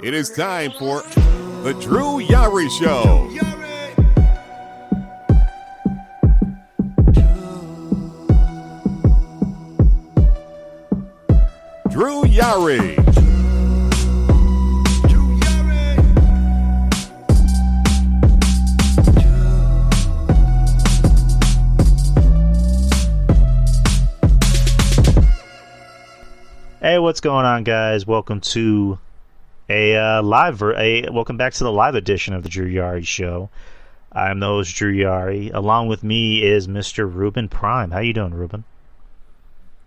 It is time for the Drew Yari Show. Drew Yari. Hey, what's going on, guys? Welcome to welcome back to the live edition of the Drew Yari Show. I'm the host, Drew Yari. Along with me is Mr. Ruben Prime. How you doing, Ruben?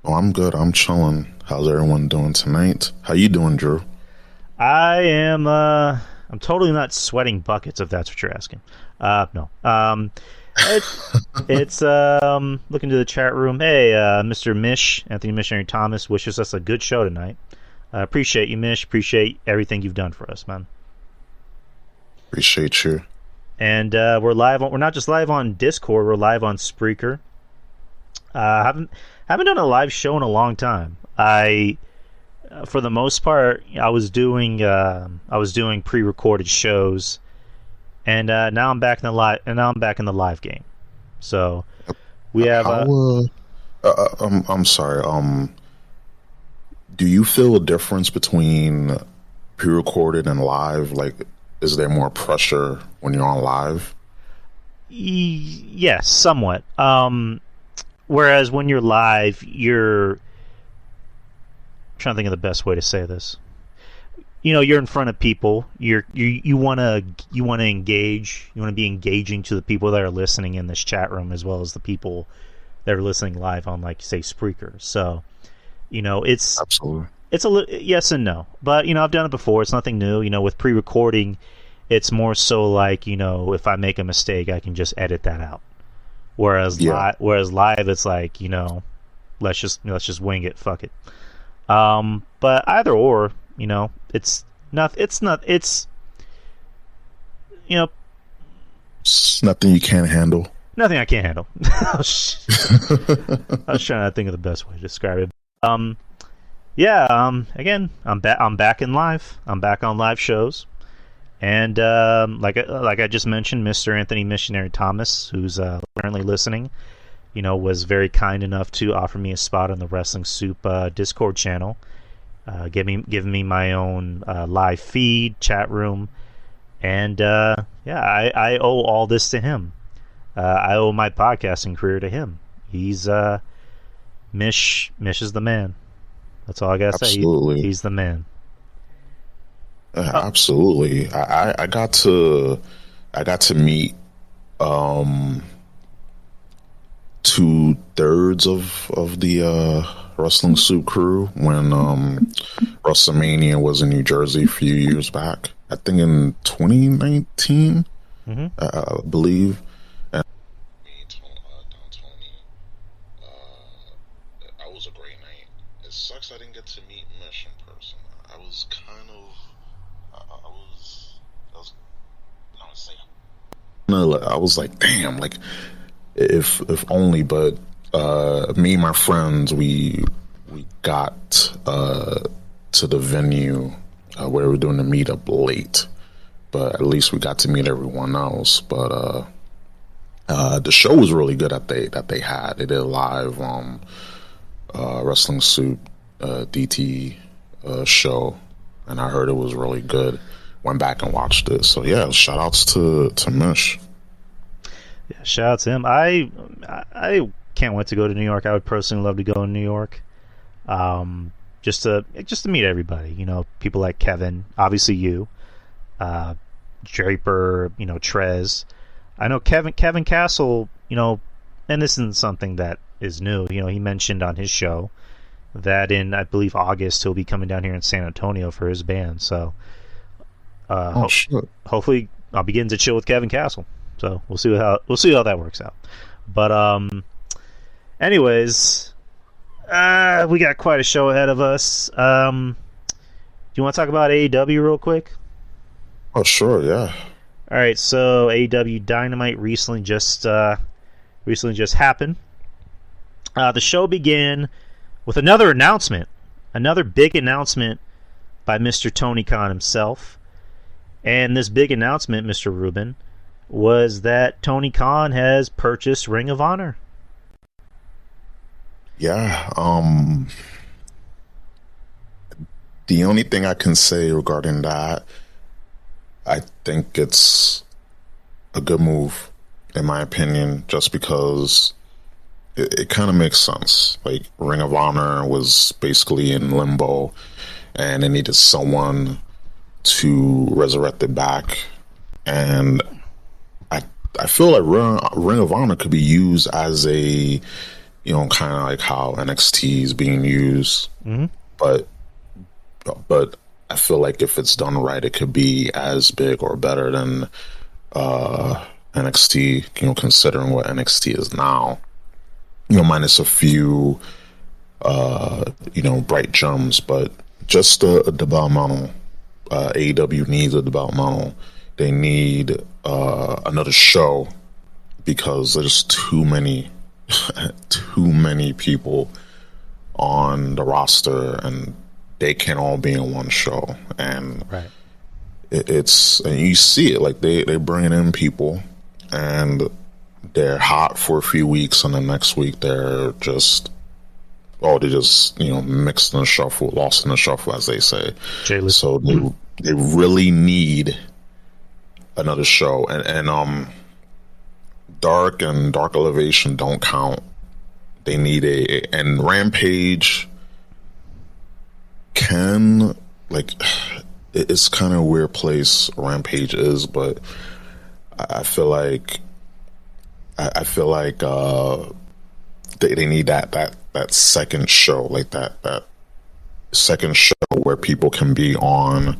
Oh, I'm good. I'm chilling. How's everyone doing tonight? How you doing, Drew? I am. I'm totally not sweating buckets, if that's what you're asking. No. It's looking to the chat room. Hey, Mr. Mish, Anthony Missionary Thomas wishes us a good show tonight. Appreciate you, Mish. Appreciate everything you've done for us, man. Appreciate you. And we're live. We're not just live on Discord. We're live on Spreaker. Haven't done a live show in a long time. For the most part, I was doing pre-recorded shows, and now I'm back in the live. And now I'm back in the live game. So we have. I'm sorry. Do you feel a difference between pre-recorded and live? Like, is there more pressure when you're on live? Yes, somewhat. Whereas when you're live, I'm trying to think of the best way to say this. You know, you're in front of people. You want to engage. You want to be engaging to the people that are listening in this chat room, as well as the people that are listening live on, like, say, Spreaker. So, you know, it's absolutely, it's yes and no. But, you know, I've done it before. It's nothing new. You know, with pre-recording, it's more so like, you know, if I make a mistake, I can just edit that out. Whereas live, it's like, you know, let's just wing it. Fuck it. But either or, you know, it's you know, it's nothing you can't handle. Nothing I can't handle. I was trying to think of the best way to describe it. Again, I'm back in live. I'm back on live shows, and like I just mentioned, Mr. Anthony Missionary Thomas, who's currently listening, you know, was very kind enough to offer me a spot on the Wrestling Soup Discord channel, giving me my own live feed, chat room, and I owe all this to him. I owe my podcasting career to him. He's Mish is the man. That's all I gotta say. He's the man. Absolutely. I got to meet 2/3 of the Wrestling Soup crew when WrestleMania was in New Jersey a few years back. I think in 2019, I believe. I didn't get to meet Mish in person. I was like, damn, like if only. But me and my friends, we got to the venue where we were doing the meetup late, but at least we got to meet everyone else. But the show was really good that they had. They did a live Wrestling Soup DT show, and I heard it was really good. Went back and watched it. So yeah, shout outs to Mish. Yeah, shout out to him. I can't wait to go to New York. I would personally love to go to New York, just to meet everybody. You know, people like Kevin, obviously you, Draper, you know, Trez. I know Kevin Castle. You know, and this isn't something that is new. You know, he mentioned on his show that in, I believe, August he'll be coming down here in San Antonio for his band. So hopefully I'll begin to chill with Kevin Castle. So we'll see how that works out. But anyways, we got quite a show ahead of us. Do you want to talk about AEW real quick? Oh, sure, yeah. All right, so AEW Dynamite recently just happened. The show began with another big announcement by Mr. Tony Khan himself. And this big announcement, Mr. Ruben, was that Tony Khan has purchased Ring of Honor. Yeah. The only thing I can say regarding that, I think it's a good move, in my opinion, just because it kind of makes sense. Like, Ring of Honor was basically in limbo, and it needed someone to resurrect it back. And I feel like Ring of Honor could be used as a, kind of like how NXT is being used. Mm-hmm. But I feel like if it's done right, it could be as big or better than NXT, considering what NXT is now. Minus a few, bright gems, but just a developmental. AEW needs a developmental. They need another show because there's too many people on the roster, and they can't all be in one show. And right. And you see it, like they bringing in people, and they're hot for a few weeks, and the next week they're just mixed in the shuffle, lost in the shuffle, as they say. So they really need another show, and Dark and Dark Elevation don't count. They need and Rampage can, it's kind of a weird place Rampage is, but I feel like they need that second show, like that second show where people can be on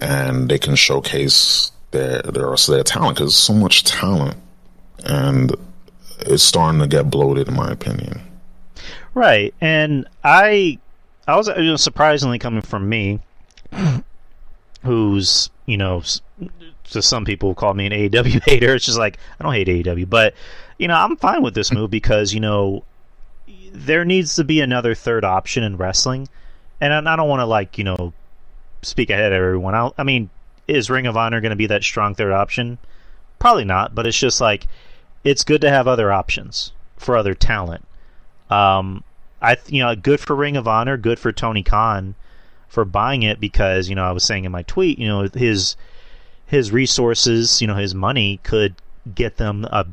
and they can showcase their rest of their talent, because there's so much talent and it's starting to get bloated, in my opinion. Right, and I was surprisingly, coming from me, who's to some people call me an AEW hater. It's just like, I don't hate AEW, but I'm fine with this move because there needs to be another third option in wrestling, and I don't want to speak ahead of everyone. I mean, is Ring of Honor going to be that strong third option? Probably not, but it's just like, it's good to have other options for other talent. Good for Ring of Honor, good for Tony Khan for buying it, because I was saying in my tweet, his resources, his money could get them a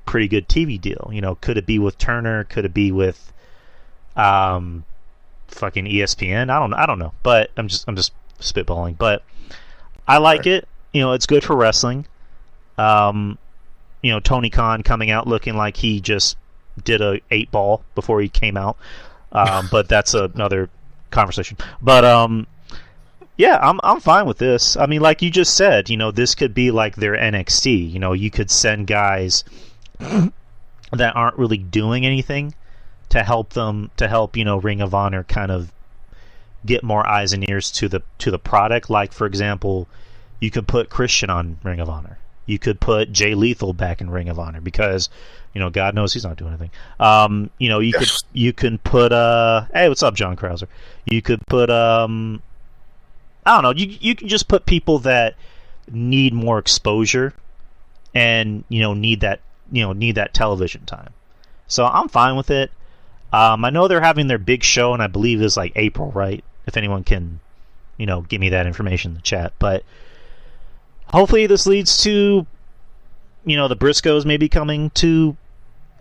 pretty good TV deal. Could it be with Turner? Could it be with fucking ESPN? I don't know, but I'm just spitballing. But I like it. It's good for wrestling. Tony Khan coming out looking like he just did a 8-ball before he came out. But that's another conversation. But yeah, I'm fine with this. I mean, like you just said, this could be like their NXT. You could send guys that aren't really doing anything to help Ring of Honor kind of get more eyes and ears to the product. Like, for example, you could put Christian on Ring of Honor. You could put Jay Lethal back in Ring of Honor, because God knows he's not doing anything. You can put hey, what's up, John Krauser? You could put I don't know. You can just put people that need more exposure and need that television time. So I'm fine with it. I know they're having their big show, and I believe it's like April, right? If anyone can, give me that information in the chat. But hopefully this leads to, the Briscoes maybe coming to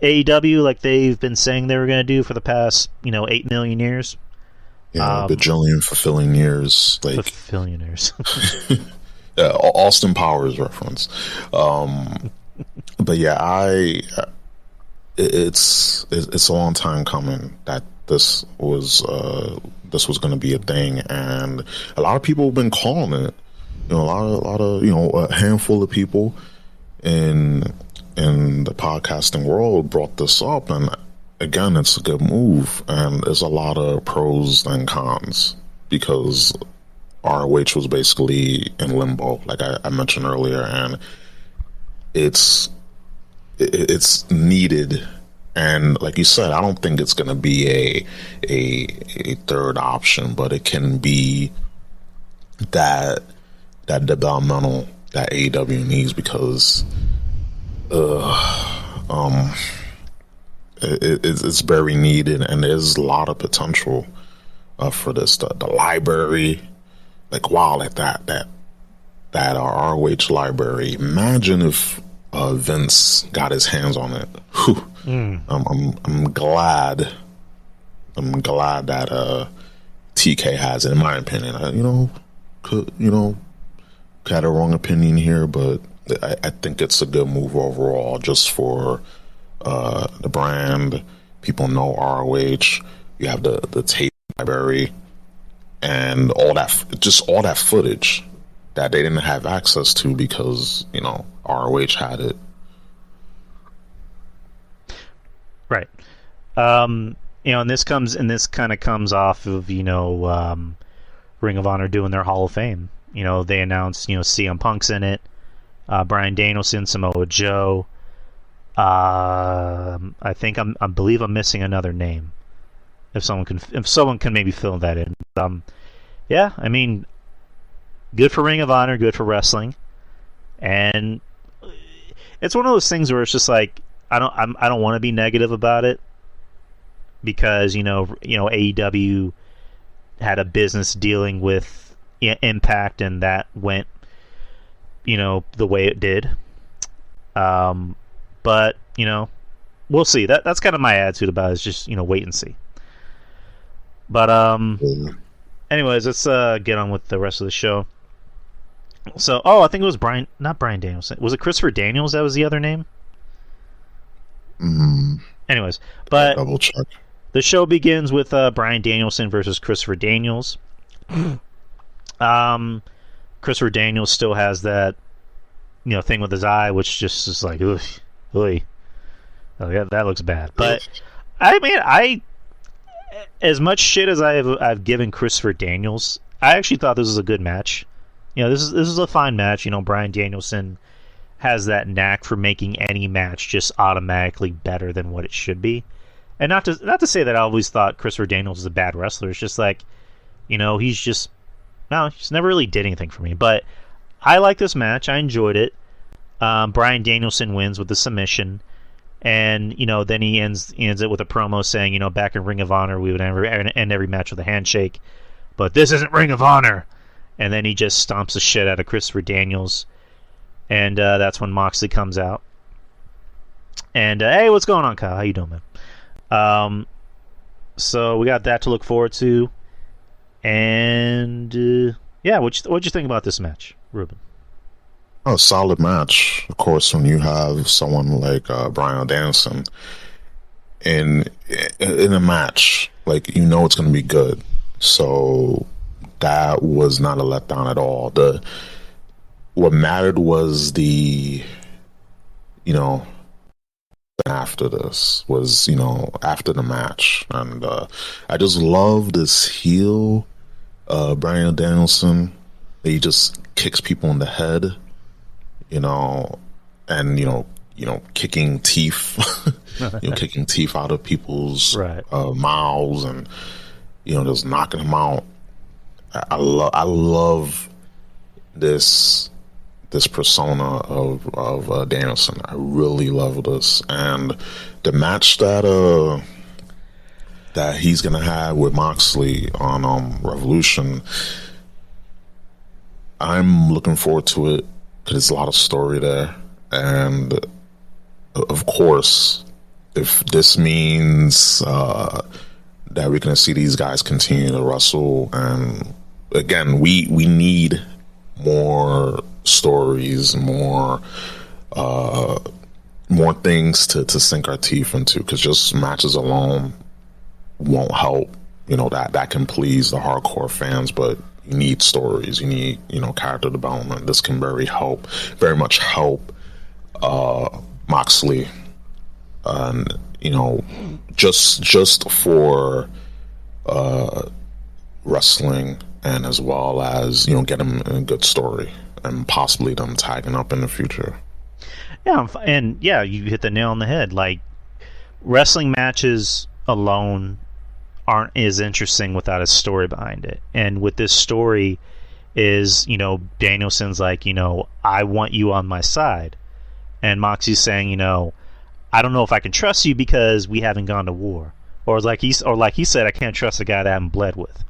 AEW like they've been saying they were going to do for the past, 8 million years. Yeah, bajillion fulfilling years. Fulfilling years. Yeah, Austin Powers reference. But yeah, it's a long time coming that this was going to be a thing, and a lot of people have been calling it. A lot of a handful of people in the podcasting world brought this up, and again, it's a good move, and there's a lot of pros and cons, because ROH was basically in limbo, like I mentioned earlier, and it's needed. And like you said, I don't think it's going to be a third option, but it can be that developmental that AEW needs, because it's very needed, and there's a lot of potential for this. The library, like wow, like that ROH library. Imagine if Vince got his hands on it. I'm glad that TK has it. In my opinion, could had a wrong opinion here, but I think it's a good move overall, just for the brand. People know ROH. You have the tape library and all that footage that they didn't have access to because ROH had it. Right. And this kind of comes off of Ring of Honor doing their Hall of Fame. They announced CM Punk's in it, Bryan Danielson, Samoa Joe. I believe I'm missing another name. If someone can maybe fill that in. Yeah, I mean, good for Ring of Honor, good for wrestling, and it's one of those things where it's just like I don't want to be negative about it, because AEW had a business dealing with Impact, and that went the way it did. But we'll see. That's kind of my attitude about it, is just wait and see. But anyways, let's get on with the rest of the show. So, I think it was not Bryan Danielson. Was it Christopher Daniels that was the other name? Anyways, but double check. The show begins with Bryan Danielson versus Christopher Daniels. Christopher Daniels still has that thing with his eye, which just is like, ooh, oh, yeah, that looks bad. But I mean, as much shit as I've given Christopher Daniels, I actually thought this was a good match. This is a fine match. Bryan Danielson has that knack for making any match just automatically better than what it should be. And not to say that I always thought Christopher Daniels was a bad wrestler. It's just like, he's never really did anything for me. But I like this match. I enjoyed it. Bryan Danielson wins with the submission. And, then he ends it with a promo saying, back in Ring of Honor, we would end every match with a handshake. But this isn't Ring of Honor. And then he just stomps the shit out of Christopher Daniels. And that's when Moxley comes out. And, hey, what's going on, Kyle? How you doing, man? So we got that to look forward to. And, yeah, what'd you think about this match, Ruben? Oh, solid match. Of course, when you have someone like Bryan Danielson in a match, like, it's going to be good. So that was not a letdown at all. What mattered was after this was, after the match. And I just love this heel, Bryan Danielson. He just kicks people in the head, and, kicking teeth, kicking teeth out of people's mouths, and, just knocking them out. I love this persona of Danielson. I really love this, and the match that he's gonna have with Moxley on Revolution, I'm looking forward to it because there's a lot of story there, and of course, if this means that we're gonna see these guys continue to wrestle, and again, we need more stories, more things to sink our teeth into, because just matches alone won't help. That can please the hardcore fans, but you need stories, you need character development. This can very much help Moxley, and just for wrestling, and as well as get them a good story, and possibly them tagging up in the future. Yeah, and yeah, you hit the nail on the head. Like, wrestling matches alone aren't as interesting without a story behind it. And with this story, is, Danielson's like, I want you on my side. And Moxie's saying, I don't know if I can trust you because we haven't gone to war. Or like he said, I can't trust a guy that I haven't bled with.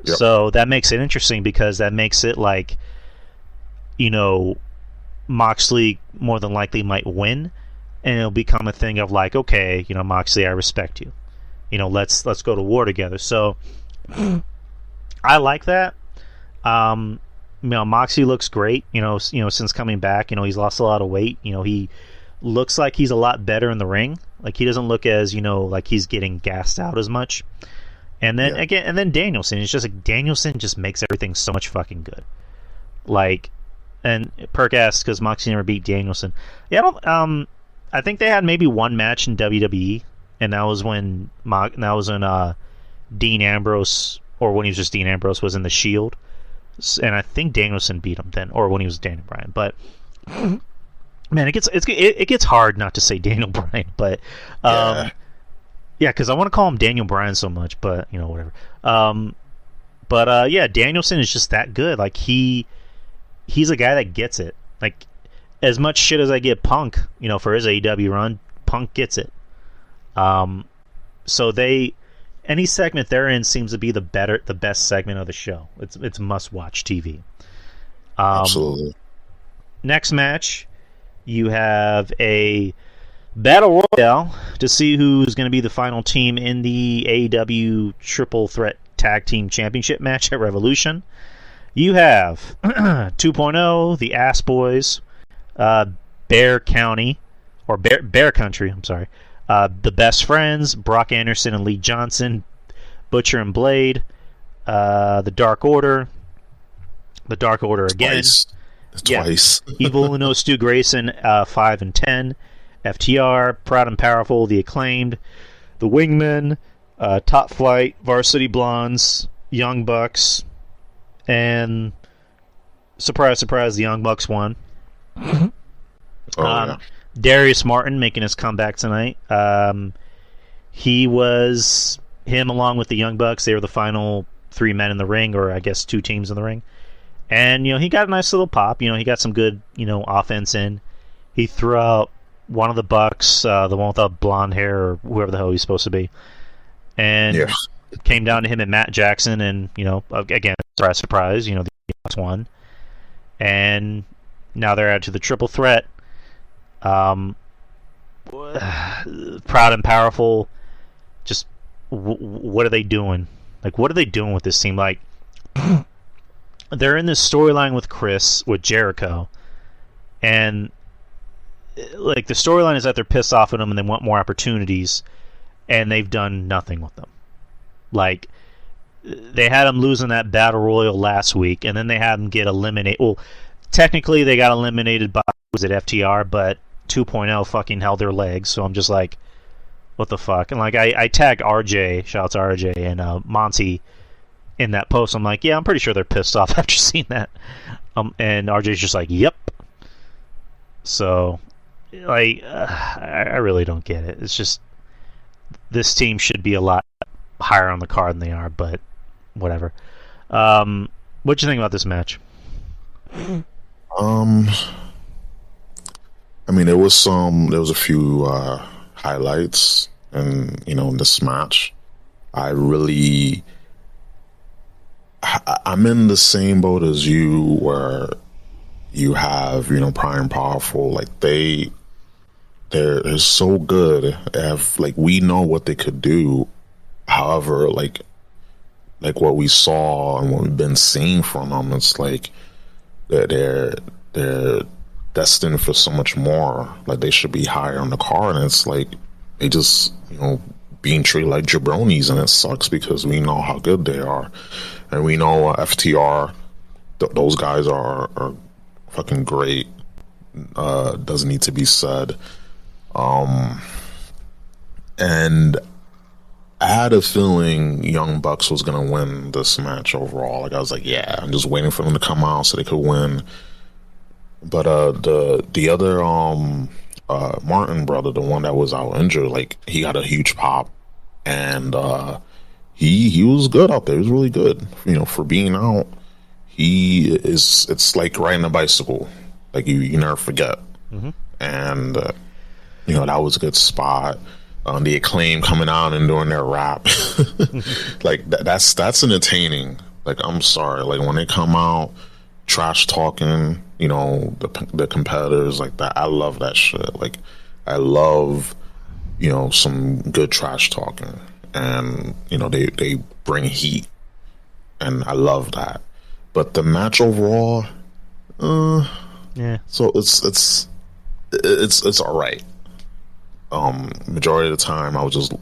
Yep. So that makes it interesting because that makes it like, Moxley more than likely might win, and it'll become a thing of like, okay, Moxley, I respect you. Let's go to war together. So I like that. Moxley looks great. Since coming back, he's lost a lot of weight. He looks like he's a lot better in the ring. Like he doesn't look as like he's getting gassed out as much. And then and then Danielson. It's just like Danielson just makes everything so much fucking good. Like, and Perk asks because Moxley never beat Danielson. Yeah, I think they had maybe one match in WWE, and that was when Dean Ambrose, or when he was just Dean Ambrose, was in the Shield, and I think Danielson beat him then, or when he was Daniel Bryan. But man, it gets hard not to say Daniel Bryan, but because I want to call him Daniel Bryan so much, but whatever. Danielson is just that good. Like he's a guy that gets it. Like as much shit as I get Punk, for his AEW run, Punk gets it. So any segment they're in seems to be the best segment of the show. It's must watch TV. Absolutely. Next match, you have a battle royale to see who's going to be the final team in the AEW Triple Threat Tag Team Championship match at Revolution. You have 2.0, the Ass Boys, Bear Country. I'm sorry. The Best Friends, Brock Anderson and Lee Johnson, Butcher and Blade, the Dark Order again. Twice. Evil Uno, Stu Grayson, 5 and 10, FTR, Proud and Powerful, The Acclaimed, The Wingmen, Top Flight, Varsity Blondes, Young Bucks, and surprise, surprise, the Young Bucks won. Darius Martin making his comeback tonight. Him along with the Young Bucks, they were the final 3 men in the ring, or I guess 2 teams in the ring. And, he got a nice little pop. He got some good, offense in. He threw out one of the Bucks, the one with the blonde hair, or whoever the hell he's supposed to be. And it came down to him and Matt Jackson, and, again, surprise, surprise, the Bucks won. And now they're out to the triple threat. Proud and Powerful, just what are they doing? Like, what are they doing with this team? Like, they're in this storyline with Jericho, and like the storyline is that they're pissed off at him and they want more opportunities, and they've done nothing with them. Like, they had him losing that battle royal last week, and then they had him get eliminated. Well, technically they got eliminated by, was it FTR, but 2.0 fucking held their legs, so I'm just like, what the fuck? And like I tagged RJ, shout out to RJ, and Monty in that post. I'm like, yeah, I'm pretty sure they're pissed off after seeing that. And RJ's just like, yep. So, like, I really don't get it. It's just, this team should be a lot higher on the card than they are, but whatever. What'd you think about this match? I mean, there was a few highlights in this match. I'm in the same boat as you, where you have, Prime Powerful, like they're so good. We know what they could do. However, like what we saw and what we've been seeing from them, it's like they're destined for so much more. Like, they should be higher on the card, and it's like they just, being treated like jabronis, and it sucks because we know how good they are, and we know FTR, those guys are fucking great. Doesn't need to be said. And I had a feeling Young Bucks was gonna win this match overall. Like, I was like, yeah, I'm just waiting for them to come out so they could win. But the other Martin brother, the one that was out injured, like, he got a huge pop, and he was good out there. He was really good, for being out. it's like riding a bicycle. Like you never forget. And that was a good spot. The Acclaim coming out and doing their rap, like that's entertaining. Like, I'm sorry, like when they come out trash talking, the competitors like that. I love that shit. Like, I love some good trash talking, and they bring heat, and I love that. But the match overall, yeah. So it's all right. Majority of the time, I was just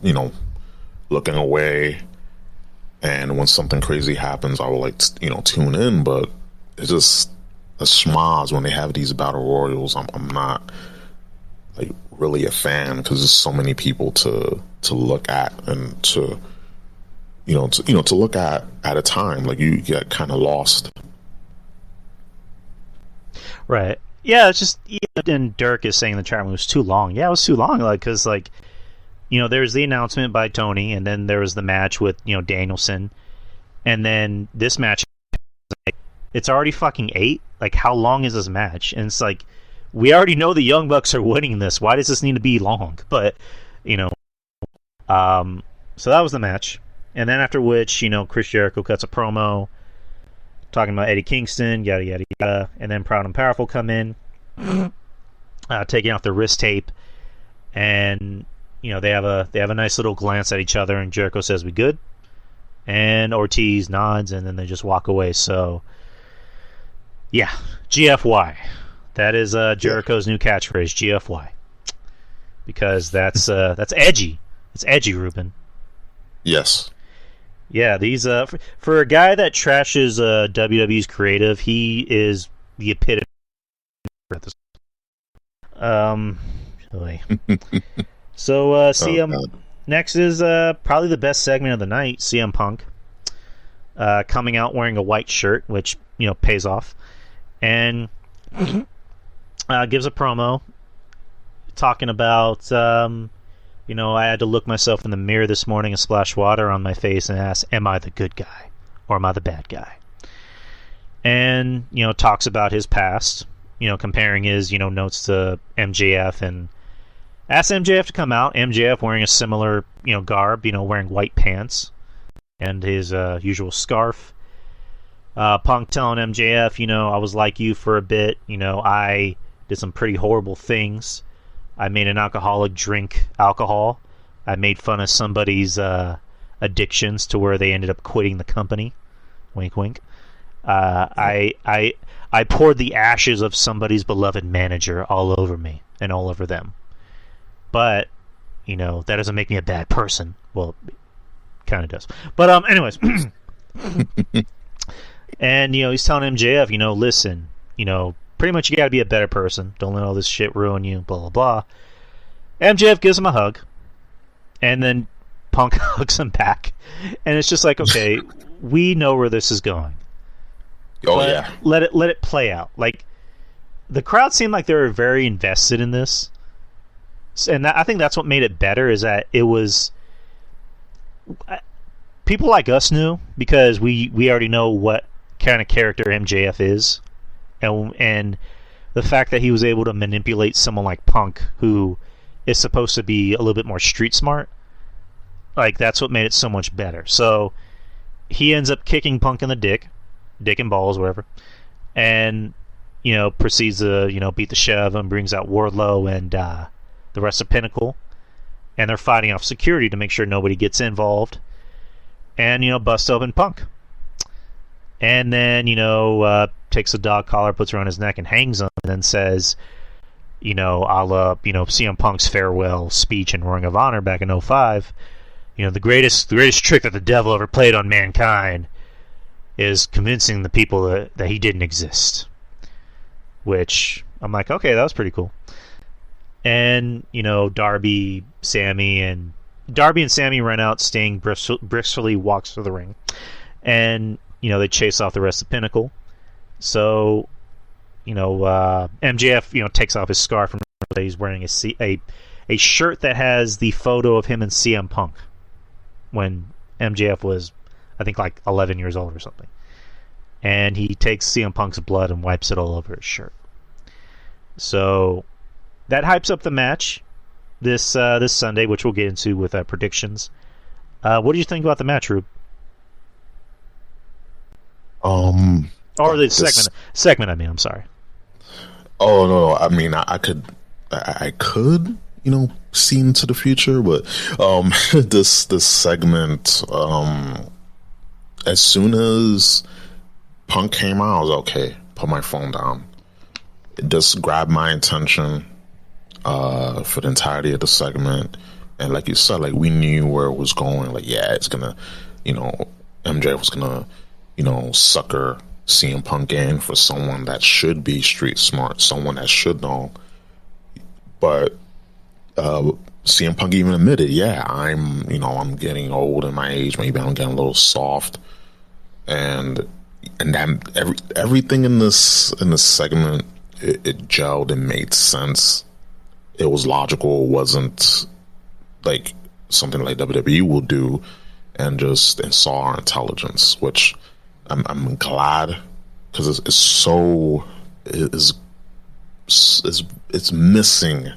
looking away, and when something crazy happens, I will tune in. But it's just a schmoz when they have these battle royals. I'm not like really a fan because there's so many people to look at and to look at a time. Like, you get kind of lost. Right. Yeah, it's just, and Dirk is saying the chat room was too long. Yeah, it was too long, because there's the announcement by Tony, and then there was the match with Danielson, and then this match, it's already fucking 8. Like, how long is this match? And it's like, we already know the Young Bucks are winning this. Why does this need to be long? But so that was the match, and then after which Chris Jericho cuts a promo talking about Eddie Kingston, yada yada yada, and then Proud and Powerful come in, taking off the wrist tape, and they have a nice little glance at each other, and Jericho says, "We good?" And Ortiz nods, and then they just walk away. So, yeah, GFY. That is Jericho's new catchphrase, GFY, because that's edgy. It's edgy, Ruben. Yes. Yeah, these for a guy that trashes WWE's creative, he is the epitome. Really. So next is probably the best segment of the night. CM Punk coming out wearing a white shirt, which pays off, and gives a promo talking about. I had to look myself in the mirror this morning and splash water on my face and ask, am I the good guy or am I the bad guy? And, talks about his past, comparing his, notes to MJF, and asks MJF to come out. MJF wearing a similar, garb, wearing white pants and his usual scarf. Punk telling MJF, I was like you for a bit. I did some pretty horrible things. I made an alcoholic drink alcohol. I made fun of somebody's addictions to where they ended up quitting the company. Wink, wink. I poured the ashes of somebody's beloved manager all over me and all over them. But, that doesn't make me a bad person. Well, it kind of does. But, anyways. And, he's telling MJF, listen, pretty much you gotta be a better person. Don't let all this shit ruin you, blah, blah, blah. MJF gives him a hug, and then Punk hugs him back. And it's just like, okay, we know where this is going. Oh, yeah. Let it play out. Like, the crowd seemed like they were very invested in this. And I think that's what made it better, is that it was... People like us knew, because we already know what kind of character MJF is. And the fact that he was able to manipulate someone like Punk, who is supposed to be a little bit more street smart, like, that's what made it so much better. So he ends up kicking Punk in the dick and balls, whatever, and proceeds to beat the shit out of him, brings out Wardlow and the rest of Pinnacle, and they're fighting off security to make sure nobody gets involved, and bust open Punk. And then, takes a dog collar, puts her on his neck, and hangs him, and then says, a la, CM Punk's farewell speech in Ring of Honor back in 05, the greatest trick that the devil ever played on mankind is convincing the people that he didn't exist. Which, I'm like, okay, that was pretty cool. And, Darby and Sammy run out, Sting briskly walks through the ring. And... they chase off the rest of Pinnacle. So, MJF, takes off his scarf, and he's wearing a shirt that has the photo of him and CM Punk when MJF was, I think, like 11 years old or something. and he takes CM Punk's blood and wipes it all over his shirt. So that hypes up the match this Sunday, which we'll get into with predictions. What do you think about the match, Rube? Or the segment. I mean, I'm sorry. Oh no! I mean, I could, see into the future, but this segment, as soon as Punk came out, I was okay. Put my phone down. It just grabbed my attention for the entirety of the segment, and like you said, like we knew where it was going. Like, yeah, it's gonna, MJ was gonna, sucker CM Punk in for someone that should be street smart, someone that should know. But CM Punk even admitted, yeah, I'm getting old in my age. Maybe I'm getting a little soft, and then everything in this segment, it gelled and made sense. It was logical. It wasn't like something like WWE will do, and saw our intelligence, which I'm glad, because it's missing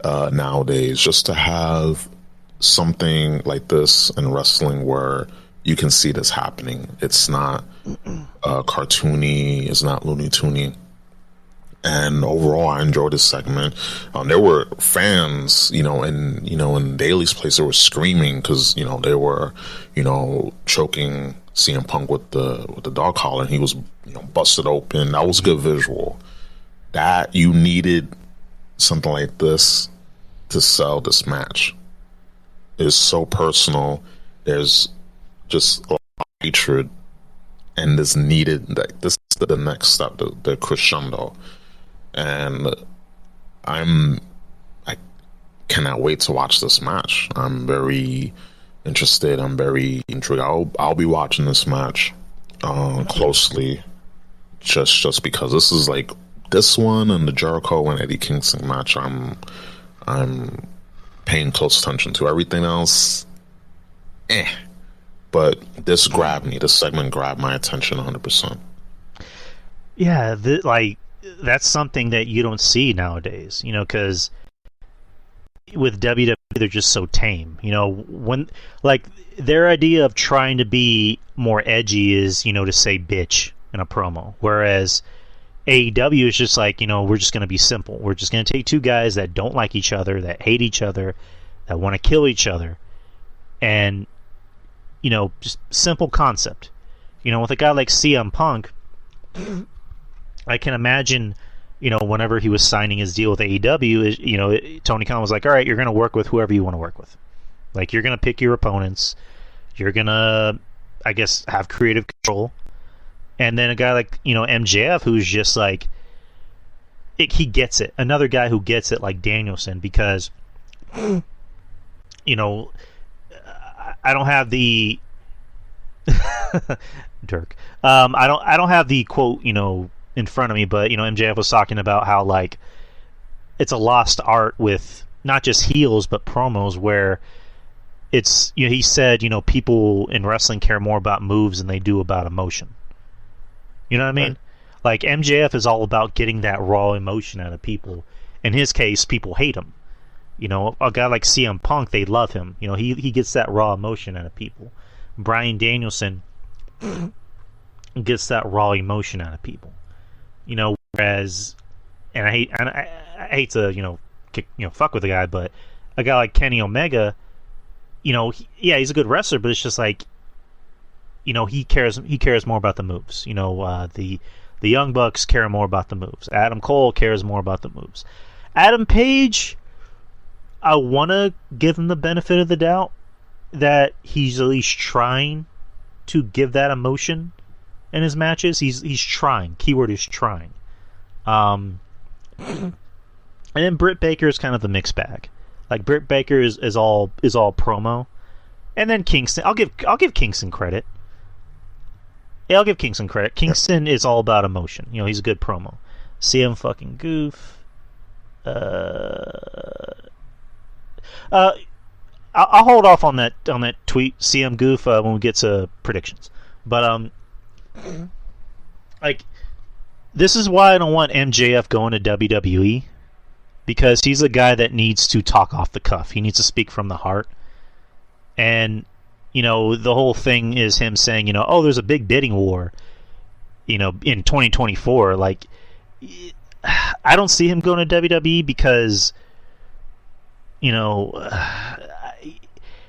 nowadays, just to have something like this in wrestling where you can see this happening. It's not cartoony, it's not Looney Toony. And overall, I enjoyed this segment. There were fans, in Daly's place, they were screaming because, they were, choking CM Punk with the dog collar, and he was, busted open. That was a good visual. That you needed something like this to sell this match. It's so personal. There's just a lot of hatred, and this needed, this is the next step, the crescendo. And I cannot wait to watch this match. I'm very interested. I'm very intrigued. I'll be watching this match closely, just because this is like this one and the Jericho and Eddie Kingston match. I'm paying close attention to. Everything else, but this grabbed me. This segment grabbed my attention 100%. Yeah, that's something that you don't see nowadays, because with WWE, they're just so tame. When, like, their idea of trying to be more edgy is, to say bitch in a promo. Whereas AEW is just like, we're just going to be simple. We're just going to take two guys that don't like each other, that hate each other, that want to kill each other, and, just simple concept. With a guy like CM Punk, I can imagine, whenever he was signing his deal with AEW, Tony Khan was like, all right, you're going to work with whoever you want to work with. Like, you're going to pick your opponents. You're going to, I guess, have creative control. And then a guy like, MJF, who's just like, he gets it. Another guy who gets it, like Danielson, because, I don't have the Dirk. I don't have the quote, in front of me, but MJF was talking about how, like, it's a lost art with not just heels but promos, where it's, he said, people in wrestling care more about moves than they do about emotion. You know what I mean? Right. Like, MJF is all about getting that raw emotion out of people. In his case, people hate him. A guy like CM Punk, they love him. He gets that raw emotion out of people. Bryan Danielson gets that raw emotion out of people. Whereas, and I hate to, fuck with the guy, but a guy like Kenny Omega, he's a good wrestler, but it's just like, he cares more about the moves. The Young Bucks care more about the moves. Adam Cole cares more about the moves. Adam Page, I want to give him the benefit of the doubt that he's at least trying to give that emotion in his matches. He's trying. Keyword is trying. And then Britt Baker is kind of the mixed bag. Like, Britt Baker is all promo, and then Kingston. I'll give Kingston credit. Yeah, I'll give Kingston credit. Kingston is all about emotion. He's a good promo. CM fucking Goof. I'll hold off on that tweet, CM Goof, when we get to predictions. But like, this is why I don't want MJF going to WWE, because he's a guy that needs to talk off the cuff. He needs to speak from the heart. And, you know, the whole thing is him saying, you know, oh, there's a big bidding war, you know, in 2024. Like, I don't see him going to WWE because, you know,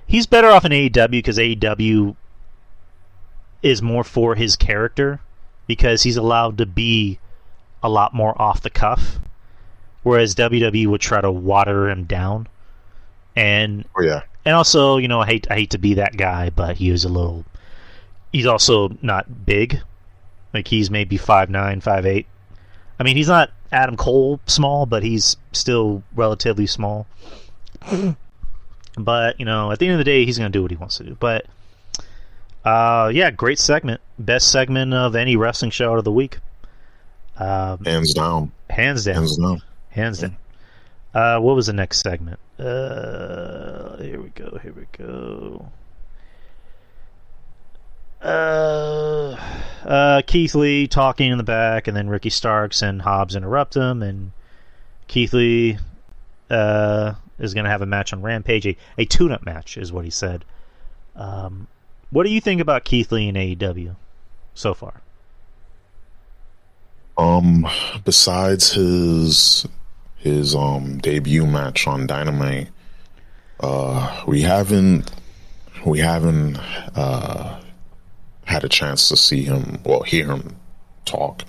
he's better off in AEW because AEW is more for his character, because he's allowed to be a lot more off the cuff, whereas WWE would try to water him down. And and also, you know, I hate to be that guy, but he's also not big. Like, he's maybe 5'9", 5'8". I mean, he's not Adam Cole small, but he's still relatively small. But, you know, at the end of the day, he's going to do what he wants to do. But, yeah, great segment. Best segment of any wrestling show of the week. Hands down. Hands down. Hands down. Hands down. What was the next segment? Here we go. Keith Lee talking in the back, and then Ricky Starks and Hobbs interrupt him, and Keith Lee is going to have a match on Rampage, a tune-up match is what he said. What do you think about Keith Lee in AEW so far? Besides his debut match on Dynamite, we haven't had a chance to see him, hear him talk,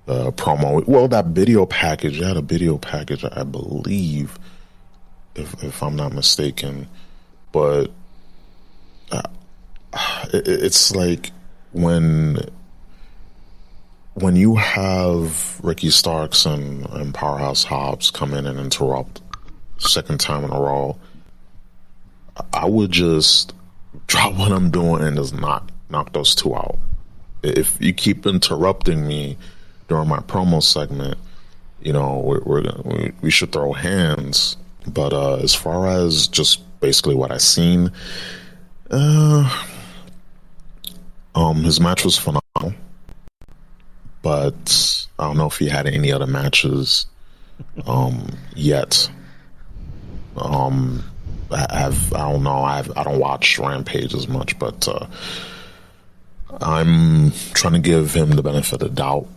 promo. Well, that video package, you had a video package, I believe, if I'm not mistaken. But it's like when you have Ricky Starks and Powerhouse Hobbs come in and interrupt second time in a row, I would just drop what I'm doing and just knock those two out. If you keep interrupting me during my promo segment, you know, we should throw hands. But as far as just basically what I seen, his match was phenomenal. But I don't know if he had any other matches yet. I don't know. I don't watch Rampage as much, but I'm trying to give him the benefit of the doubt.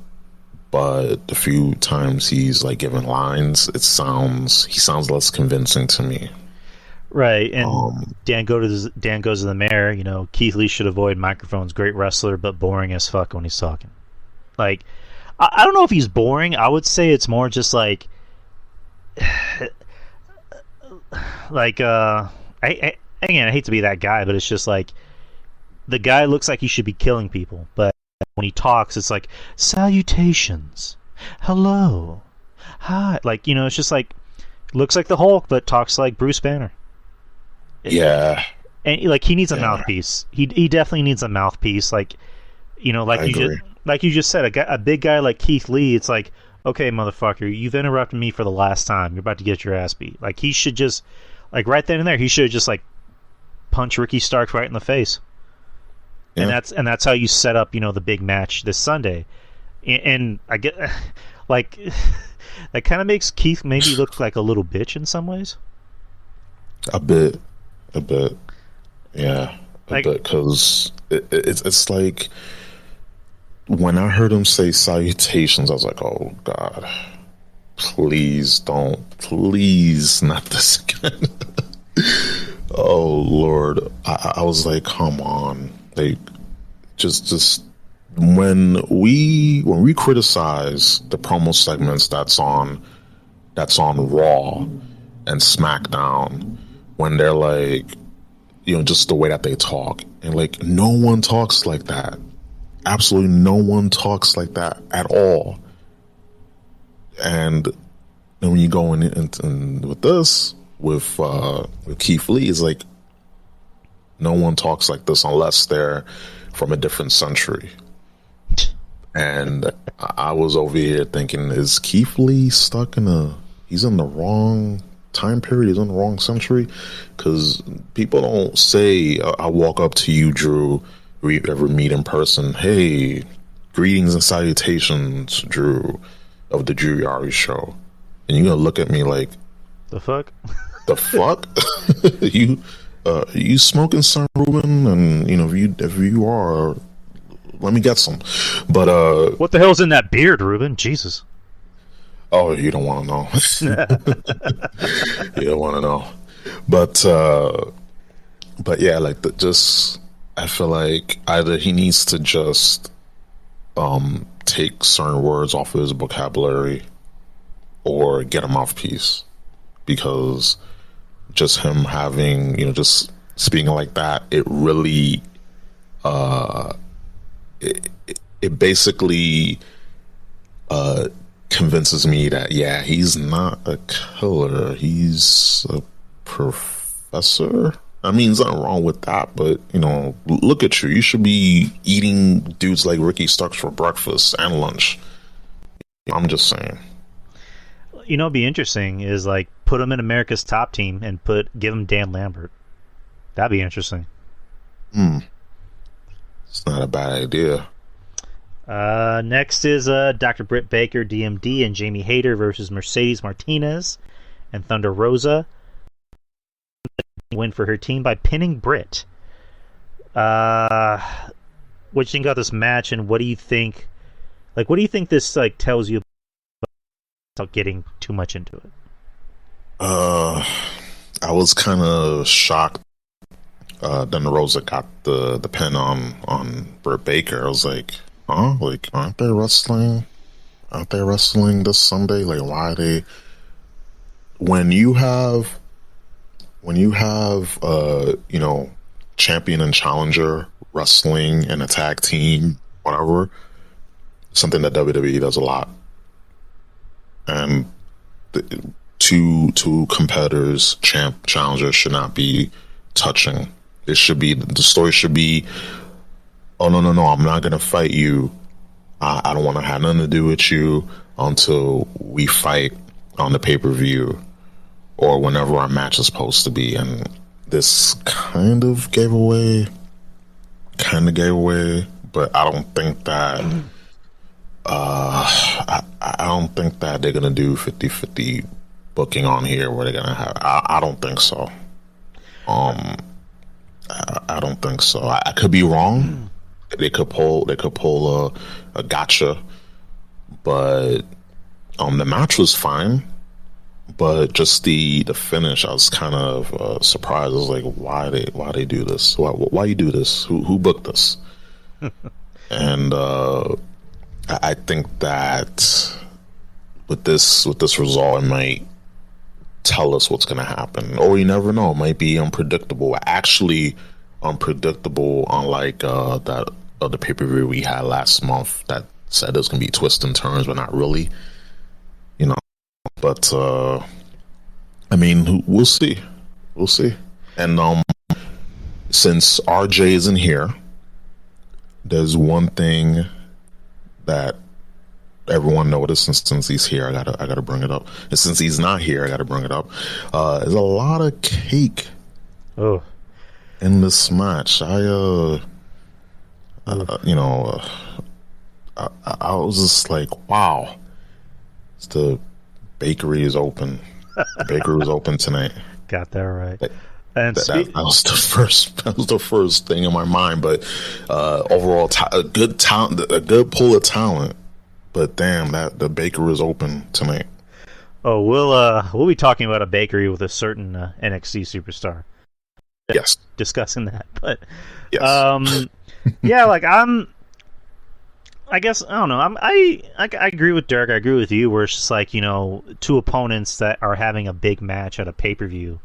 But the few times he's like giving lines, he sounds less convincing to me. Right, and Dan goes to the mayor. You know, Keith Lee should avoid microphones. Great wrestler, but boring as fuck when he's talking. Like, I don't know if he's boring. I would say it's more just like I hate to be that guy, but it's just like the guy looks like he should be killing people, but when he talks, it's like salutations, hello, hi. Like, you know, it's just like looks like the Hulk, but talks like Bruce Banner. Yeah, and like he needs a mouthpiece. He definitely needs a mouthpiece. Like, you know, like you just said, a big guy like Keith Lee. It's like, okay, motherfucker, you've interrupted me for the last time. You're about to get your ass beat. Like, he should just, like, right then and there, he should have just like punch Ricky Starks right in the face. Yeah. And that's how you set up, you know, the big match this Sunday. And I get like that kind of makes Keith maybe look like a little bitch in some ways. A bit, yeah, a bit, because it's like when I heard him say salutations, I was like, oh God, please not this again. Oh Lord, I was like, come on, like just when we criticize the promo segments that's on Raw and SmackDown, when they're like, you know, just the way that they talk, and like no one talks like that. Absolutely no one talks like that at all. And then when you go in with this, with Keith Lee, it's like no one talks like this unless they're from a different century. And I was over here thinking, is Keith Lee stuck he's in the wrong time period, he's in the wrong century? Because people don't say, I walk up to you, Drew, we ever meet in person, hey, greetings and salutations, Drew, of the Drew Yari Show. And you're going to look at me like, the fuck? The fuck? You smoking some, Ruben? And, if you are, let me get some. But, what the hell's in that beard, Ruben? Jesus. Oh, you don't want to know. You don't want to know. But yeah, like, I feel like either he needs to just take certain words off of his vocabulary or get a mouthpiece, because just him having, just speaking like that, it really, it basically convinces me that, yeah, he's not a killer, he's a professor. I mean, there's nothing wrong with that, but, look at you. You should be eating dudes like Ricky Starks for breakfast and lunch. I'm just saying. It'd be interesting is, like, put him in America's top team and give him Dan Lambert. That'd be interesting. It's not a bad idea. Next is Dr. Britt Baker, DMD, and Jamie Hayter versus Mercedes Martinez and Thunder Rosa. Win for her team by pinning Britt. What do you think about this match, and what do you think? Like, what do you think this tells you about getting too much into it? I was kind of shocked. Thunder Rosa got the pin on Britt Baker. I was like, huh? Like, aren't they wrestling? Aren't they wrestling this Sunday? Like, why are they? When you have champion and challenger wrestling in a tag team, whatever, something that WWE does a lot, and two competitors, challenger, should not be touching. The story should be, oh no, I'm not gonna fight you. I don't want to have nothing to do with you until we fight on the pay-per-view or whenever our match is supposed to be. And this kind of gave away, but I don't think that I don't think that they're gonna do 50-50 booking on here, where they're gonna have, I don't think so. I don't think so. I could be wrong. They could pull a gotcha, but the match was fine. But just the finish, I was kind of surprised. I was like, why they do this? Why you do this? Who booked this? And I think that with this result, it might tell us what's going to happen, or you never know. It might be unpredictable. Actually, unpredictable. Unlike that other pay-per-view we had last month that said there's going to be twists and turns, but not really. But I mean, we'll see. And since RJ isn't here, there's one thing that everyone noticed, and since he's here, I gotta bring it up. And since he's not here, I gotta bring it up. There's a lot of cake. Oh. In this match, I was just like, wow. The bakery is open. The bakery was open tonight. Got that right. That was the first thing in my mind. But overall, a good pool of talent. But damn, the bakery is open tonight. Oh, we'll be talking about a bakery with a certain NXT superstar. Yes, discussing that. But yes. Yeah, like I guess I don't know. I agree with Dirk. I agree with you. Where it's just like, two opponents that are having a big match at a pay-per-view,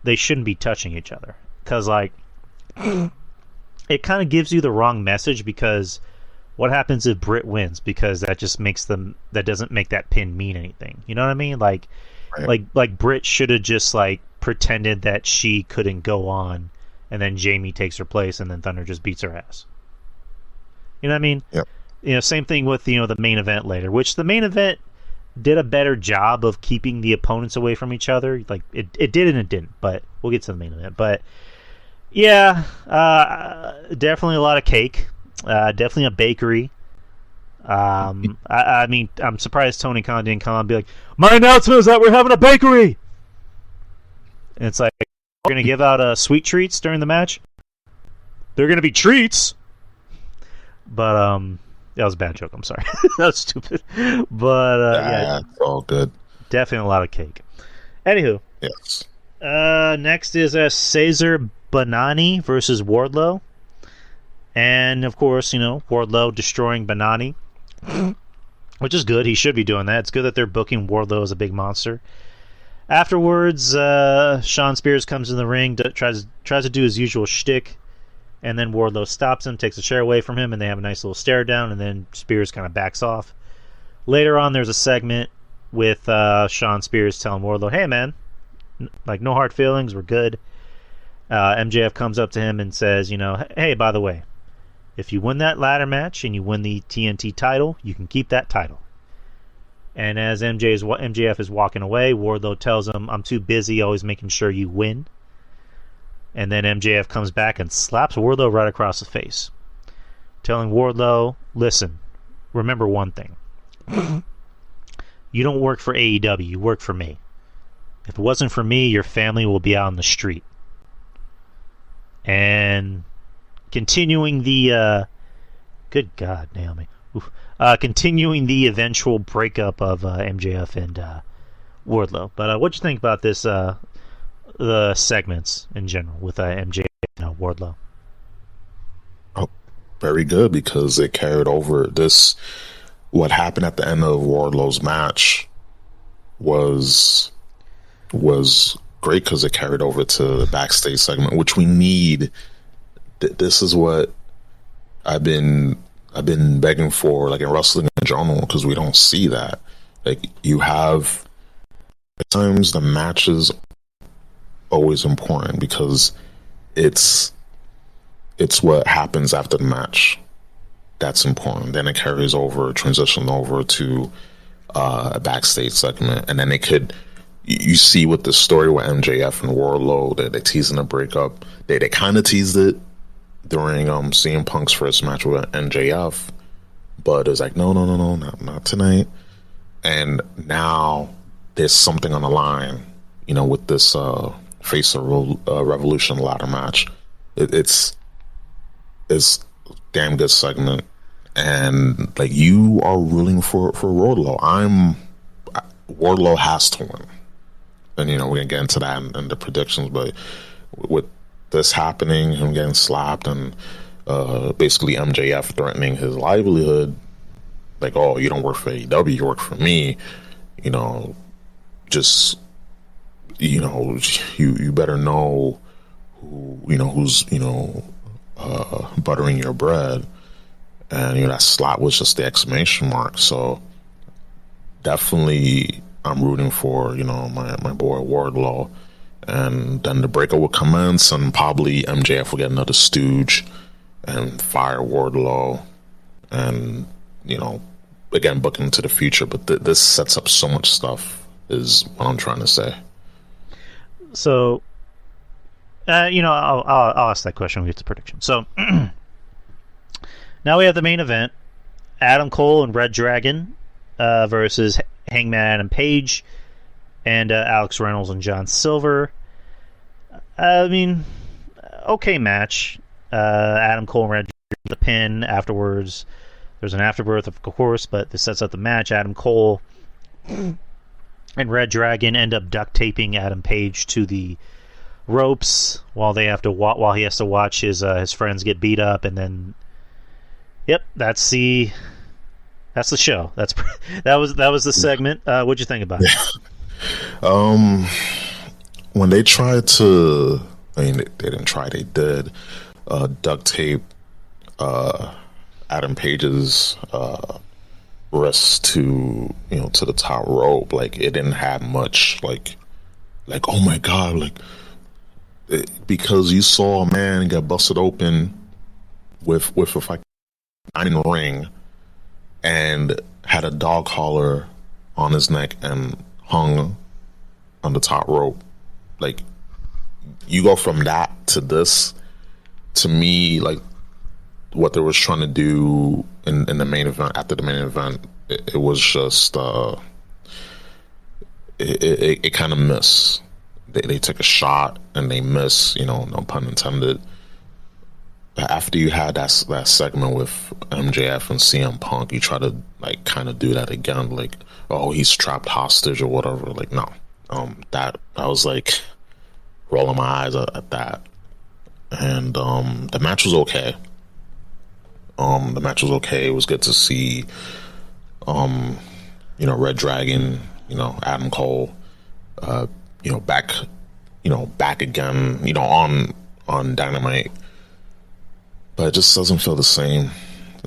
they shouldn't be touching each other, because like it kind of gives you the wrong message. Because what happens if Britt wins? Because that just makes that doesn't make that pin mean anything. You know what I mean? Like, right. like Britt should have just like pretended that she couldn't go on, and then Jamie takes her place, and then Thunder just beats her ass. You know what I mean? Yep. Same thing with the main event later, which the main event did a better job of keeping the opponents away from each other. Like it did and it didn't, but we'll get to the main event. But yeah, definitely a lot of cake, definitely a bakery. I mean, I'm surprised Tony Khan didn't come out and be like, my announcement is that we're having a bakery. And it's like, we're going to give out sweet treats during the match. They're going to be treats. But that was a bad joke. I'm sorry. That was stupid. But yeah, it's all good. Definitely a lot of cake. Anywho, yes. Next is Cesar Bonani versus Wardlow. And, of course, Wardlow destroying Bonani, which is good. He should be doing that. It's good that they're booking Wardlow as a big monster. Afterwards, Shawn Spears comes in the ring, tries to do his usual shtick, and then Wardlow stops him, takes the chair away from him, and they have a nice little stare down, and then Spears kind of backs off. Later on, there's a segment with Shawn Spears telling Wardlow, hey, man, no hard feelings, we're good. MJF comes up to him and says, hey, by the way, if you win that ladder match and you win the TNT title, you can keep that title. And as MJF is walking away, Wardlow tells him, I'm too busy always making sure you win. And then MJF comes back and slaps Wardlow right across the face, telling Wardlow, listen, remember one thing. You don't work for AEW, you work for me. If it wasn't for me, your family will be out on the street. And continuing the good God, Naomi. Continuing the eventual breakup of MJF and Wardlow. But what'd you think about this? The segments in general with MJF and Wardlow. Oh, very good, because it carried over this. What happened at the end of Wardlow's match was great because it carried over to the backstage segment, which we need. This is what I've been begging for, like in wrestling in general, because we don't see that. Like, you have at times the matches always important because it's what happens after the match that's important. Then it carries over, transition over to a backstage segment, and then you see with the story with MJF and Wardlow that they're teasing a breakup. They kind of teased it during CM Punk's first match with MJF, but it's like no, not tonight. And now there's something on the line, with this Face of Revolution ladder match. It's damn good segment, and like, you are rooting for Wardlow. Wardlow has to win, and we're gonna get into that in the predictions. But with this happening, him getting slapped, and basically MJF threatening his livelihood, like, oh, you don't work for AEW, you work for me, just you better know who's buttering your bread. And that slot was just the exclamation mark. So definitely I'm rooting for my boy Wardlow. And then the breakup will commence, and probably MJF will get another stooge and fire Wardlow, and again, booking into the future. But this sets up so much stuff, is what I'm trying to say. So, I'll ask that question when we get to prediction. So, now we have the main event: Adam Cole and Red Dragon versus Hangman Adam Page and Alex Reynolds and John Silver. I mean, okay match. Adam Cole and Red Dragon the pin. Afterwards, there's an afterbirth, of course, but this sets up the match. Adam Cole and Red Dragon end up duct taping Adam Page to the ropes while he has to watch his friends get beat up, and then that's the show. That was the segment. What'd you think about it? When they tried to, they didn't try, they did duct tape Adam Page's wrists to the top rope, like, it didn't have much like oh my god, because you saw a man get busted open with a fucking iron ring and had a dog collar on his neck and hung on the top rope. Like, you go from that to this, to me, like, what they was trying to do in the main event, after the main event, it was just it kind of missed. They took a shot and they missed, no pun intended. After you had that segment with MJF and CM Punk, you try to like kind of do that again, like, oh, he's trapped hostage or whatever. Like, no, that I was like rolling my eyes at that. And the match was okay. It was good to see, Red Dragon, Adam Cole, back again, on Dynamite. But it just doesn't feel the same.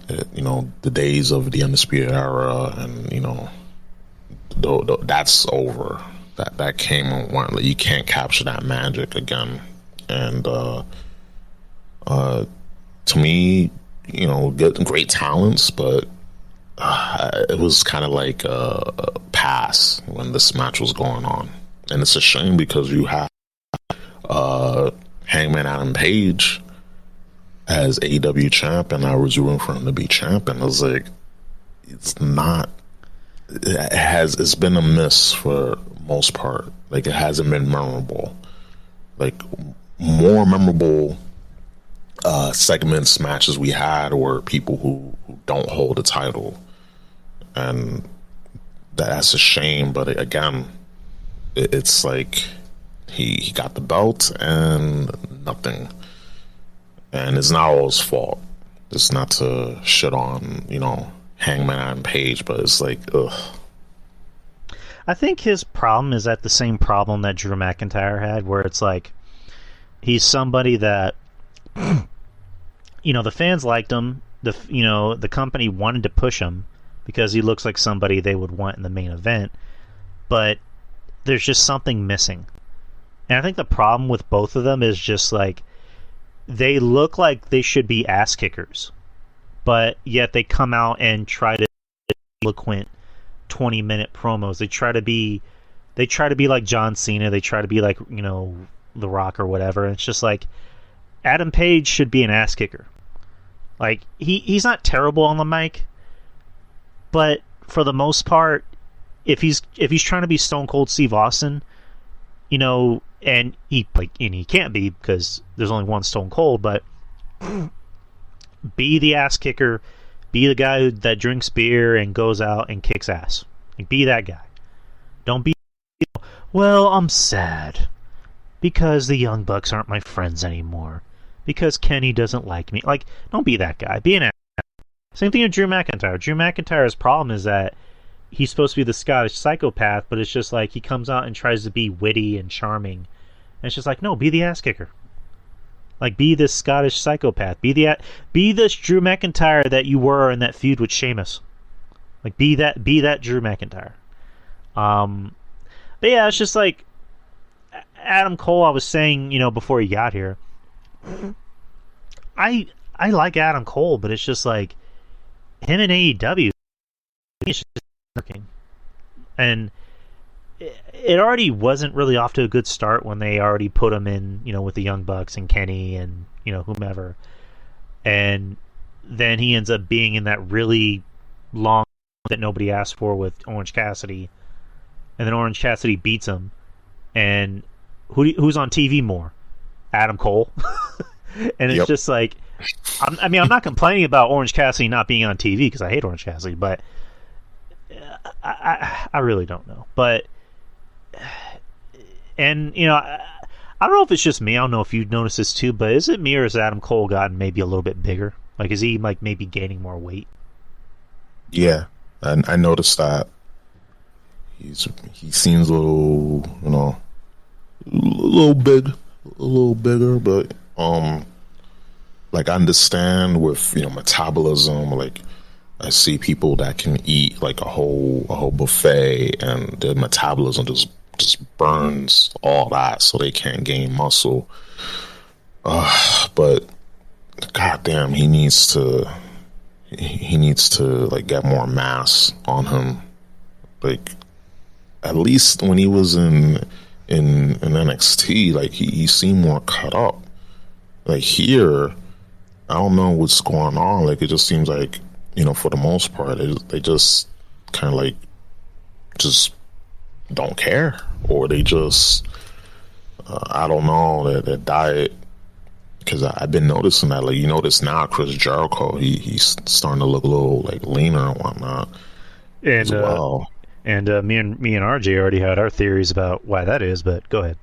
The days of the Undisputed Era and, that's over. That came and went. Like, you can't capture that magic again. And to me, great talents, but it was kind of like a pass when this match was going on. And it's a shame because you have Hangman Adam Page as AEW champ, and I was rooting for him to be champ, and I was like, it's been a miss for most part. Like, it hasn't been memorable. Like, more memorable segments, matches we had were people who don't hold the title, and that's a shame. But again, it's like he got the belt and nothing. And it's not all his fault. It's not to shit on, Hangman Adam Page, but it's like, ugh. I think his problem is at the same problem that Drew McIntyre had, where it's like, he's somebody that, the fans liked him. The company wanted to push him because he looks like somebody they would want in the main event. But there's just something missing. And I think the problem with both of them is just like, they look like they should be ass kickers, but yet they come out and try to eloquent 20-minute promos. They try to be like John Cena. They try to be like, The Rock or whatever. And it's just like, Adam Page should be an ass kicker. Like, he's not terrible on the mic, but for the most part, if he's trying to be Stone Cold Steve Austin, and he can't be because there's only one Stone Cold, but be the ass kicker, be the guy that drinks beer and goes out and kicks ass. Like, be that guy. Don't be, well, I'm sad because the Young Bucks aren't my friends anymore because Kenny doesn't like me. Like, don't be that guy. Be an ass. Same thing with Drew McIntyre. Drew McIntyre's problem is that he's supposed to be the Scottish psychopath, but it's just like he comes out and tries to be witty and charming. And it's just like, no, be the ass kicker. Like, be this Scottish psychopath. Be this Drew McIntyre that you were in that feud with Sheamus. Like, be that Drew McIntyre. But yeah, it's just like Adam Cole, I was saying, before he got here. I like Adam Cole, but it's just like him in AEW, it's just working. And it already wasn't really off to a good start when they already put him in, with the Young Bucks and Kenny and, whomever. And then he ends up being in that really long that nobody asked for with Orange Cassidy. And then Orange Cassidy beats him. And who's on TV more? Adam Cole. And it's just like, I'm not complaining about Orange Cassidy not being on TV because I hate Orange Cassidy, but I really don't know. But, and, I don't know if it's just me. I don't know if you noticed this too, but is it me or has Adam Cole gotten maybe a little bit bigger? Like, is he like maybe gaining more weight? Yeah, I noticed that. He seems a little, a little bigger, but like, I understand with metabolism. Like, I see people that can eat like a whole buffet, and their metabolism just burns all that, so they can't gain muscle. But goddamn, he needs to like get more mass on him. Like, at least when he was in NXT, like he seemed more cut up. Like, here, I don't know what's going on. Like, it just seems like for the most part, they just kind of like just don't care, or they just I don't know, their diet. Because I've been noticing that, like, you notice now, Chris Jericho, he's starting to look a little like leaner and whatnot And as well. me and RJ already had our theories about why that is, but go ahead.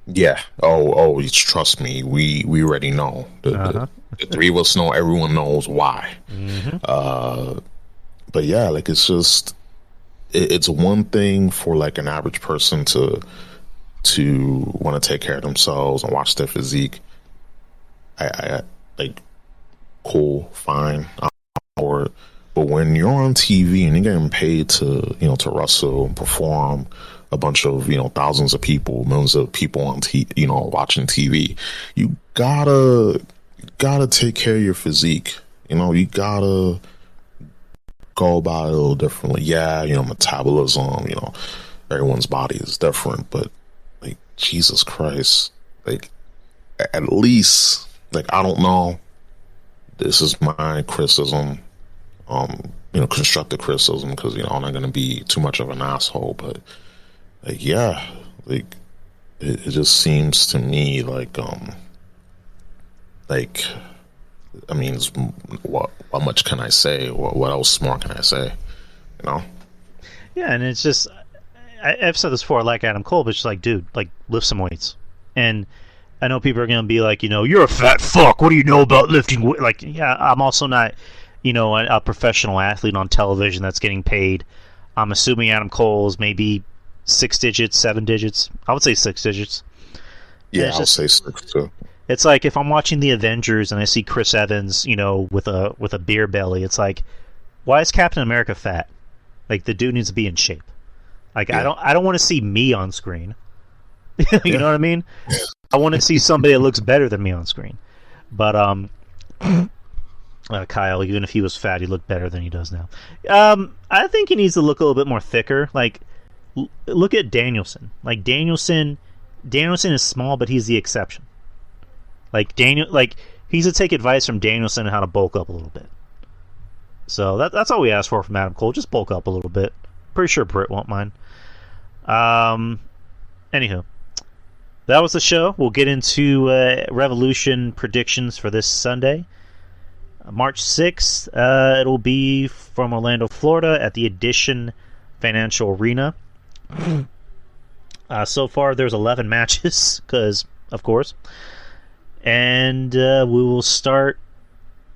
Yeah. Oh, trust me, we already know. The three of us know. Everyone knows why. But yeah, like, it's just it's one thing for like an average person to want to take care of themselves and watch their physique. I like, cool, fine, or but when you're on TV and you're getting paid to wrestle and perform a bunch of thousands of people, millions of people on watching TV, you gotta take care of your physique. You gotta go about it a little differently. Yeah, metabolism, everyone's body is different, but like, Jesus Christ, like, at least. Like, I don't know. This is my criticism, constructive criticism, because I'm not gonna be too much of an asshole. But like, yeah, like it just seems to me like, I mean, what much can I say? What else more can I say? Yeah, and it's just, I've said this before. I like Adam Cole, but it's just like, dude, like, lift some weights. And I know people are going to be like, you're a fat fuck. What do you know about lifting weight? Like, yeah, I'm also not, a professional athlete on television that's getting paid. I'm assuming Adam Cole's maybe 6 digits, 7 digits. I would say 6 digits. Yeah, I'll say 6 too. It's like if I'm watching the Avengers and I see Chris Evans, with a beer belly. It's like, why is Captain America fat? Like, the dude needs to be in shape. Like, yeah. I don't want to see me on screen. You know what I mean? I want to see somebody that looks better than me on screen. But Kyle, even if he was fat, he looked better than he does now. I think he needs to look a little bit more thicker. Like, look at Danielson. Like, Danielson is small, but he's the exception. Like, he's to take advice from Danielson on how to bulk up a little bit. So that's all we asked for from Adam Cole. Just bulk up a little bit. Pretty sure Britt won't mind. Anywho. That was the show. We'll get into Revolution predictions for this Sunday. March 6th, it'll be from Orlando, Florida at the Edition Financial Arena. So far, there's 11 matches, because, of course. And we will start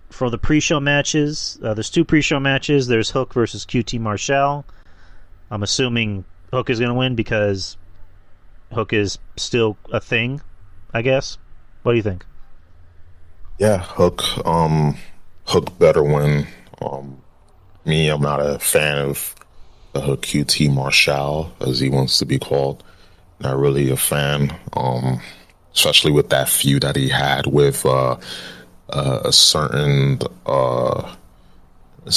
for the pre-show matches. There's 2 pre-show matches. There's Hook versus QT Marshall. I'm assuming Hook is going to win because Hook is still a thing, I guess. What do you think? Yeah, Hook better win. Me, I'm not a fan of Hook QT Marshall, as he wants to be called. Not really a fan, especially with that feud that he had with a certain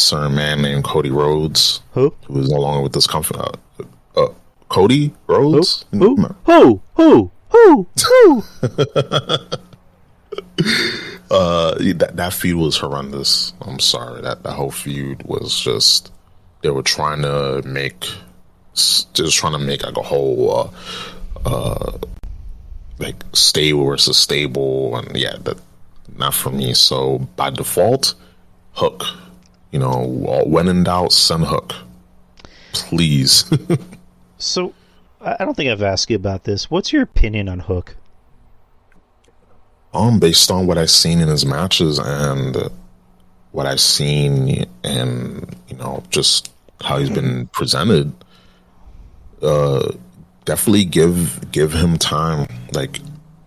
man named Cody Rhodes. Who was no longer with this company. Cody Rhodes? Who? That feud was horrendous. I'm sorry. That whole feud was just, they were trying to make like a whole like stable versus stable, and yeah, that not for me. So by default, Hook. When in doubt, send Hook, please. So, I don't think I've asked you about this. What's your opinion on Hook? Based on what I've seen in his matches and what I've seen and, just how he's been presented, definitely give him time. Like,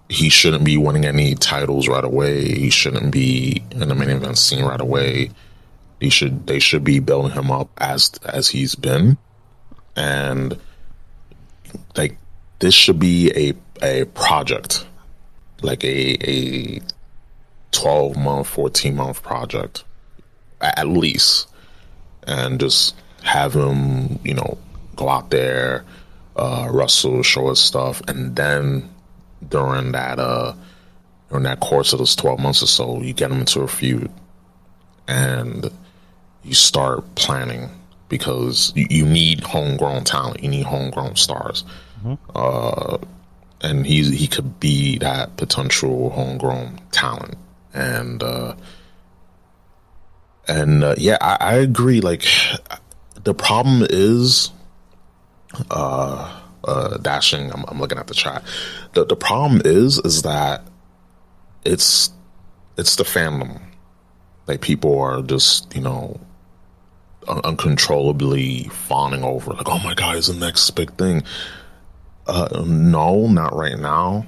he shouldn't be winning any titles right away. He shouldn't be in the main event scene right away. They should be building him up as he's been. And like, this should be a project, like a 12-month, 14-month project, at least, and just have him, go out there, wrestle, show his stuff, and then during that course of those 12 months or so, you get him into a feud, and you start planning, because you need homegrown talent. You need homegrown stars. And he could be that potential homegrown talent. And yeah, I agree. Like, the problem is, dashing. I'm looking at the chat. The problem is that it's the fandom. Like, people are just, uncontrollably fawning over, like, oh my god, it's the next big thing. No, not right now.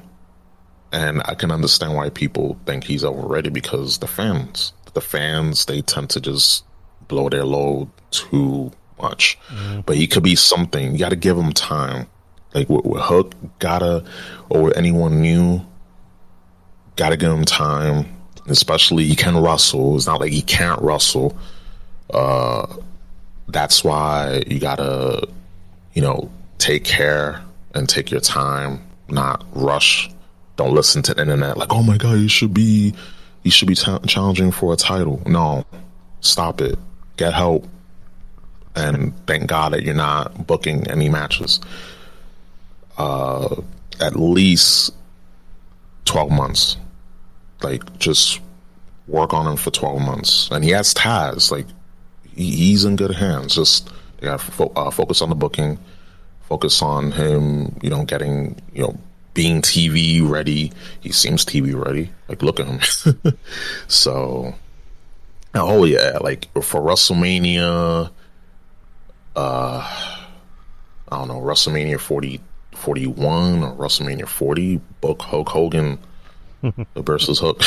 And I can understand why people think he's overrated, because the fans, they tend to just blow their load too much. But he could be something. You got to give him time. Like with Hook, or with anyone new, gotta give him time. Especially, he can wrestle. It's not like he can't wrestle. That's why you gotta, take care and take your time, not rush. Don't listen to the internet like, oh my god, you should be challenging for a title. No, stop it. Get help, and thank God that you're not booking any matches. At least 12 months. Like, just work on him for 12 months. And he has Taz. Like, he's in good hands. Just, you gotta focus on the booking. Focus on him, getting, being TV ready. He seems TV ready. Like, look at him. So, oh yeah, like, for WrestleMania, I don't know, WrestleMania 41 or WrestleMania 40, book Hulk Hogan versus Hook.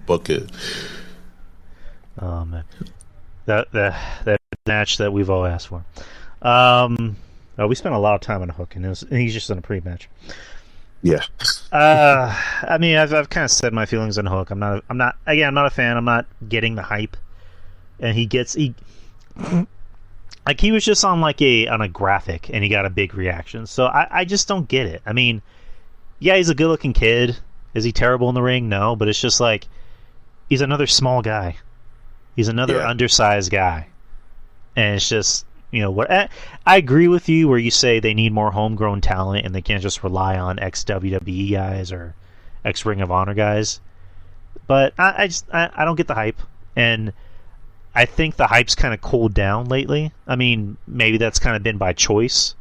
Book it. Oh man, that match that we've all asked for. We spent a lot of time on Hook, and he's just in a pre-match. Yeah. I mean, I've kind of said my feelings on Hook. I'm not a fan. I'm not getting the hype, and he like, he was just on a graphic, and he got a big reaction. So I just don't get it. I mean, yeah, he's a good-looking kid. Is he terrible in the ring? No, but it's just like, he's another small guy. He's another undersized guy, and it's just, what I agree with you where you say they need more homegrown talent and they can't just rely on ex-WWE guys or ex-Ring of Honor guys. But I don't get the hype, and I think the hype's kind of cooled down lately. I mean, maybe that's kind of been by choice,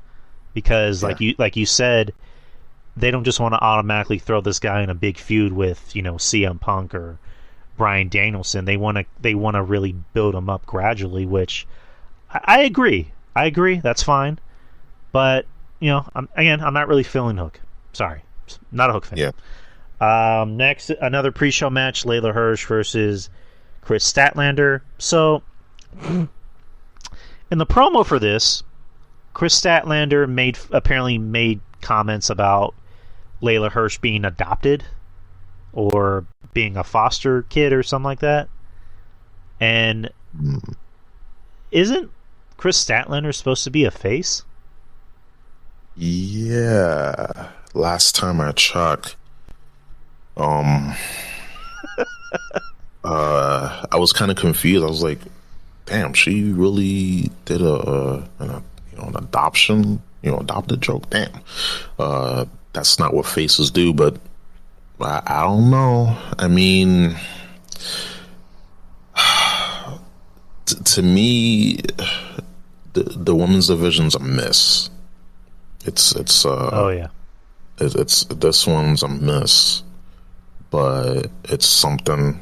because like you said, they don't just want to automatically throw this guy in a big feud with CM Punk or Bryan Danielson. They want to really build him up gradually, which I agree. That's fine, but I'm not really feeling Hook. Sorry, not a Hook fan. Yeah. Next, another pre-show match: Layla Hirsch versus Chris Statlander. So, in the promo for this, Chris Statlander apparently made comments about Layla Hirsch being adopted or being a foster kid or something like that. And isn't Chris Statlander supposed to be a face? Yeah. Last time I checked, I was kind of confused. I was like, damn, she really did an adoption, adopted joke. Damn. That's not what faces do, but I don't know. I mean, to me, the women's division's a miss. It's this one's a miss, but it's something.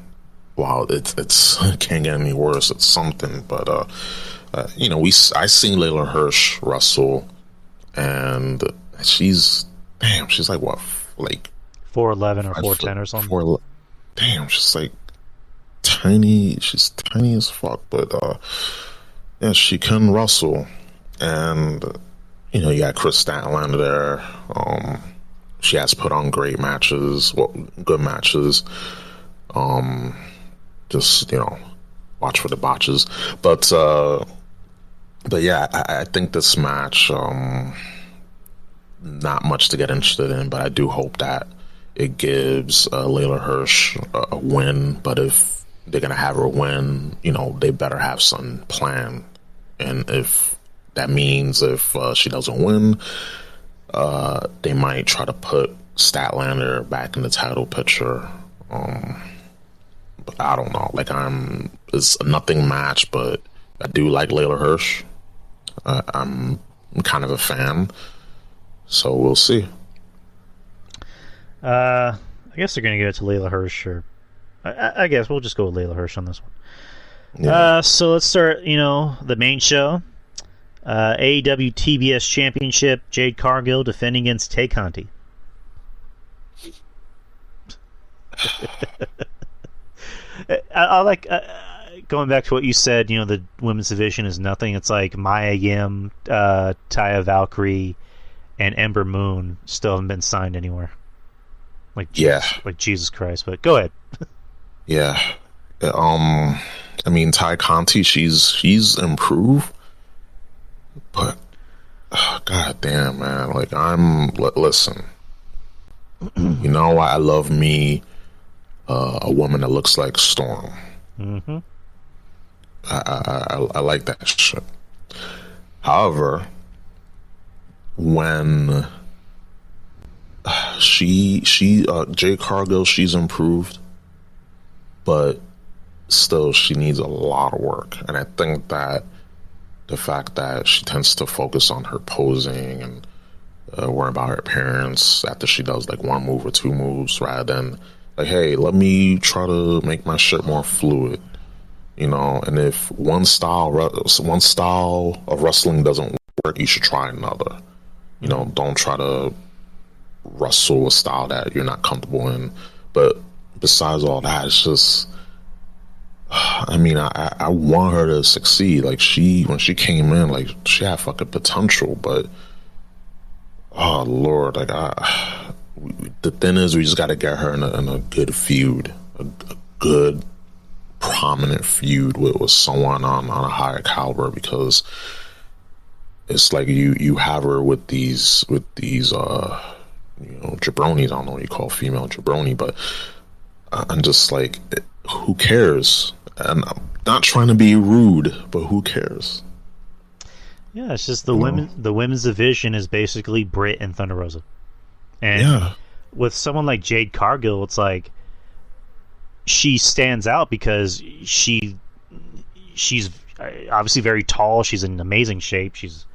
Wow, it's it can't get any worse. It's something, but I seen Layla Hirsch wrestle, and she's like what, like 4'11" or 4'10" or something. Damn, she's like tiny. She's tiny as fuck, but yeah, she can wrestle, and you got Chris Statlander there. She has put on great matches, good matches. Just watch for the botches, but yeah, I think this match, not much to get interested in, but I do hope that it gives Layla Hirsch a win. But if they're gonna have her win, they better have something planned. And if that means if she doesn't win, they might try to put Statlander back in the title picture. But I don't know. Like, it's a nothing match, but I do like Layla Hirsch. I'm kind of a fan, so we'll see. I guess they're going to give it to Layla Hirsch, or I guess we'll just go with Layla Hirsch on this one. Yeah. So let's start, the main show. AEW TBS Championship, Jade Cargill defending against Tay Conti. I like going back to what you said, the women's division is nothing. It's like Maya Yim, Taya Valkyrie, and Ember Moon still haven't been signed anywhere. Like Jesus Christ, but go ahead. Yeah. Ty Conti, she's improved, but god damn, man. Like, listen. I love me a woman that looks like Storm. Mm-hmm. I like that shit. However, when Jade Cargill, she's improved, but still she needs a lot of work. And I think that the fact that she tends to focus on her posing and worry about her appearance after she does like one move or two moves, rather than like, hey, let me try to make my shit more fluid, and if one style of wrestling doesn't work, you should try another. Don't try to wrestle a style that you're not comfortable in. But besides all that, it's just, I want her to succeed. Like, when she came in, like, she had fucking potential, but oh Lord, like, the thing is, we just got to get her in a good feud, a good prominent feud with someone on a higher caliber, because it's like you have her with these jabronis. I don't know what you call female jabroni, but I'm just like, who cares? And I'm not trying to be rude, but who cares? Yeah, it's just the women's division is basically Britt and Thunder Rosa. And with someone like Jade Cargill, it's like she stands out because she's obviously very tall. She's in amazing shape. She's,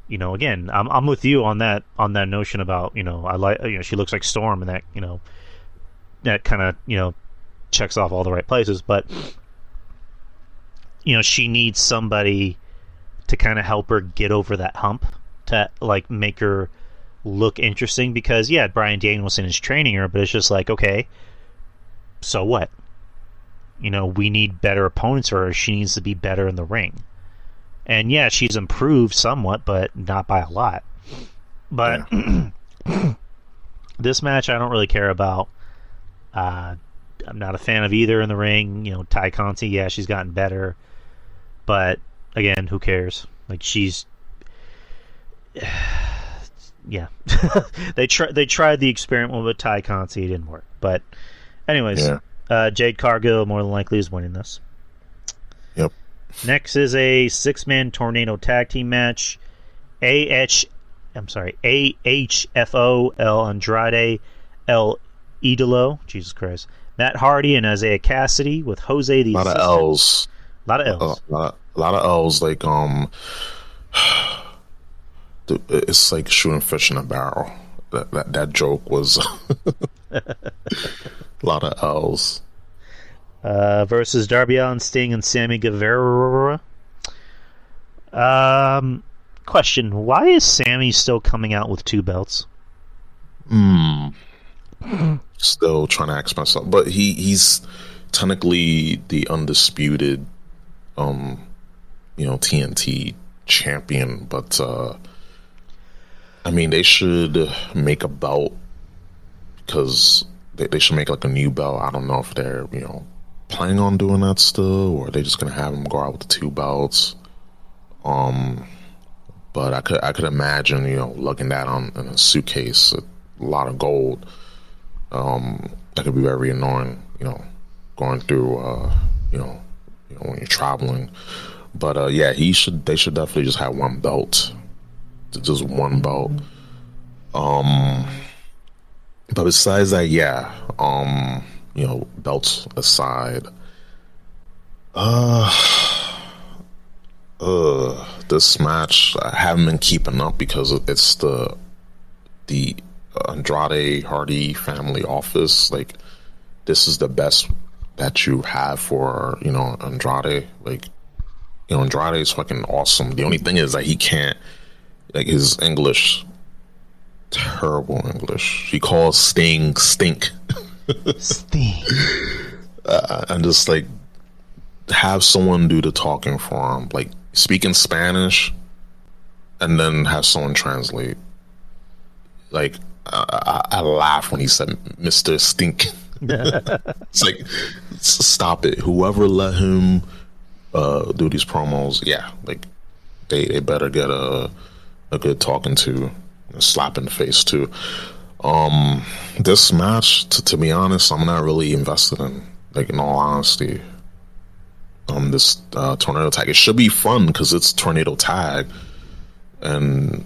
again, I'm with you on that notion about, I like, she looks like Storm, and that, that kind of, checks off all the right places. But, she needs somebody to kind of help her get over that hump, to like make her look interesting, because Bryan Danielson is training her, but it's just like, okay, so what? We need better opponents for her. She needs to be better in the ring. And she's improved somewhat, but not by a lot. But this match I don't really care about. I'm not a fan of either in the ring. Ty Conti, she's gotten better, but again, who cares? Like, she's they tried the experiment with Ty Conti, it didn't work. But anyways, Jade Cargill more than likely is winning this. Yep. Next is a 6-man tornado tag team match. AHFO El Andrade El Idolo, Jesus Christ, Matt Hardy and Isaiah Cassidy with Jose the A lot of L's. A lot of L's. A lot of L's. Like, it's like shooting fish in a barrel. That joke was a lot of L's. Versus Darby Allin, Sting, and Sammy Guevara. Question: why is Sammy still coming out with 2 belts? Still trying to ask myself, but he's technically the undisputed, TNT champion. But they should make a belt, because they should make like a new belt. I don't know if they're planning on doing that still, or they're just gonna have him go out with the 2 belts. But I could imagine lugging that on in a suitcase, a lot of gold. That could be very annoying. going through, when you're traveling. But yeah, they should definitely just have one belt, just one belt. But besides that, yeah, belts aside, this match I haven't been keeping up because it's the Andrade Hardy family office. Like, this is the best that you have for Andrade. Like, Andrade is fucking awesome. The only thing is that he can't, like, his English, terrible English. He calls Sting stink. Sting. And just like have someone do the talking for him, like speak in Spanish, and then have someone translate. Like I laugh when he said Mr. Stink. It's like, stop it. Whoever let him do these promos, yeah, like they better get a good talking to, a slap in the face too. This match, to be honest, I'm not really invested in. Like, in all honesty, this tornado tag, it should be fun because it's tornado tag, and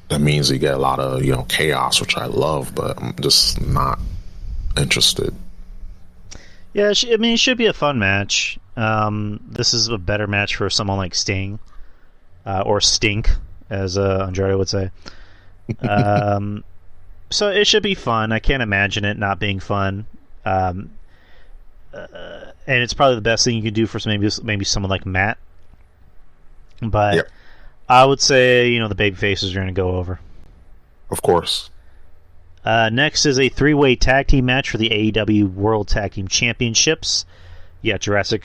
that means you get a lot of chaos, which I love, but I'm just not interested. Yeah, it should be a fun match. This is a better match for someone like Sting, or Stink, as Andrade would say. So it should be fun. I can't imagine it not being fun. And it's probably the best thing you can do for maybe someone like Matt. But yep. I would say, the baby faces are going to go over. Of course. Next is a three-way tag team match for the AEW World Tag Team Championships. Yeah, Jurassic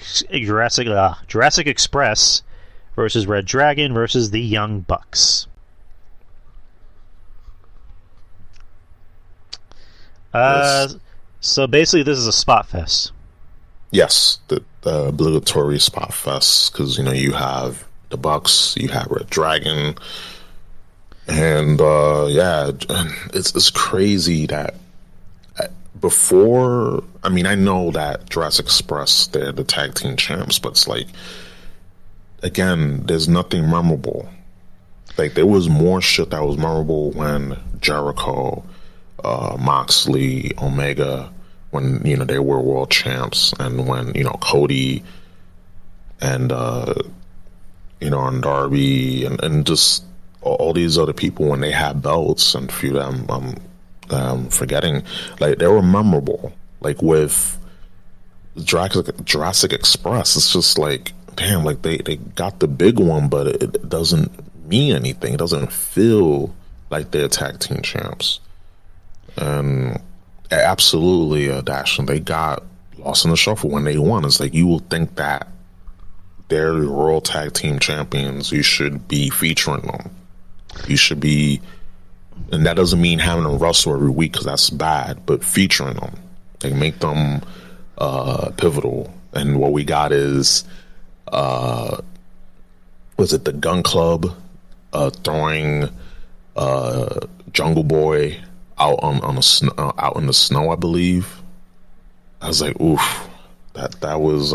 Express versus Red Dragon versus the Young Bucks. Yes. So basically, this is a spot fest. Yes, the obligatory spot fest, because you have the Bucks, you have Red Dragon, and yeah, it's crazy that before. I mean, I know that Jurassic Express, they're the tag team champs, but it's like, again, there's nothing memorable. Like, there was more shit that was memorable when Jericho, Moxley, Omega, when they were world champs, and when Cody and and Darby and just all these other people, when they had belts, and a few of them I'm forgetting, like, they were memorable. Like with Jurassic Express, it's just like, damn, like they got the big one, but it doesn't mean anything. It doesn't feel like they're tag team champs. And absolutely, Dash, they got lost in the shuffle when they won. It's like, you will think that they're the World Tag Team Champions. You should be featuring them. You should be, and that doesn't mean having them wrestle every week, because that's bad, but featuring them. They make them pivotal. And what we got is, was it the Gun Club throwing Jungle Boy out out in the snow, I believe. I was like, oof, that was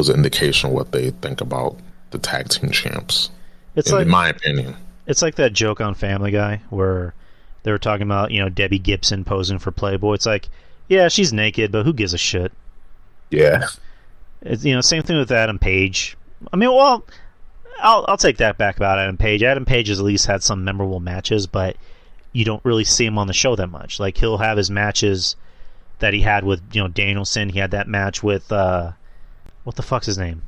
an indication of what they think about the tag team champs. In my opinion, it's like that joke on Family Guy where they were talking about Debbie Gibson posing for Playboy. It's like, yeah, she's naked, but who gives a shit? Yeah, it's, same thing with Adam Page. I mean, well, I'll take that back about Adam Page. Adam Page has at least had some memorable matches, but you don't really see him on the show that much. Like, he'll have his matches that he had with Danielson. He had that match with what the fuck's his name?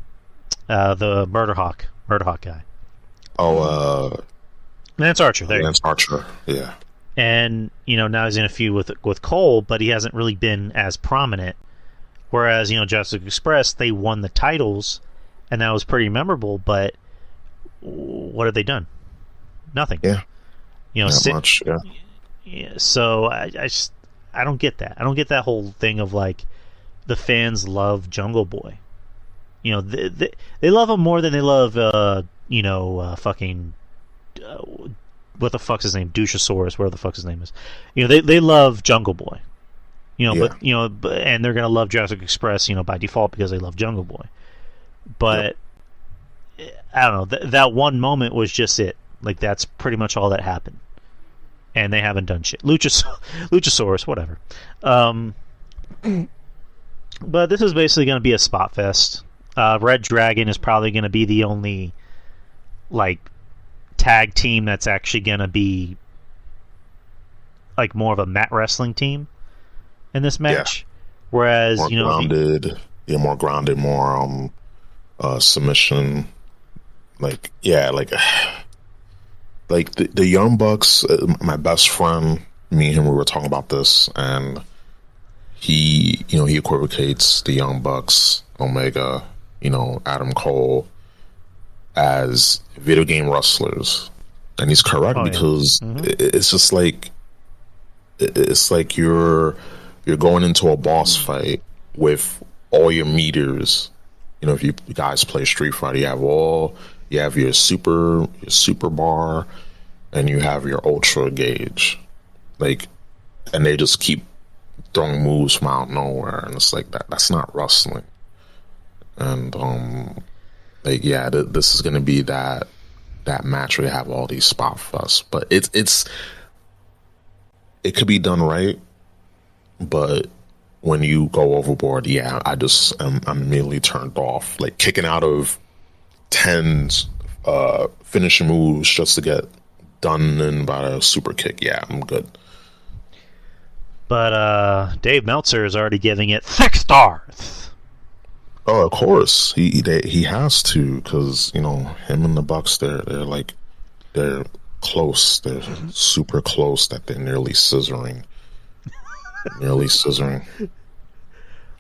The Murder Hawk guy. Oh, Lance Archer. Lance Archer. Yeah. And now he's in a feud with Cole, but he hasn't really been as prominent. Whereas Jurassic Express, they won the titles, and that was pretty memorable. But what have they done? Nothing. Yeah. Not much. Yeah. Yeah. So I don't get that. I don't get that whole thing of like the fans love Jungle Boy. They love him more than they love fucking what the fuck's his name? Douchosaurus, whatever the fuck his name is. They love Jungle Boy. But and they're gonna love Jurassic Express, by default because they love Jungle Boy. But I don't know. That one moment was just it. Like that's pretty much all that happened, and they haven't done shit. Luchasaurus, whatever. But this is basically going to be a spot fest. Red Dragon is probably going to be the only tag team that's actually going to be more of a mat wrestling team in this match. Whereas more grounded, more grounded, more submission. The Young Bucks. My best friend, me and him, we were talking about this, and he equivocates the Young Bucks, Omega, Adam Cole as video game wrestlers, and he's correct because it's just it's like you're going into a boss fight with all your meters. If you guys play Street Fighter, you have your super bar, and you have your ultra gauge, and they just keep throwing moves from out of nowhere, and it's like that's not wrestling. And this is going to be that match where you have all these spot fests, but it could be done right, but when you go overboard, I'm immediately turned off. Kicking out of 10's finishing moves just to get done in by a super kick. Yeah, I'm good. But Dave Meltzer is already giving it 6 stars. Oh, of course he has to, because him and the Bucks, they're close. They're super close that they're nearly scissoring.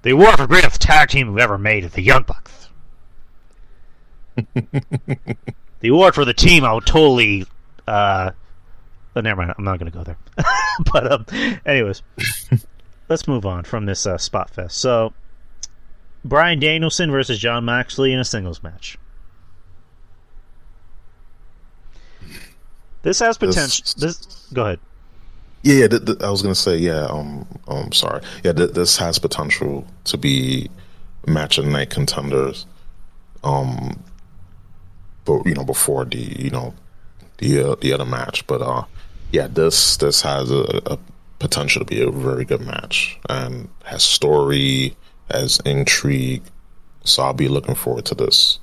The award for greatest tag team we've ever made is the Young Bucks. The award for the team I would totally. Never mind. I'm not going to go there. But anyways, let's move on from this spot fest. So, Bryan Danielson versus Jon Moxley in a singles match. This has potential. Go ahead. Yeah, I was gonna say, sorry. Yeah, this has potential to be match of the night contenders. But before the other match, but this has a potential to be a very good match and has story, has intrigue. So I'll be looking forward to this.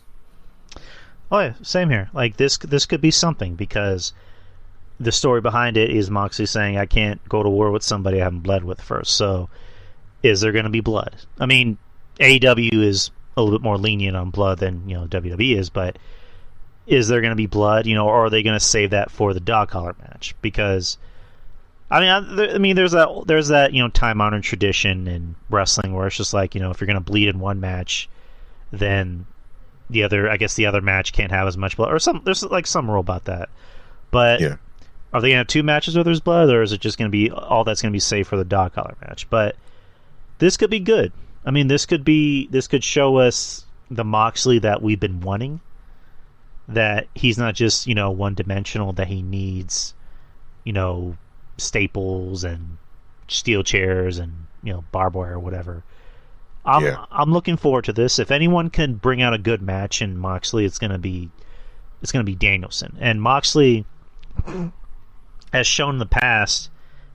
Oh yeah, same here. This could be something, because the story behind it is Moxley saying, I can't go to war with somebody I haven't bled with first. So, is there going to be blood? I mean, AEW is a little bit more lenient on blood than WWE is, but is there going to be blood? Or are they going to save that for the dog collar match? Because, there's that time honored tradition in wrestling where it's just if you're going to bleed in one match, then the other match can't have as much blood, or there's some rule about that. But yeah. Are they going to have 2 matches where there's blood, or is it just going to be all that's going to be saved for the dog collar match? But this could be good. This could show us the Moxley that we've been wanting. That he's not just one dimensional. That he needs staples and steel chairs and barbed wire or whatever. I'm looking forward to this. If anyone can bring out a good match in Moxley, it's going to be Danielson. And Moxley has shown in the past,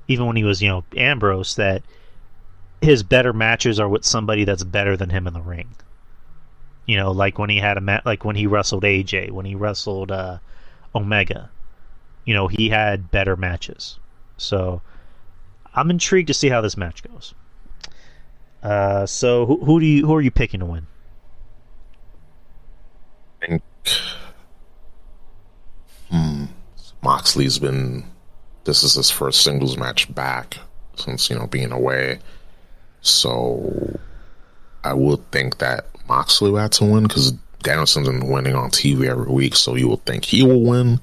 even when he was Ambrose, that his better matches are with somebody that's better than him in the ring. When he had when he wrestled AJ, when he wrestled Omega, he had better matches. So I'm intrigued to see how this match goes. So who are you picking to win? I think Moxley's this is his first singles match back since being away, so I would think that Moxley had to win, because Danielson's been winning on TV every week, so you would think he will win,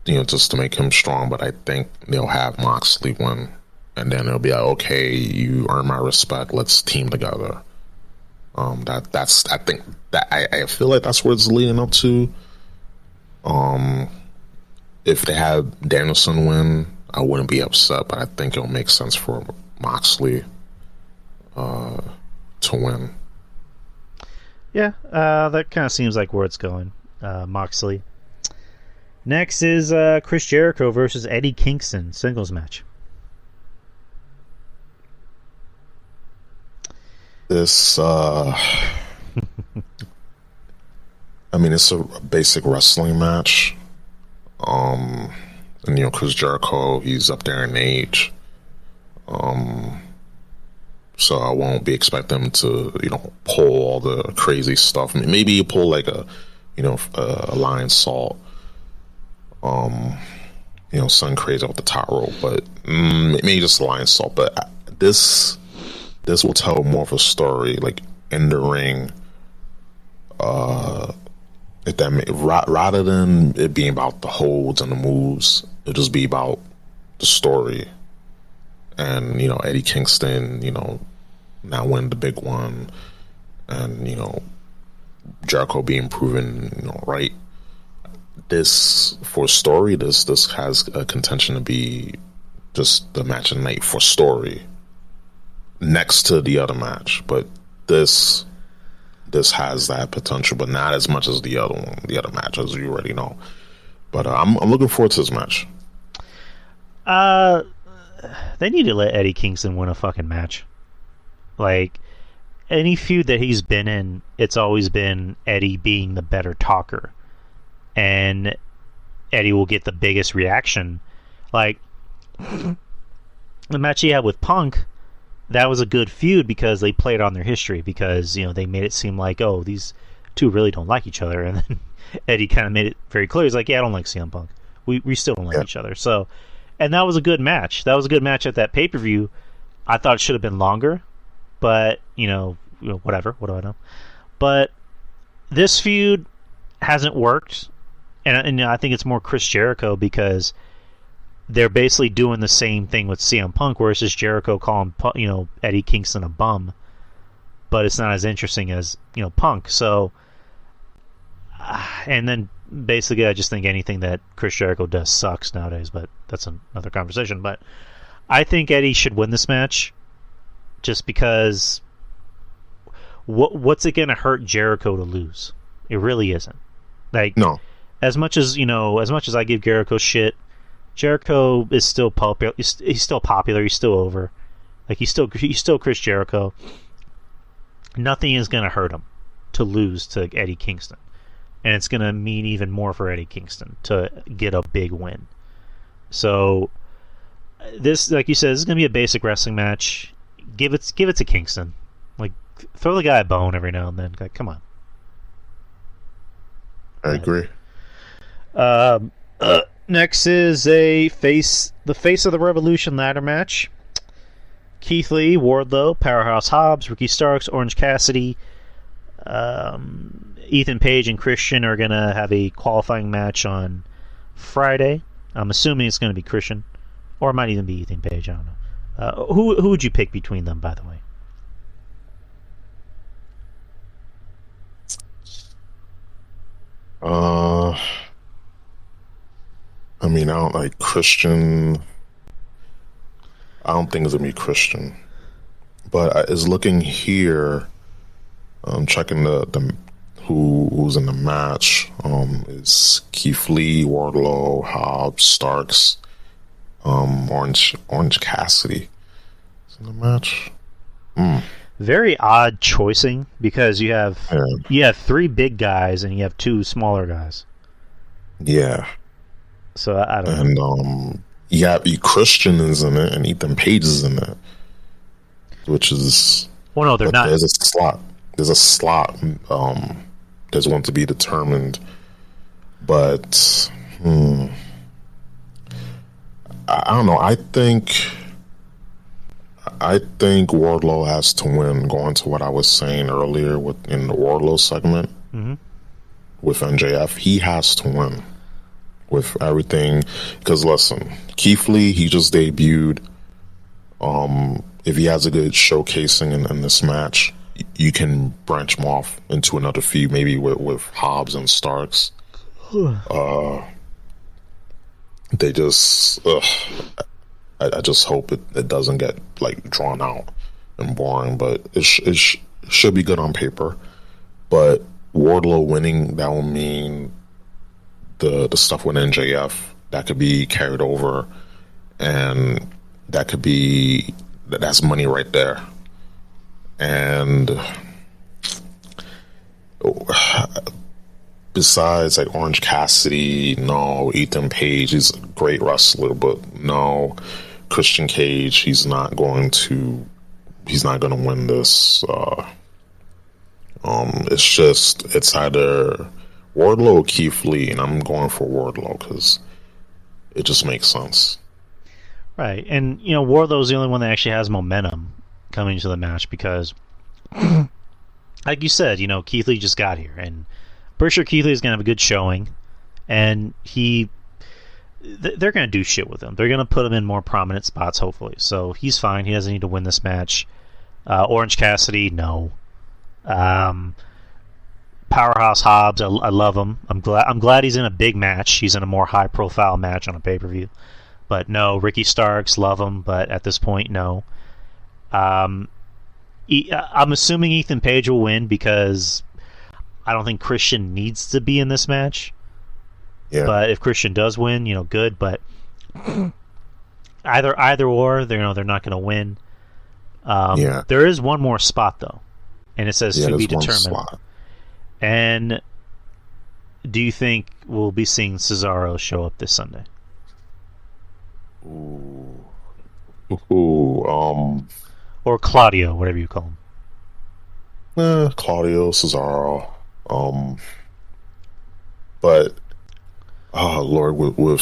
just to make him strong. But I think they'll have Moxley win, and then it'll be like, okay, you earn my respect, let's team together. I feel like that's where it's leading up to. If they have Danielson win, I wouldn't be upset, but I think it'll make sense for Moxley to win. Yeah, that kind of seems like where it's going. Moxley. Next is Chris Jericho versus Eddie Kingston, singles match. This, I mean, it's a basic wrestling match. And, Chris Jericho, he's up there in age. So I won't be expecting him to, pull all the crazy stuff. I mean, maybe you pull like a lion salt, something crazy off the top rope, but maybe just a lion salt. But this will tell more of a story, like in the ring. Rather than it being about the holds and the moves, it'll just be about the story. And, Eddie Kingston, now win the big one. And, Jericho being proven, right. This, for story, this has a contention to be just the match of the night for story. Next to the other match. But this has that potential, but not as much as the other one, the other match, as you already know. But I'm looking forward to this match. They need to let Eddie Kingston win a fucking match. Like, any feud that he's been in, it's always been Eddie being the better talker. And Eddie will get the biggest reaction. Like, the match he had with Punk, that was a good feud because they played on their history, because, they made it seem like, oh, these two really don't like each other. And then Eddie kind of made it very clear. He's like, yeah, I don't like CM Punk. We still don't like each other. So, and that was a good match. That was a good match at that pay-per-view. I thought it should have been longer, but, whatever. What do I know? But this feud hasn't worked. And I think it's more Chris Jericho, because they're basically doing the same thing with CM Punk, where it's just Jericho calling, Eddie Kingston a bum. But it's not as interesting as, Punk. So, and then basically I just think anything that Chris Jericho does sucks nowadays, but that's another conversation. But I think Eddie should win this match, just because what's it going to hurt Jericho to lose? It really isn't. Like, no. As much as I give Jericho shit, Jericho is still popular. He's still popular. He's still over. Like, he's still Chris Jericho. Nothing is going to hurt him to lose to Eddie Kingston. And it's going to mean even more for Eddie Kingston to get a big win. So, this, like you said, this is going to be a basic wrestling match. Give it to Kingston. Like, throw the guy a bone every now and then. Like, come on. I agree. Next is the face of the Revolution ladder match. Keith Lee, Wardlow, Powerhouse Hobbs, Ricky Starks, Orange Cassidy, Ethan Page, and Christian are going to have a qualifying match on Friday. I'm assuming it's going to be Christian, or it might even be Ethan Page. I don't know. Who would you pick between them, by the way? I mean, I don't like Christian. I don't think it's gonna be Christian, but it's looking here. I'm checking the who's in the match. Is Keith Lee, Wardlow, Hobbs, Starks, Orange Cassidy is in the match. Very odd choicing, because you have three big guys and you have two smaller guys. Yeah. So I don't know. And Christian is in it, and Ethan Page is in it, which is, well, no, they're not. There's a slot. There's one to be determined, but I don't know. I think Wardlow has to win. Going to what I was saying earlier in the Wardlow segment with MJF, he has to win with everything. Because listen, Keith Lee, he just debuted. If he has a good showcasing in this match, you can branch him off into another feud, maybe with Hobbs and Starks. They just I just hope it doesn't get like drawn out and boring, but it should be good on paper. But Wardlow winning, that will mean the stuff with NJF that could be carried over, and that's money right there. And besides like Orange Cassidy, no. Ethan Page, he's a great wrestler, but no. Christian Cage, he's not going to win this. It's either Wardlow or Keith Lee, and I'm going for Wardlow because it just makes sense. Right, and Wardlow's the only one that actually has momentum coming into the match because, like you said, Keith Lee just got here, and I'm pretty sure Keith Lee is going to have a good showing, and they're going to do shit with him. They're going to put him in more prominent spots, hopefully. So he's fine. He doesn't need to win this match. Orange Cassidy, no. Powerhouse Hobbs, I love him. I'm glad he's in a big match. He's in a more high-profile match on a pay-per-view. But no, Ricky Starks, love him, but at this point, no. I'm assuming Ethan Page will win because I don't think Christian needs to be in this match. Yeah. But if Christian does win, good. But either or, they're not going to win. There is one more spot though, and it says to be determined. And do you think we'll be seeing Cesaro show up this Sunday? Or Claudio, whatever you call him. Claudio, Cesaro. But Lord, with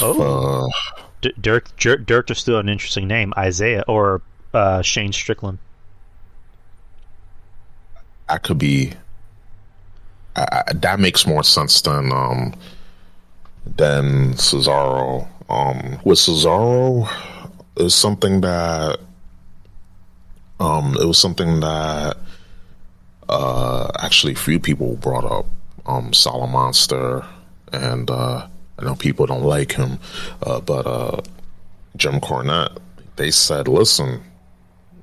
Dirk just threw out an interesting name, Isaiah or Shane Strickland. That could be. That makes more sense than Cesaro. With Cesaro, it was something that actually a few people brought up. Solid Monster, and I know people don't like him, but Jim Cornette, they said, listen,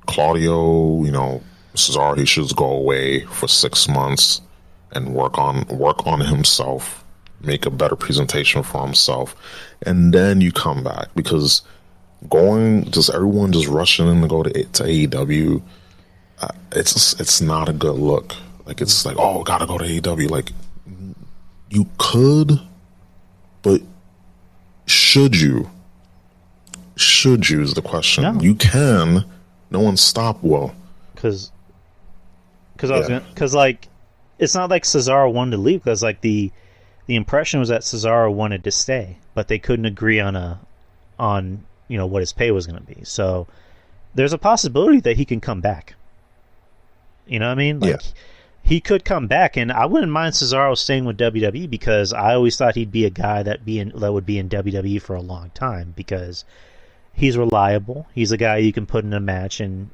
Claudio, Cesaro, he should go away for 6 months and work on himself, make a better presentation for himself, and then you come back, because everyone just rushing in to go to AEW, it's not a good look. Like, it's like, oh, gotta go to AEW. Like, you could, but should you? Should you is the question. No. You can. No one stopped. Well, because like, it's not like Cesaro wanted to leave, because like the impression was that Cesaro wanted to stay, but they couldn't agree on what his pay was going to be. So there's a possibility that he can come back. You know what I mean? Like, he could come back, and I wouldn't mind Cesaro staying with WWE, because I always thought he'd be a guy that would be in WWE for a long time, because he's reliable. He's a guy you can put in a match and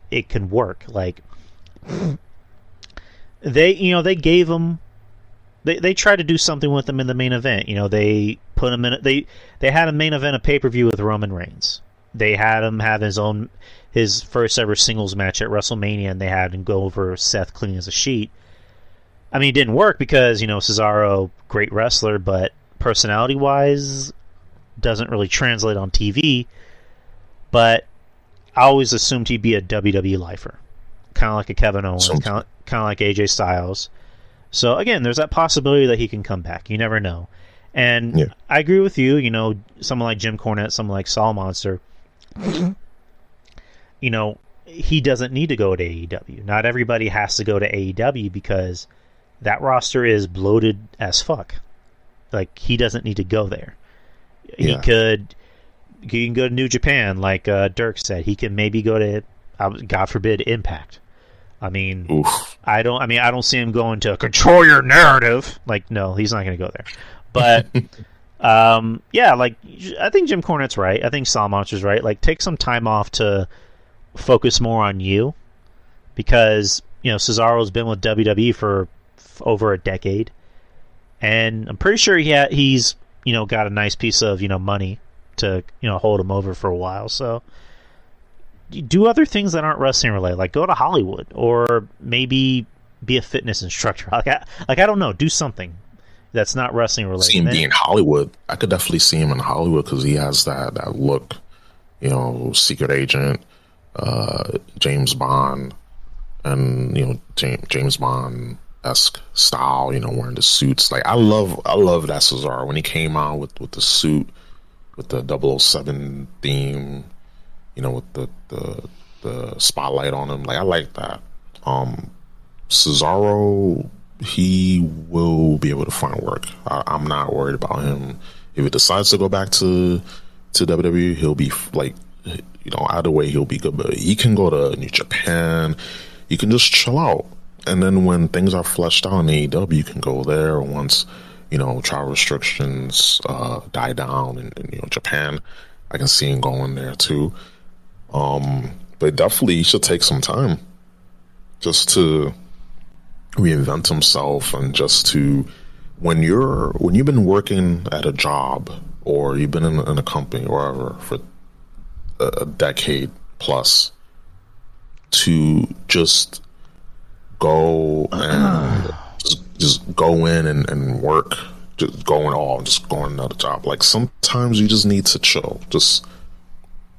it can work. Like, they gave him, they tried to do something with him in the main event. They put him in they had a main event, a pay-per-view with Roman Reigns. They had him have his first ever singles match at WrestleMania, and they had him go over Seth clean as a sheet. I mean, it didn't work because, Cesaro, great wrestler, but personality-wise, doesn't really translate on TV. But I always assumed he'd be a WWE lifer. Kind of like a Kevin Owens, kind of like AJ Styles. So, again, there's that possibility that he can come back. You never know. And I agree with you, someone like Jim Cornette, someone like Sol Monster, he doesn't need to go to AEW. Not everybody has to go to AEW, because that roster is bloated as fuck. Like, he doesn't need to go there. Yeah. He can go to New Japan, like Dirk said. He can maybe go to, God forbid, Impact. I mean, oof. I don't see him going to Control Your Narrative. Like, no, he's not going to go there. But like, I think Jim Cornette's right. I think Sol Monster's right. Like, take some time off to focus more on you, because Cesaro's been with WWE for over a decade, and I'm pretty sure he's got a nice piece of money to hold him over for a while. So do other things that aren't wrestling related, like go to Hollywood or maybe be a fitness instructor. Like I don't know, do something that's not wrestling related. See him be in Hollywood. I could definitely see him in Hollywood because he has that look, secret agent, James Bond, and James Bond-esque style. Wearing the suits. Like I love that Cesaro when he came out with the suit, with the 007 theme. With the spotlight on him. Like I like that. Cesaro, he will be able to find work. I'm not worried about him. If he decides to go back to WWE, he'll be like, either way he'll be good. But he can go to New Japan. You can just chill out, and then when things are fleshed out in AEW, you can go there. Once travel restrictions die down in Japan, I can see him going there too. But definitely he should take some time just to reinvent himself, and just to when you've been working at a job or you've been in a company or whatever for a decade plus, to just go and just go in and work, just going another job. Like sometimes you just need to chill, just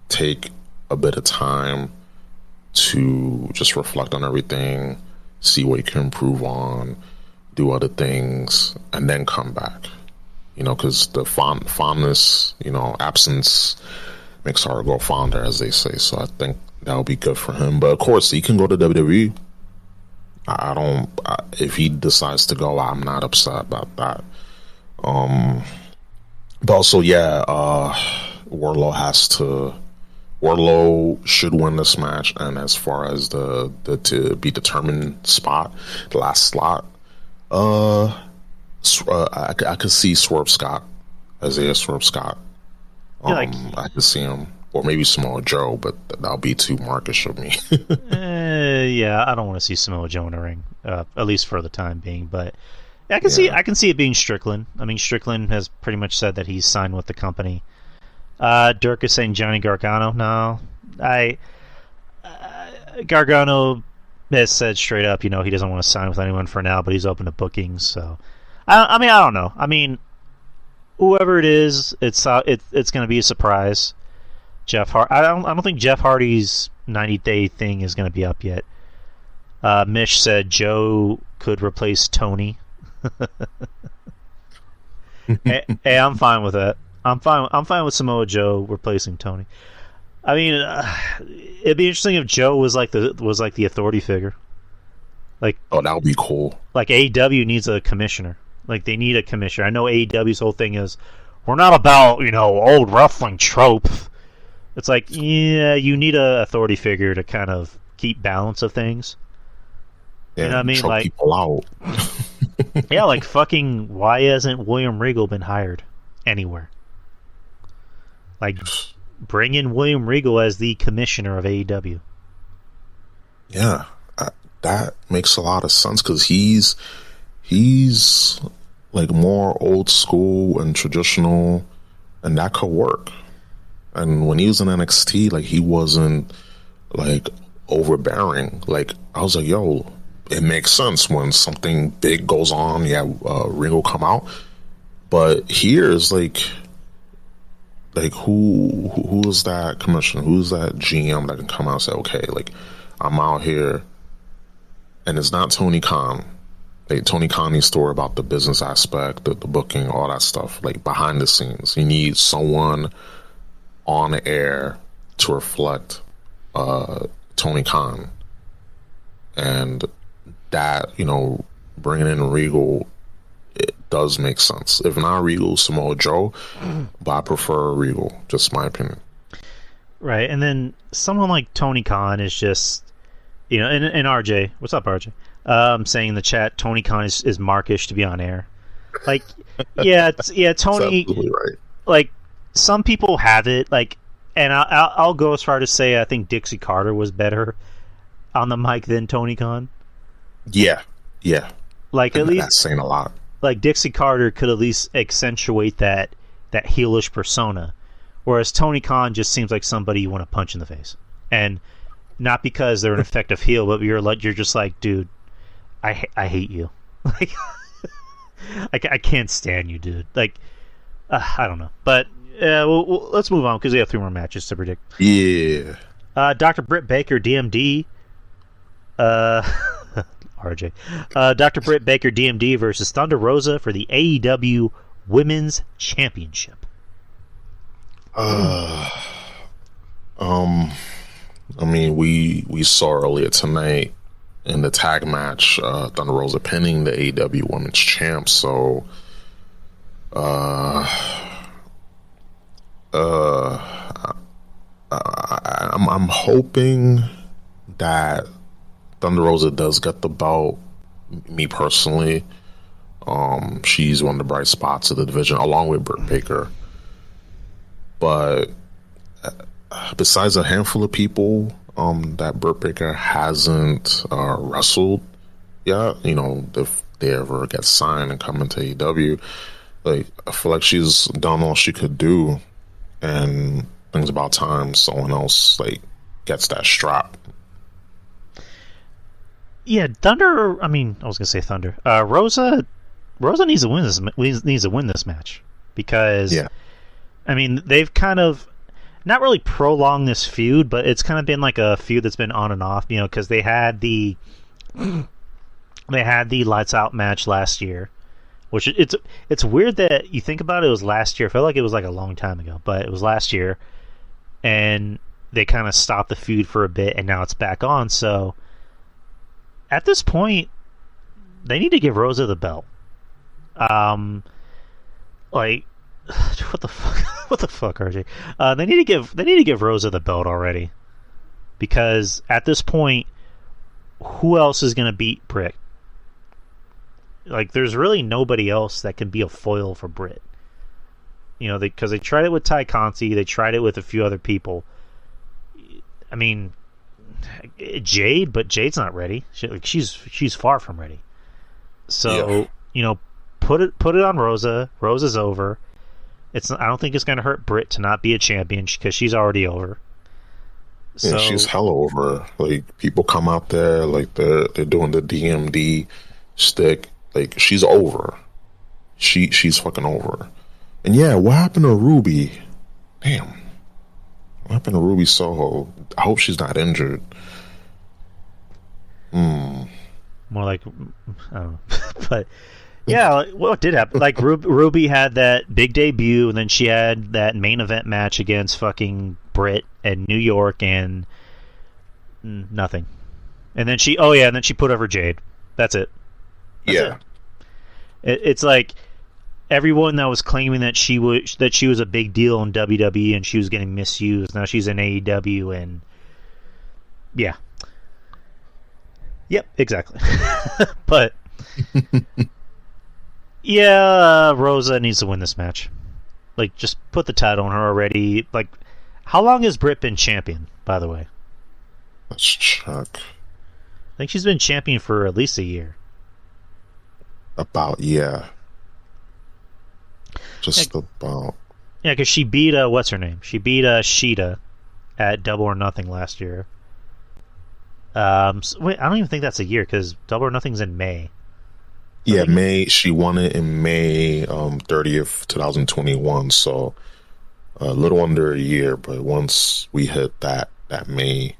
take a bit of time to just reflect on everything, see what you can improve on, do other things, and then come back. Because the fondness, absence makes heart grow fonder, as they say. So I think that would be good for him. But of course, he can go to WWE. If he decides to go, I'm not upset about that. But also, Wardlow should win this match, and as far as the to be determined spot, the last slot, I could see Swerve Scott, Isaiah Swerve Scott. I could see him, or maybe Samoa Joe, but that'll be too markish of me. Yeah, I don't want to see Samoa Joe in the ring, at least for the time being. But I can see it being Strickland. I mean, Strickland has pretty much said that he's signed with the company. Dirk is saying Johnny Gargano. No, Gargano has said straight up, he doesn't want to sign with anyone for now, but he's open to bookings. So, I don't know. I mean, whoever it is, it's going to be a surprise. Jeff Hardy. I don't think Jeff Hardy's 90-day thing is going to be up yet. Mish said Joe could replace Tony. hey, I'm fine with that. I'm fine with Samoa Joe replacing Tony. I mean, it'd be interesting if Joe was like the authority figure. Like, oh, that would be cool. Like AEW needs a commissioner. Like they need a commissioner. I know AEW's whole thing is we're not about old wrestling trope. It's like, yeah, you need a authority figure to kind of keep balance of things. Yeah, you know what I mean? choke Like people out. yeah, like fucking. Why hasn't William Regal been hired anywhere? Like, bring in William Regal as the commissioner of AEW. Yeah, that makes a lot of sense because he's like more old school and traditional, and that could work. And when he was in NXT, like he wasn't like overbearing. Like I was like, yo, it makes sense when something big goes on. Yeah, Regal come out, but here is like who is that commissioner? Who's that GM that can come out and say, okay, like I'm out here, and it's not Tony Khan. Like Tony Khan needs to worry about the business aspect, the booking, all that stuff, like behind the scenes. You need someone on the air to reflect Tony Khan, and that bringing in Regal, it does make sense. If not Regal, Samoa Joe, but I prefer Regal. Just my opinion. Right, and then someone like Tony Khan is just, and RJ, what's up, RJ? Saying in the chat, Tony Khan is markish to be on air. Like, yeah, Tony. Absolutely right. Like, some people have it, like, and I'll go as far to say I think Dixie Carter was better on the mic than Tony Khan. Yeah. Like, at least that's saying a lot. Like Dixie Carter could at least accentuate that heelish persona, Whereas Tony Khan just seems like somebody you want to punch in the face, and not because they're an effective heel, but you're just like, dude, I hate you. Like, I can't stand you, dude. Like, I don't know, but let's move on because we have 3 more matches to predict. Yeah. Dr. Britt Baker, DMD. RJ. Dr. Britt Baker, DMD versus Thunder Rosa for the AEW Women's Championship. I mean, we saw earlier tonight in the tag match, Thunder Rosa pinning the AEW Women's Champ. So, I'm hoping that Thunder Rosa does get the belt. Me personally, she's one of the bright spots of the division, along with Britt Baker. But besides a handful of people that Britt Baker hasn't wrestled yet, if they ever get signed and come into AEW, like, I feel like she's done all she could do, and I think it's about time someone else gets that strap. Yeah, Thunder. I mean, I was gonna say Thunder. Rosa needs to win this match because, yeah. I mean, they've kind of not really prolonged this feud, but it's kind of been like a feud that's been on and off. Because they had the lights out match last year, which it's weird that you think about it. It was last year. I felt like it was like a long time ago, but it was last year, and they kind of stopped the feud for a bit, and now it's back on. So at this point, they need to give Rosa the belt. What the fuck? What the fuck, RJ? They need to give Rosa the belt already, because at this point, who else is going to beat Britt? Like, there's really nobody else that can be a foil for Britt. Because they tried it with Ty Conti, they tried it with a few other people. I mean, Jade, but Jade's not ready. She's far from ready. So put it on Rosa. Rosa's over. I don't think it's going to hurt Britt to not be a champion because she's already over. Yeah, she's hella over. Like, people come out there, like, they're doing the DMD stick. Like, she's over. She's fucking over. And yeah, what happened to Ruby? Damn. What happened to Ruby Soho? I hope she's not injured. More like, I don't know. But yeah, what did happen? Like, Ruby had that big debut, and then she had that main event match against fucking Britt in New York, and nothing. And then she put over Jade. That's it. Yeah. It's like everyone that was claiming that she was a big deal in WWE and she was getting misused. Now she's in AEW, and yeah. Yep, exactly. But yeah, Rosa needs to win this match. Like, just put the title on her already. Like, how long has Britt been champion, by the way? Let's check. I think she's been champion for at least a year. Yeah. About. Yeah, because she beat, what's her name? She beat Sheeta at Double or Nothing last year. Wait, I don't even think that's a year, because Double or Nothing's in May. Yeah, May. She won it in May 30th, 2021. So a little under a year, but once we hit that May,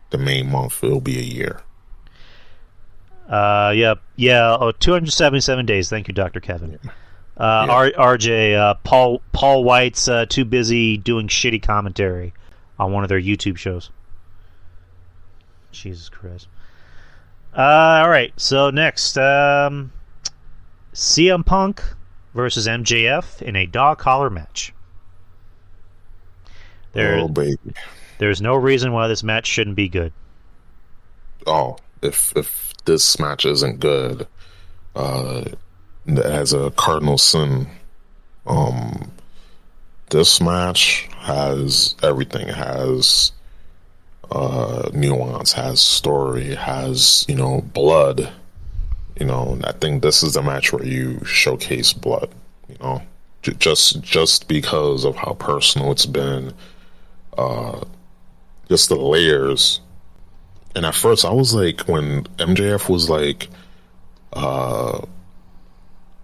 the May month, it'll be a year. Yeah. 277 days. Thank you, Dr. Kevin. RJ, Paul White's too busy doing shitty commentary on one of their YouTube shows. Jesus Christ. All right. So next, CM Punk versus MJF in a dog collar match. Oh, baby. There's no reason why this match shouldn't be good. Oh, if this match isn't good, as a cardinal sin, this match has everything. It has nuance, has story, has blood. I think this is the match where you showcase blood. just because of how personal it's been, just the layers. And at first, I was like, when MJF was like,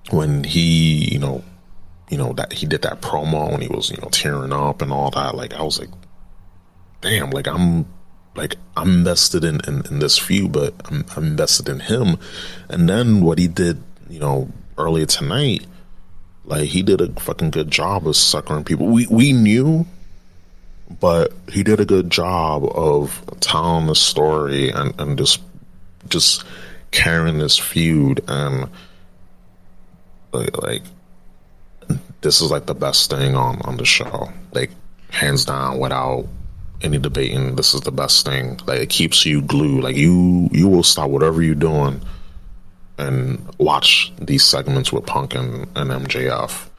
when he, that he did that promo and he was, tearing up and all that. Like, I was like, damn, I'm invested in this feud, but I'm invested in him. And then what he did, earlier tonight, like, he did a fucking good job of suckering people. We knew, but he did a good job of telling the story and just carrying this feud. And like this is like the best thing on the show. Like, hands down, without any debating, this is the best thing. Like, it keeps you glued. Like, you will stop whatever you're doing and watch these segments with Punk and MJF.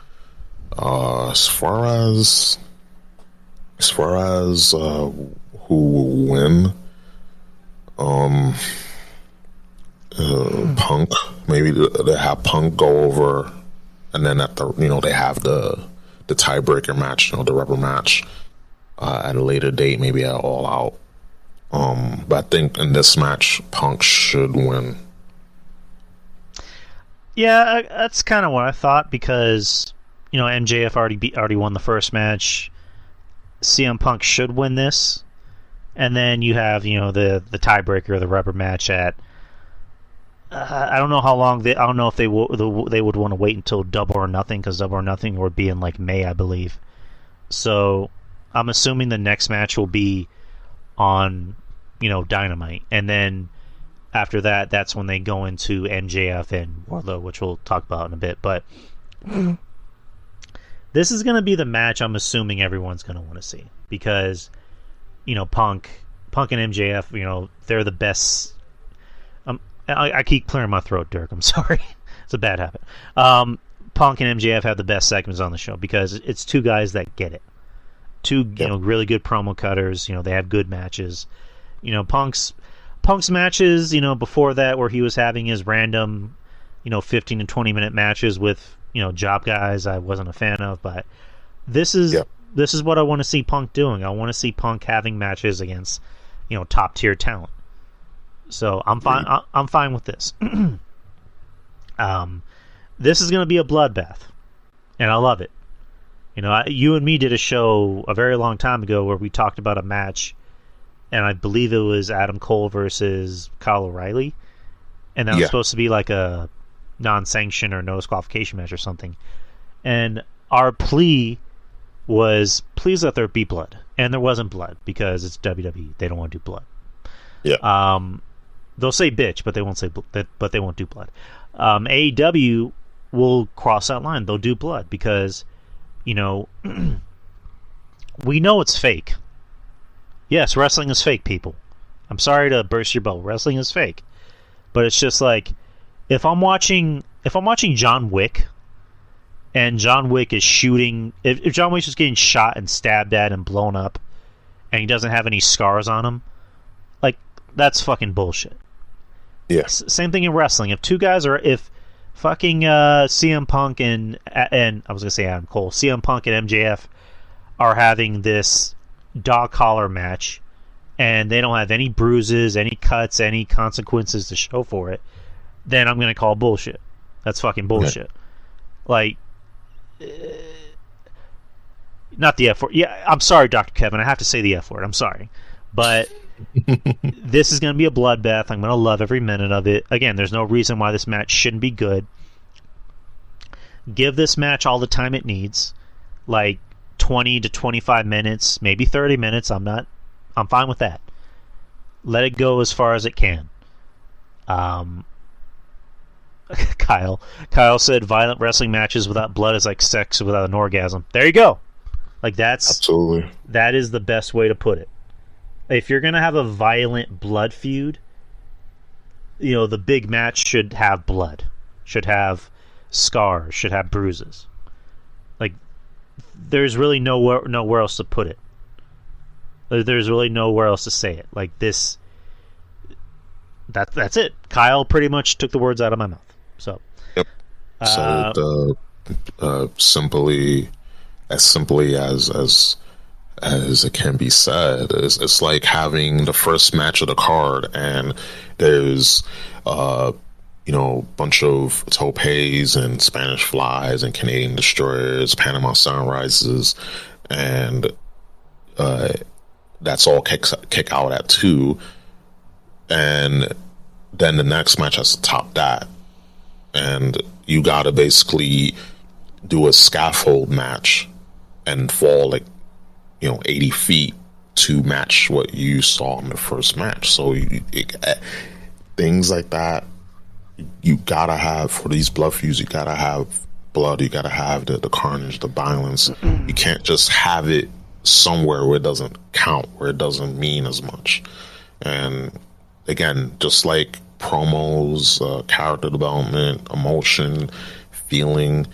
As far as who will win, Punk, maybe they have Punk go over, and then at the they have the tiebreaker match, the rubber match, at a later date, maybe at All Out. But I think in this match, Punk should win. Yeah, that's kind of what I thought, because MJF already won the first match. CM Punk should win this, and then you have the tiebreaker, the rubber match at. I don't know how long. I don't know if they would want to wait until Double or Nothing, because Double or Nothing would be in like May, I believe. So I'm assuming the next match will be on Dynamite, and then after that, that's when they go into MJF and Wardlow, which we'll talk about in a bit. But this is going to be the match I'm assuming everyone's going to want to see, because Punk and MJF, they're the best. I keep clearing my throat, Dirk. I'm sorry. It's a bad habit. Punk and MJF have the best segments on the show because it's two guys that get it. Two really good promo cutters. They have good matches. Punk's matches, before that, where he was having his random, 15 and 20 minute matches with, job guys I wasn't a fan of, but this is what I want to see Punk doing. I want to see Punk having matches against, top tier talent. So I'm fine. I'm fine with this. This is going to be a bloodbath, and I love it. You and me did a show a very long time ago where we talked about a match, and I believe it was Adam Cole versus Kyle O'Reilly, and that was supposed to be like a non-sanction or no disqualification match or something. And our plea was, please let there be blood, and there wasn't blood because it's WWE. They don't want to do blood. Yeah. They'll say bitch, but they won't say but they won't do blood. AEW will cross that line. They'll do blood because, we know it's fake. Yes, wrestling is fake, people. I'm sorry to burst your bubble. Wrestling is fake, but it's just like if I'm watching John Wick, and John Wick is shooting. If John Wick is getting shot and stabbed at and blown up, and he doesn't have any scars on him, like, that's fucking bullshit. Yeah. Same thing in wrestling. If fucking CM Punk and I was gonna say Adam Cole, CM Punk and MJF are having this dog collar match, and they don't have any bruises, any cuts, any consequences to show for it, then I'm gonna call bullshit. That's fucking bullshit. Like, not the F word. Yeah, I'm sorry, Dr. Kevin. I have to say the F word. I'm sorry, but. This is going to be a bloodbath. I'm going to love every minute of it. Again, there's no reason why this match shouldn't be good. Give this match all the time it needs, like 20 to 25 minutes, maybe 30 minutes. I'm fine with that. Let it go as far as it can. Kyle said violent wrestling matches without blood is like sex without an orgasm. There you go. Like, that is the best way to put it. If you're going to have a violent blood feud, the big match should have blood, should have scars, should have bruises. Like, there's really nowhere else to put it. There's really nowhere else to say it. Like, this, that's it. Kyle pretty much took the words out of my mouth. So, yep. So simply as it can be said. It's like having the first match of the card, and there's bunch of topes and Spanish flies and Canadian destroyers, Panama sunrises, and that's all kick out at 2, and then the next match has to top that, and you gotta basically do a scaffold match and fall 80 feet to match what you saw in the first match. So things like that, you gotta have, for these blood feuds, you gotta have blood, you gotta have the carnage, the violence. You can't just have it somewhere where it doesn't count, where it doesn't mean as much. And again, just like promos, character development, emotion, feeling,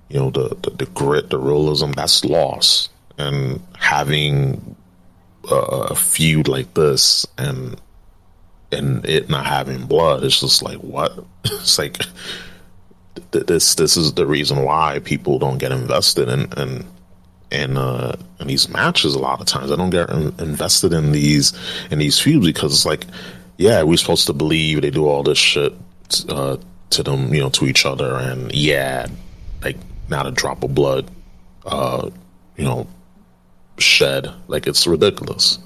the grit, the realism, that's lost. And having a feud like this and it not having blood, it's just like, what? It's like this is the reason why people don't get invested in these matches. A lot of times I don't get invested in these feuds, because it's like, yeah, we're supposed to believe they do all this shit to them, to each other, and not a drop of blood shed. It's ridiculous.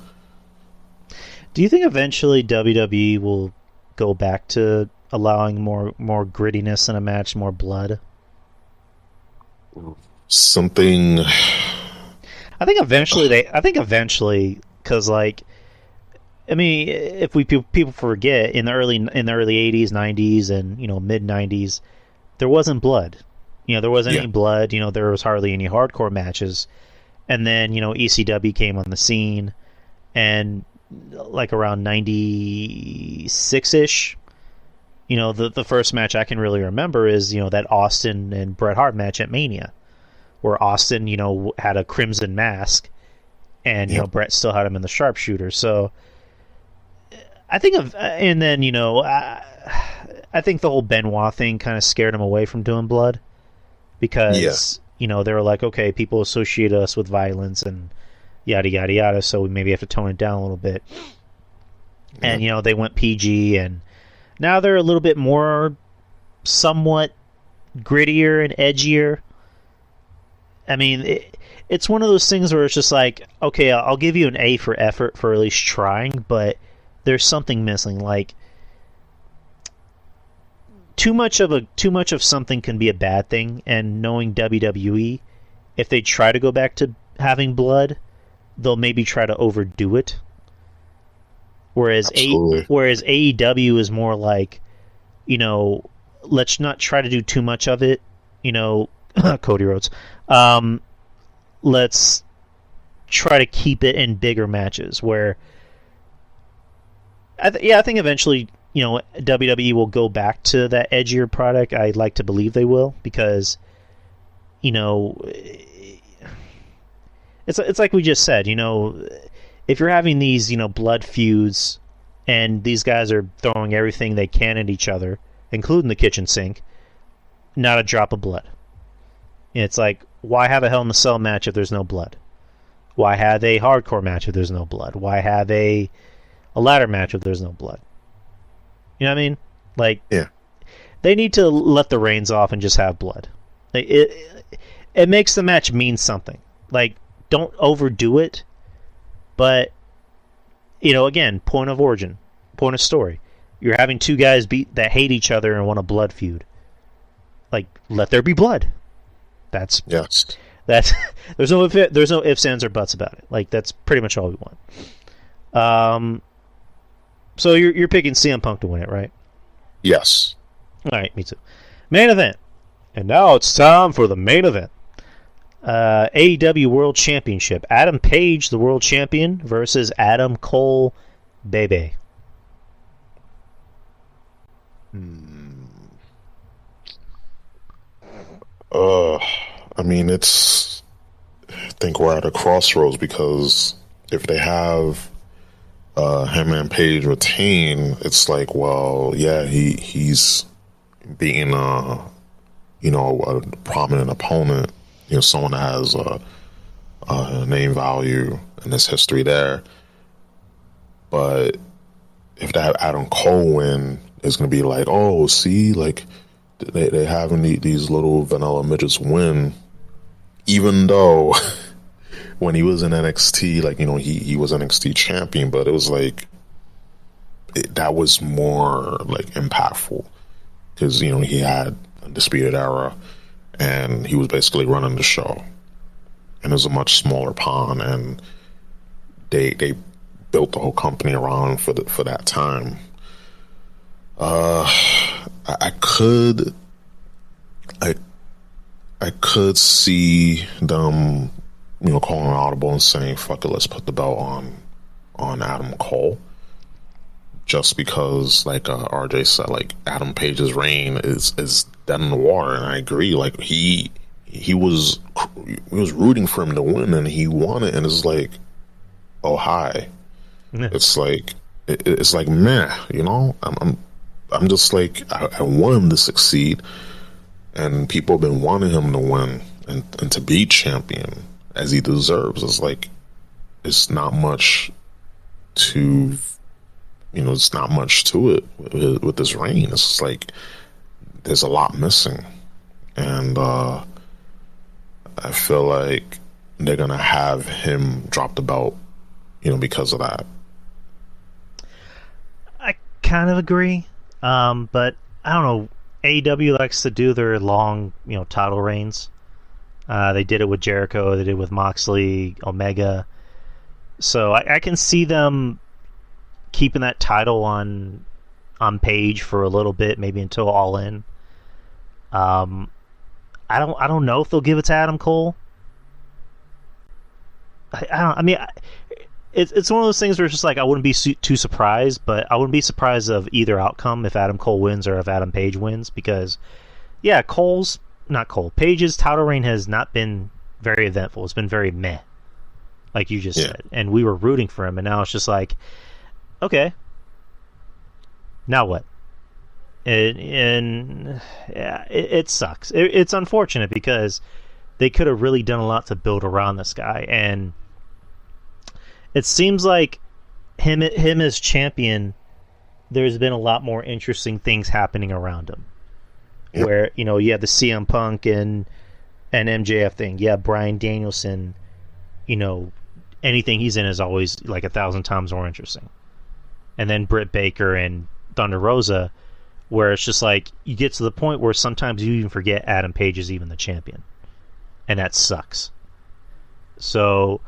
Do you think eventually WWE will go back to allowing more grittiness in a match, more blood? Something. I think eventually, because if people forget, in the early 80s, 90s, and mid 90s, there wasn't blood. There wasn't any blood. There was hardly any hardcore matches. And then, ECW came on the scene, and around 96-ish, the first match I can really remember is, that Austin and Bret Hart match at Mania, where Austin, had a crimson mask, and, Bret still had him in the sharpshooter. So I think I think the whole Benoit thing kind of scared him away from doing blood, because they were like, okay, people associate us with violence and yada yada yada, so we maybe have to tone it down a little bit. And they went PG, and now they're a little bit more, somewhat grittier and edgier. I mean, it's one of those things where it's just like, okay, I'll give you an A for effort for at least trying, but there's something missing. Too much of something can be a bad thing, and knowing WWE, if they try to go back to having blood, they'll maybe try to overdo it. Whereas AEW is more like, let's not try to do too much of it. Cody Rhodes. Let's try to keep it in bigger matches. Where, I think eventually, WWE will go back to that edgier product. I'd like to believe they will, because, it's like we just said, if you're having these, blood feuds, and these guys are throwing everything they can at each other, including the kitchen sink, not a drop of blood. It's like, why have a Hell in a Cell match if there's no blood? Why have a hardcore match if there's no blood? Why have a ladder match if there's no blood? You know what I mean? They need to let the reins off and just have blood. It makes the match mean something. Don't overdo it, but, again, point of origin, point of story. You're having two guys that hate each other and want a blood feud. Let there be blood. That's there's no ifs, ands, or buts about it. That's pretty much all we want. So you're picking CM Punk to win it, right? Yes. All right, me too. Main event, and now it's time for the main event. AEW World Championship. Adam Page, the world champion, versus Adam Cole, baby. I mean, I think we're at a crossroads, because if they have him and Page retain, it's like, well, yeah, he's beating a prominent opponent, someone that has a name value and there's history there. But if that Adam Cole win is going to be like, oh, see, like they having these little vanilla midgets win, even though when he was in NXT, like, he was NXT champion, but it was like, that was more like impactful because, he had Undisputed Era and he was basically running the show. And it was a much smaller pond, and they built the whole company around for that time. I could see them, calling an audible and saying, "Fuck it, let's put the belt on Adam Cole." Just because, like RJ said, like Adam Page's reign is dead in the water, and I agree. Like he was rooting for him to win, and he won it, and it's like, oh hi, yeah. It's like meh, I'm just like I want him to succeed, and people have been wanting him to win and to be champion as he deserves. It's like it's not much to. It's not much to it with this reign. It's just like there's a lot missing, and I feel like they're gonna have him drop the belt, because of that. I kind of agree, but I don't know. AEW likes to do their long, title reigns. They did it with Jericho. They did it with Moxley, Omega. So I can see them keeping that title on Page for a little bit, maybe until All In. I don't know if they'll give it to Adam Cole. It's one of those things where it's just like I wouldn't be too surprised, but I wouldn't be surprised of either outcome if Adam Cole wins or if Adam Page wins, because yeah, Page's title reign has not been very eventful. It's been very meh, like you just said, and we were rooting for him, and now it's just like, okay, now what? And yeah, it sucks. It's unfortunate because they could have really done a lot to build around this guy, and it seems like him as champion, there's been a lot more interesting things happening around him. Yep. Where, you have the CM Punk and MJF thing. Yeah, Bryan Danielson, anything he's in is always like 1,000 times more interesting. And then Britt Baker and Thunder Rosa, where it's just like you get to the point where sometimes you even forget Adam Page is even the champion, and that sucks. So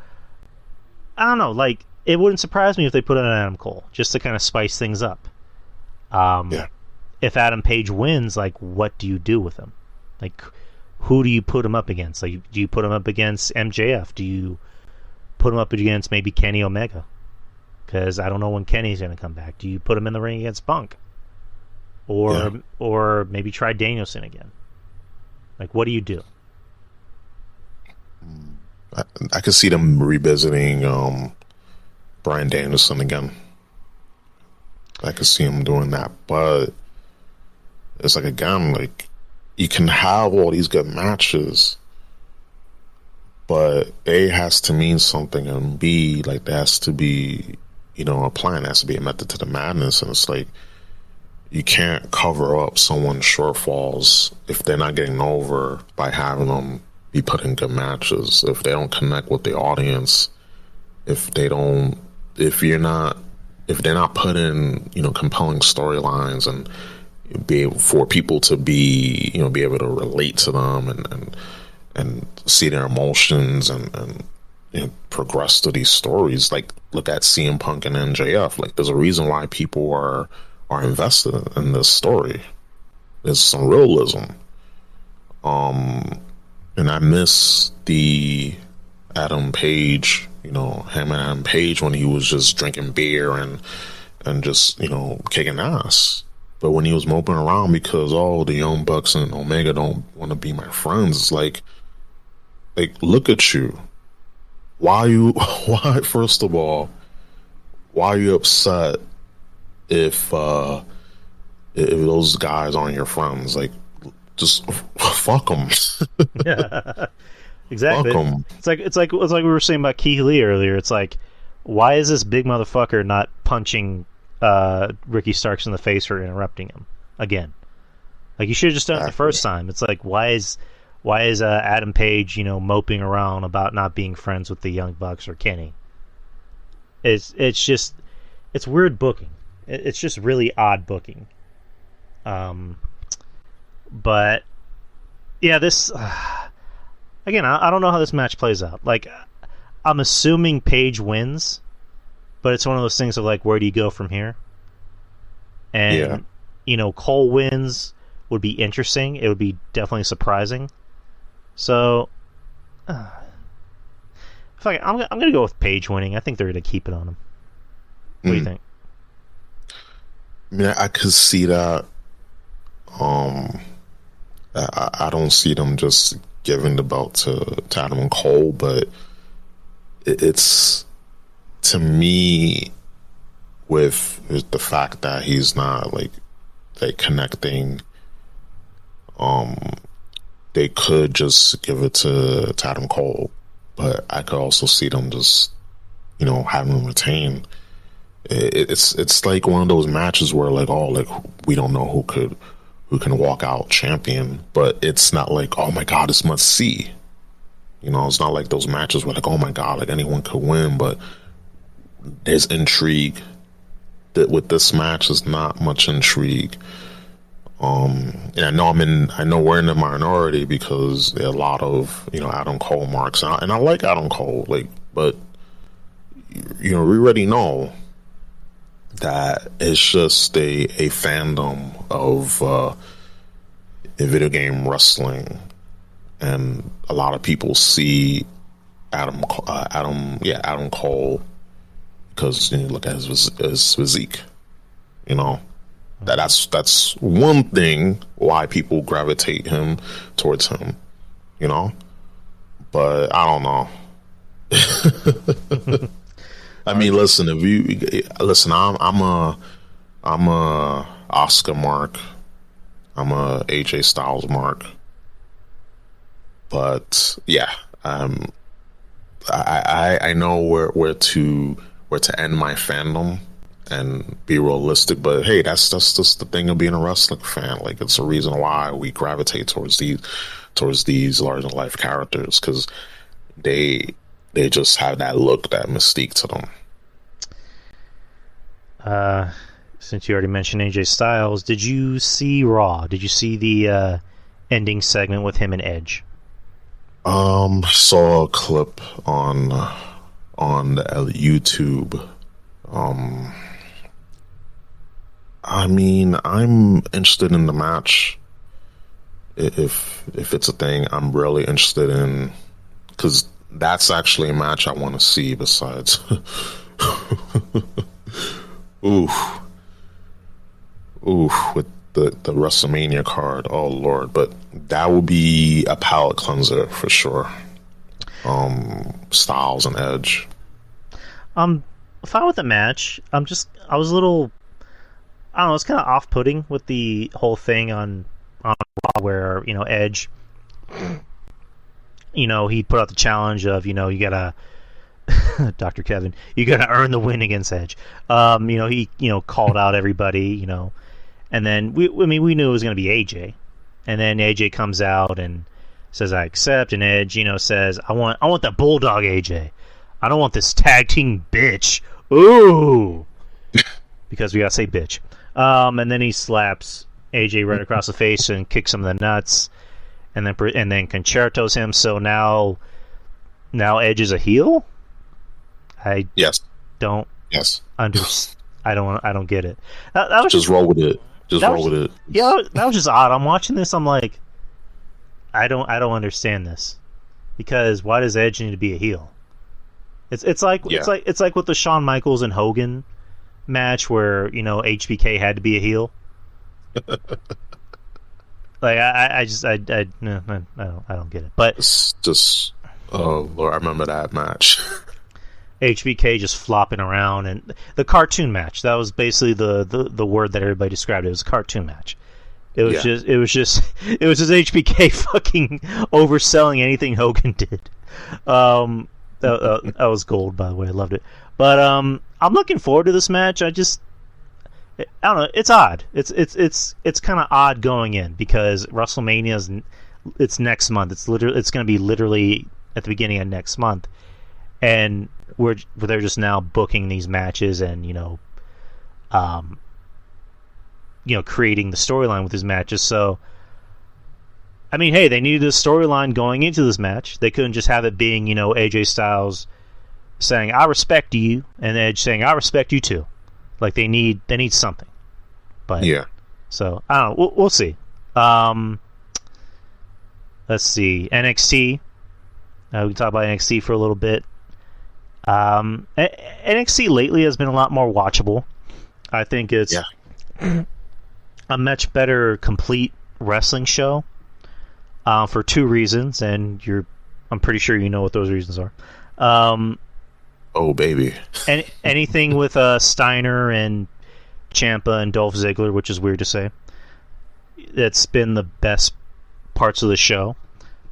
I don't know, like it wouldn't surprise me if they put it on Adam Cole just to kind of spice things up. If Adam Page wins, like what do you do with him? Like who do you put him up against? Like do you put him up against MJF? Do you put him up against maybe Kenny Omega? Because I don't know when Kenny's going to come back. Do you put him in the ring against Punk? Or maybe try Danielson again? Like, what do you do? I could see them revisiting Bryan Danielson again. I could see him doing that. But it's like, again, like, you can have all these good matches, but A, has to mean something, and B, like, there has to be, a plan. There has to be a method to the madness, and it's like, you can't cover up someone's shortfalls if they're not getting over by having them be put in good matches. If they don't connect with the audience, if they're not put in, compelling storylines and be able for people to be able to relate to them and see their emotions and progress to these stories. Like, look at CM Punk and MJF. Like, there's a reason why people are invested in this story. There's some realism. And I miss the Adam Page, him and Adam Page when he was just drinking beer and just, kicking ass. But when he was moping around because, the Young Bucks and Omega don't want to be my friends, it's like, look at you. First of all, why are you upset if those guys aren't your friends? Like, just fuck him. Yeah, exactly. Fuck him. It's like we were saying about Keith Lee earlier. It's like, why is this big motherfucker not punching Ricky Starks in the face for interrupting him again? Like, you should have just done it the first time. It's like, why is Adam Page, moping around about not being friends with the Young Bucks or Kenny? It's weird booking. It's just really odd booking. But yeah, this again, I don't know how this match plays out. Like, I'm assuming Page wins, but it's one of those things of like, where do you go from here? And Cole wins would be interesting. It would be definitely surprising. So, fuck it, I'm gonna go with Page winning. I think they're gonna keep it on him. What do you think? I mean, I could see that. I don't see them just giving the belt to Adam Cole, but it's, to me, with the fact that he's not like connecting, they could just give it to Adam Cole, but I could also see them just having him retain. It's like one of those matches where we don't know who can walk out champion, but it's not like, oh my god, it's must see. It's not like those matches where like, oh my god, like anyone could win, but there's intrigue. That with this match is not much intrigue. And I know we're in the minority because there are a lot of Adam Cole marks, and I like Adam Cole, but we already know that it's just a fandom of a video game wrestling, and a lot of people see Adam Cole because look at his physique. That's one thing why people gravitate towards him. But I don't know. I mean, listen. I'm a Oscar mark. I'm a AJ Styles mark. But yeah, I know where to end my fandom and be realistic. But hey, that's just the thing of being a wrestling fan. Like, it's a reason why we gravitate towards these larger than life characters, because they just have that look, that mystique to them. Since you already mentioned AJ Styles, did you see Raw? Did you see the ending segment with him and Edge? Saw a clip on YouTube. I mean, I'm interested in the match. If it's a thing, I'm really interested in, because that's actually a match I want to see. Besides, oof, with the WrestleMania card. Oh Lord, but that will be a palate cleanser for sure. Styles and Edge. I'm fine with the match. I was a little, I don't know, it's kind of off-putting with the whole thing on Raw where, Edge, he put out the challenge of, you gotta, Dr. Kevin, you gotta earn the win against Edge. He, called out everybody, and then we knew it was going to be AJ. And then AJ comes out and says, I accept, and Edge, says, I want the Bulldog AJ. I don't want this tag team bitch. Ooh. Because we gotta say bitch. And then he slaps AJ right across the face and kicks him in the nuts, and then concertos him. So now Edge is a heel. I don't I don't get it. That was just roll with it. Roll with it. Yeah, that was just odd. I'm watching this. I'm like, I don't understand this, because why does Edge need to be a heel? It's like with the Shawn Michaels and Hogan match where HBK had to be a heel. Like I don't get it. But it's just, oh Lord, I remember that match. HBK just flopping around, and the cartoon match, that was basically the word that everybody described it. It was a cartoon match. It was just HBK fucking overselling anything Hogan did. That was gold, by the way. I loved it. But I'm looking forward to this match. I don't know. It's odd. It's kind of odd going in because WrestleMania it's next month. It's going to be literally at the beginning of next month, and they're just now booking these matches and creating the storyline with these matches. So, I mean, hey, they needed a storyline going into this match. They couldn't just have it being AJ Styles saying "I respect you" and Edge saying "I respect you too." Like they need something. But yeah. So I don't know. We'll see. Let's see NXT. We can talk about NXT for a little bit. NXT lately has been a lot more watchable. I think it's a much better complete wrestling show for two reasons, and I'm pretty sure you know what those reasons are. Oh baby! Anything with Steiner and Ciampa and Dolph Ziggler, which is weird to say, it's been the best parts of the show.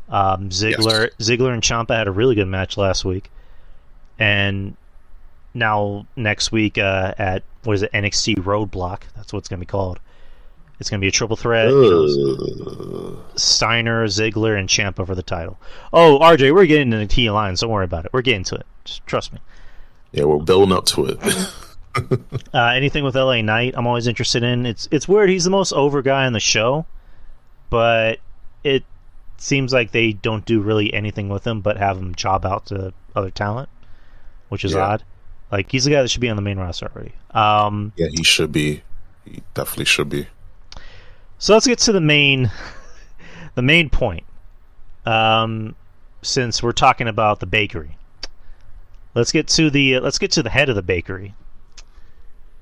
Ziggler and Ciampa had a really good match last week, and now next week at NXT Roadblock, that's what it's going to be called. It's going to be a triple threat. Steiner, Ziggler, and Ciampa for the title. Oh, RJ, we're getting into Nikkita Lyons. Don't worry about it. We're getting to it. Just trust me. Yeah, we're building up to it. Anything with LA Knight, I'm always interested in. It's weird. He's the most over guy on the show, but it seems like they don't do really anything with him but have him job out to other talent, which is odd. Like, he's the guy that should be on the main roster already. Yeah, he should be. He definitely should be. So let's get to the main point. Since we're talking about the bakery, let's get to the head of the bakery,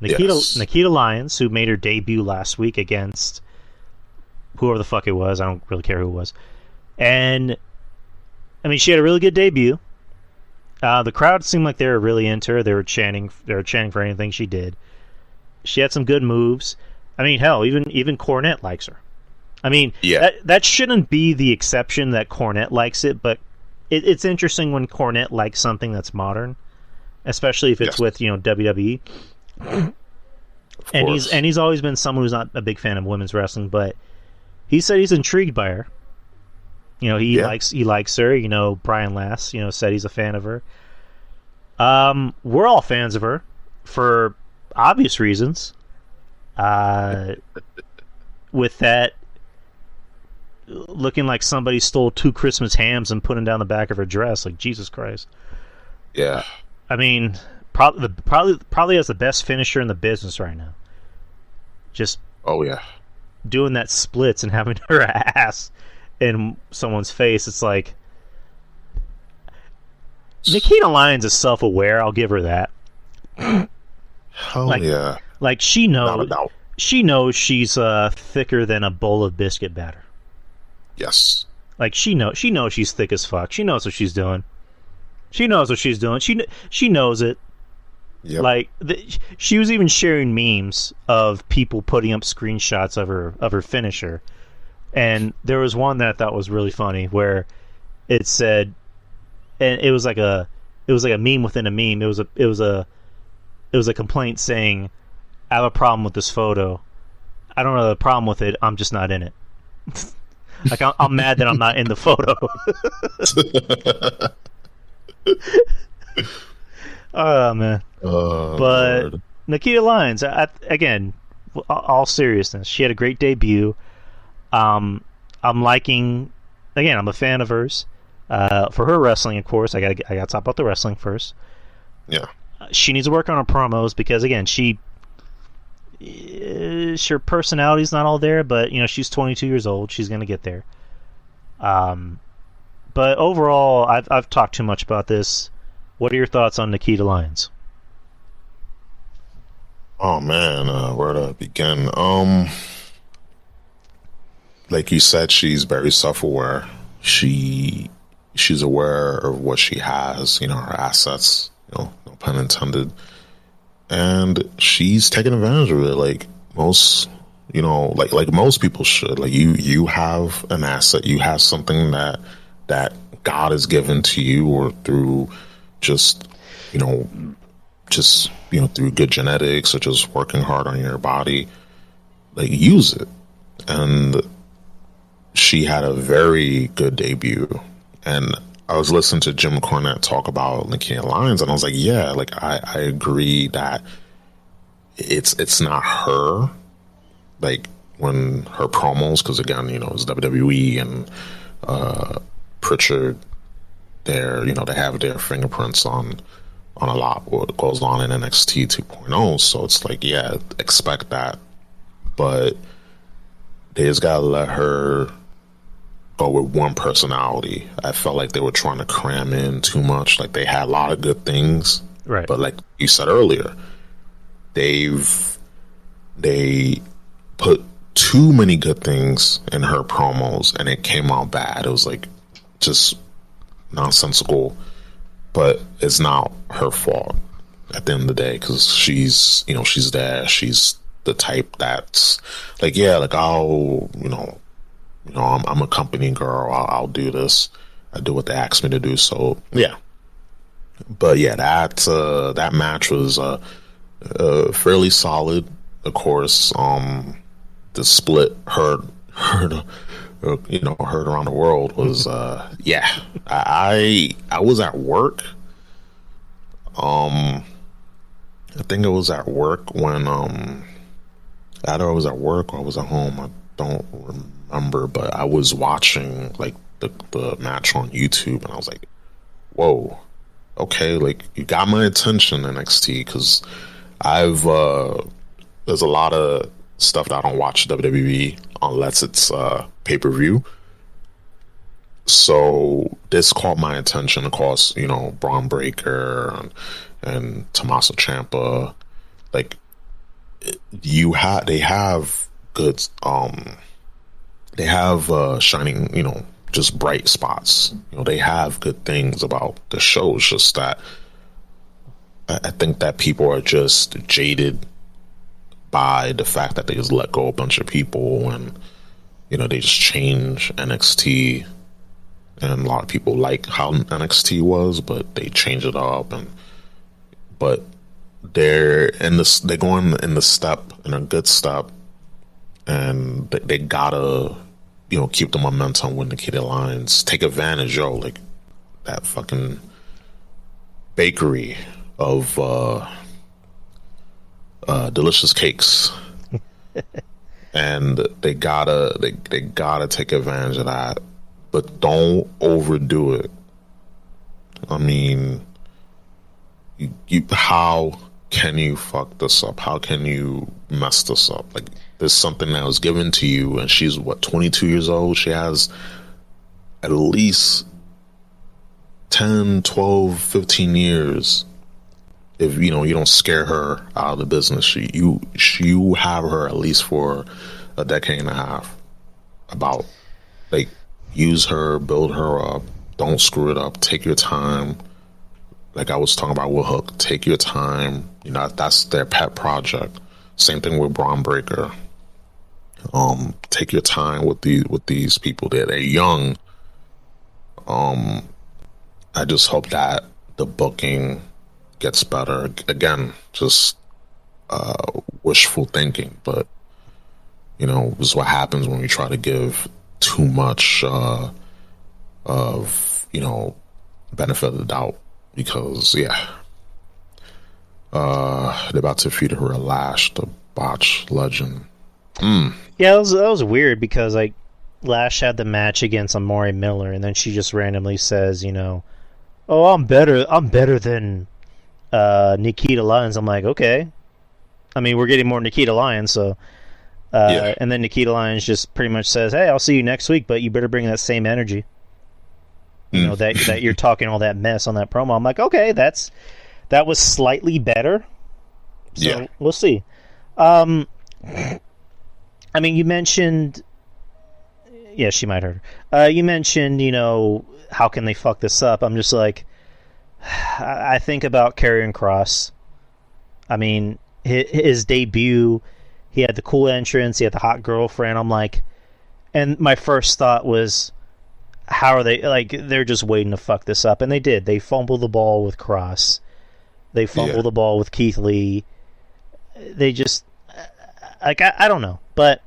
Nikkita Lyons, who made her debut last week against whoever the fuck it was. I don't really care who it was. And I mean, she had a really good debut. The crowd seemed like they were really into her. They were chanting for anything she did. She had some good moves. I mean, hell, even Cornette likes her. I mean, that shouldn't be the exception that Cornette likes it, but it's interesting when Cornette likes something that's modern, especially if it's with WWE. And he's always been someone who's not a big fan of women's wrestling, but he said he's intrigued by her. He likes her. Brian Lass, said he's a fan of her. We're all fans of her for obvious reasons. With that looking like somebody stole 2 Christmas hams and put them down the back of her dress, like Jesus Christ. Yeah. I mean, probably has the best finisher in the business right now. Just doing that splits and having her ass in someone's face. It's like Nikkita Lyons is self-aware. I'll give her that. Like she knows. She knows she's thicker than a bowl of biscuit batter. Yes. Like she knows she's thick as fuck. She knows what she's doing. She knows it. Yep. Like she was even sharing memes of people putting up screenshots of her finisher, and there was one that I thought was really funny where it said, and it was like a meme within a meme. It was a complaint saying, "I have a problem with this photo. I don't have a problem with it. I'm just not in it." Like I'm mad that I'm not in the photo. Oh man. But Lord. Nikkita Lyons, again, all seriousness, she had a great debut. I'm liking. Again, I'm a fan of hers. For her wrestling, of course, I got to talk about the wrestling first. Yeah. She needs to work on her promos because, again, her personality's not all there, but she's 22 years old. She's going to get there. But overall, I've talked too much about this. What are your thoughts on Nikkita Lyons? Oh man, where to begin? Like you said, she's very self-aware. She's aware of what she has, her assets, no pun intended. And she's taking advantage of it. Like most You know, like most people should. Like you have an asset, you have something that God has given to you, or through just you know through good genetics or just working hard on your body. Like, use it. And she had a very good debut. And I was listening to Jim Cornette talk about Nikkita Lyons, and I was like, yeah, like I agree that it's not her. Like, when her promos, because again, it's WWE and Pritchard, they have their fingerprints on a lot what goes on in NXT 2.0. So it's like, yeah, expect that. But they just gotta let her go with one personality. I felt like they were trying to cram in too much. Like, they had a lot of good things, right? But like you said earlier, they put too many good things in her promos, and it came out bad. It was like just nonsensical. But it's not her fault at the end of the day, because she's there. She's the type that's like, yeah, like I'm a company girl. I'll do this. I do what they ask me to do. So yeah. But yeah, that match was fairly solid. Of course, the split heard around the world was yeah. I was at work. I think it was at work when either I was at work or I was at home. I don't remember, but I was watching like the match on YouTube, and I was like, whoa, okay, like you got my attention, NXT, because there's a lot of stuff that I don't watch WWE unless it's pay-per-view. So this caught my attention. Of course, Braun Breaker and Tommaso Ciampa. Like, they have good, they have shining, just bright spots. They have good things about the show. It's just that I think that people are just jaded by the fact that they just let go a bunch of people, and they just change NXT. And a lot of people like how NXT was, but they change it up. But they're going in a good step, and they gotta keep the momentum with Nikkita Lyons. Take advantage, like that fucking bakery of delicious cakes. And they gotta take advantage of that, but don't overdo it. I mean, how can you fuck this up? How can you mess this up? Like, there's something that was given to you, and she's 22 years old. She has at least 10, 12, 15 years. If you don't scare her out of the business, you have her at least for a decade and a half. About, like, use her, build her up, don't screw it up, take your time. Like I was talking about with Hook, take your time. That's their pet project. Same thing with Braun Breaker. Take your time with these people. They're young. I just hope that the booking gets better. Again, just wishful thinking, but this is what happens when we try to give too much of benefit of the doubt. Because they're about to feed her a Lash, the botch legend. Yeah, that was weird, because like Lash had the match against Amari Miller, and then she just randomly says, "Oh, I'm better than Nikkita Lyons." I'm like, okay. I mean, we're getting more Nikkita Lyons, so. Yeah. And then Nikkita Lyons just pretty much says, "Hey, I'll see you next week, but you better bring that same energy." That you're talking all that mess on that promo. I'm like, okay, that was slightly better. So yeah. We'll see. I mean, you mentioned, yeah, she might hurt. You mentioned, how can they fuck this up? I'm just like, I think about Karrion Kross. I mean, his debut, He had the cool entrance. He had the hot girlfriend. I'm like, and my first thought was, how are they, like, they're just waiting to fuck this up. And they did. They fumbled the ball with Cross. They fumbled the ball with Keith Lee. They just, like, I don't know. But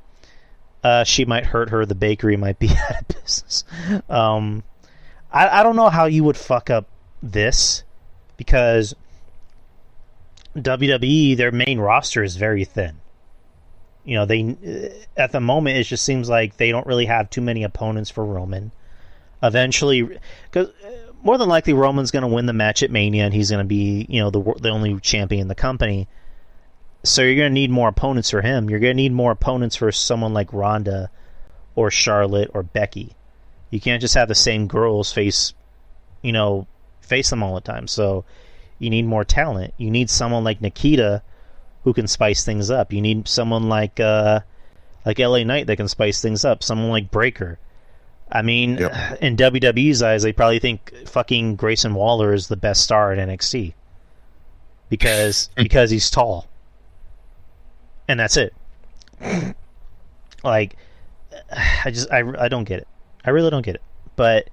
she might hurt her. The bakery might be out of business. I don't know how you would fuck up this, because WWE, their main roster is very thin. You know, they at the moment, it just seems like they don't really have too many opponents for Roman. Eventually, because more than likely Roman's going to win the match at Mania, and he's going to be, you know, the only champion in the company. So you're going to need more opponents for him. You're going to need more opponents for someone like Ronda or Charlotte or Becky. You can't just have the same girls face them all the time. So you need more talent. You need someone like Nikkita who can spice things up. You need someone like LA Knight that can spice things up. Someone like Breakker. I mean, in WWE's eyes, they probably think fucking Grayson Waller is the best star at NXT because he's tall, and that's it. Like, I don't get it. I really don't get it. But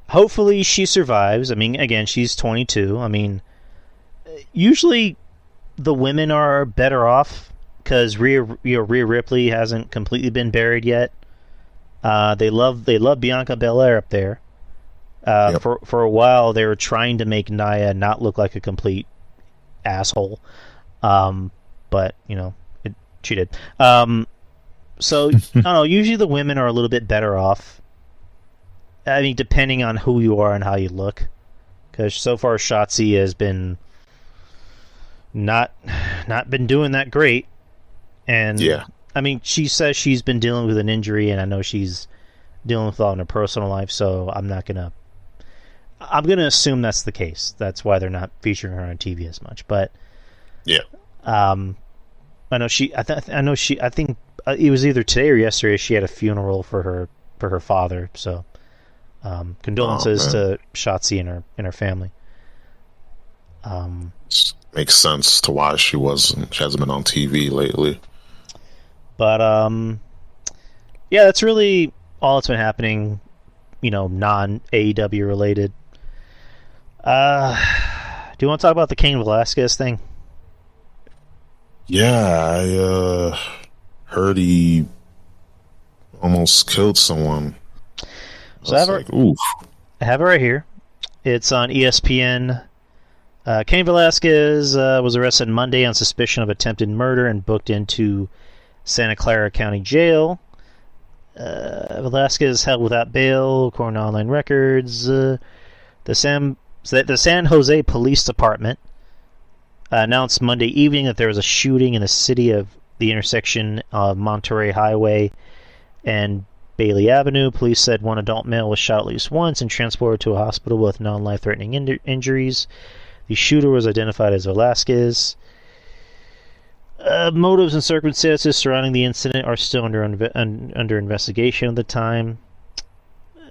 hopefully she survives. I mean, again, she's 22. I mean, usually the women are better off because Rhea Ripley hasn't completely been buried yet. They love Bianca Belair up there. For a while, they were trying to make Nia not look like a complete asshole, but she did. So I don't know. Usually, the women are a little bit better off. I mean, depending on who you are and how you look, because so far Shotzi has been not been doing that great, and I mean, she says she's been dealing with an injury, and I know she's dealing with it all in her personal life, so I'm gonna assume that's the case. That's why they're not featuring her on TV as much. But I know I think it was either today or yesterday she had a funeral for her father. So condolences to Shotzi and her family. Makes sense to why she hasn't been on TV lately. But that's really all that's been happening, non AEW related. Do you want to talk about the Cain Velasquez thing? Yeah, I heard he almost killed someone. So I have it right here. It's on ESPN. Cain Velasquez was arrested Monday on suspicion of attempted murder and booked into Santa Clara County Jail. Velasquez held without bail, according to online records. The San Jose Police Department announced Monday evening that there was a shooting in the city of the intersection of Monterey Highway and Bailey Avenue. Police said one adult male was shot at least once and transported to a hospital with non-life-threatening injuries. The shooter was identified as Velasquez. Motives and circumstances surrounding the incident are still under investigation at the time.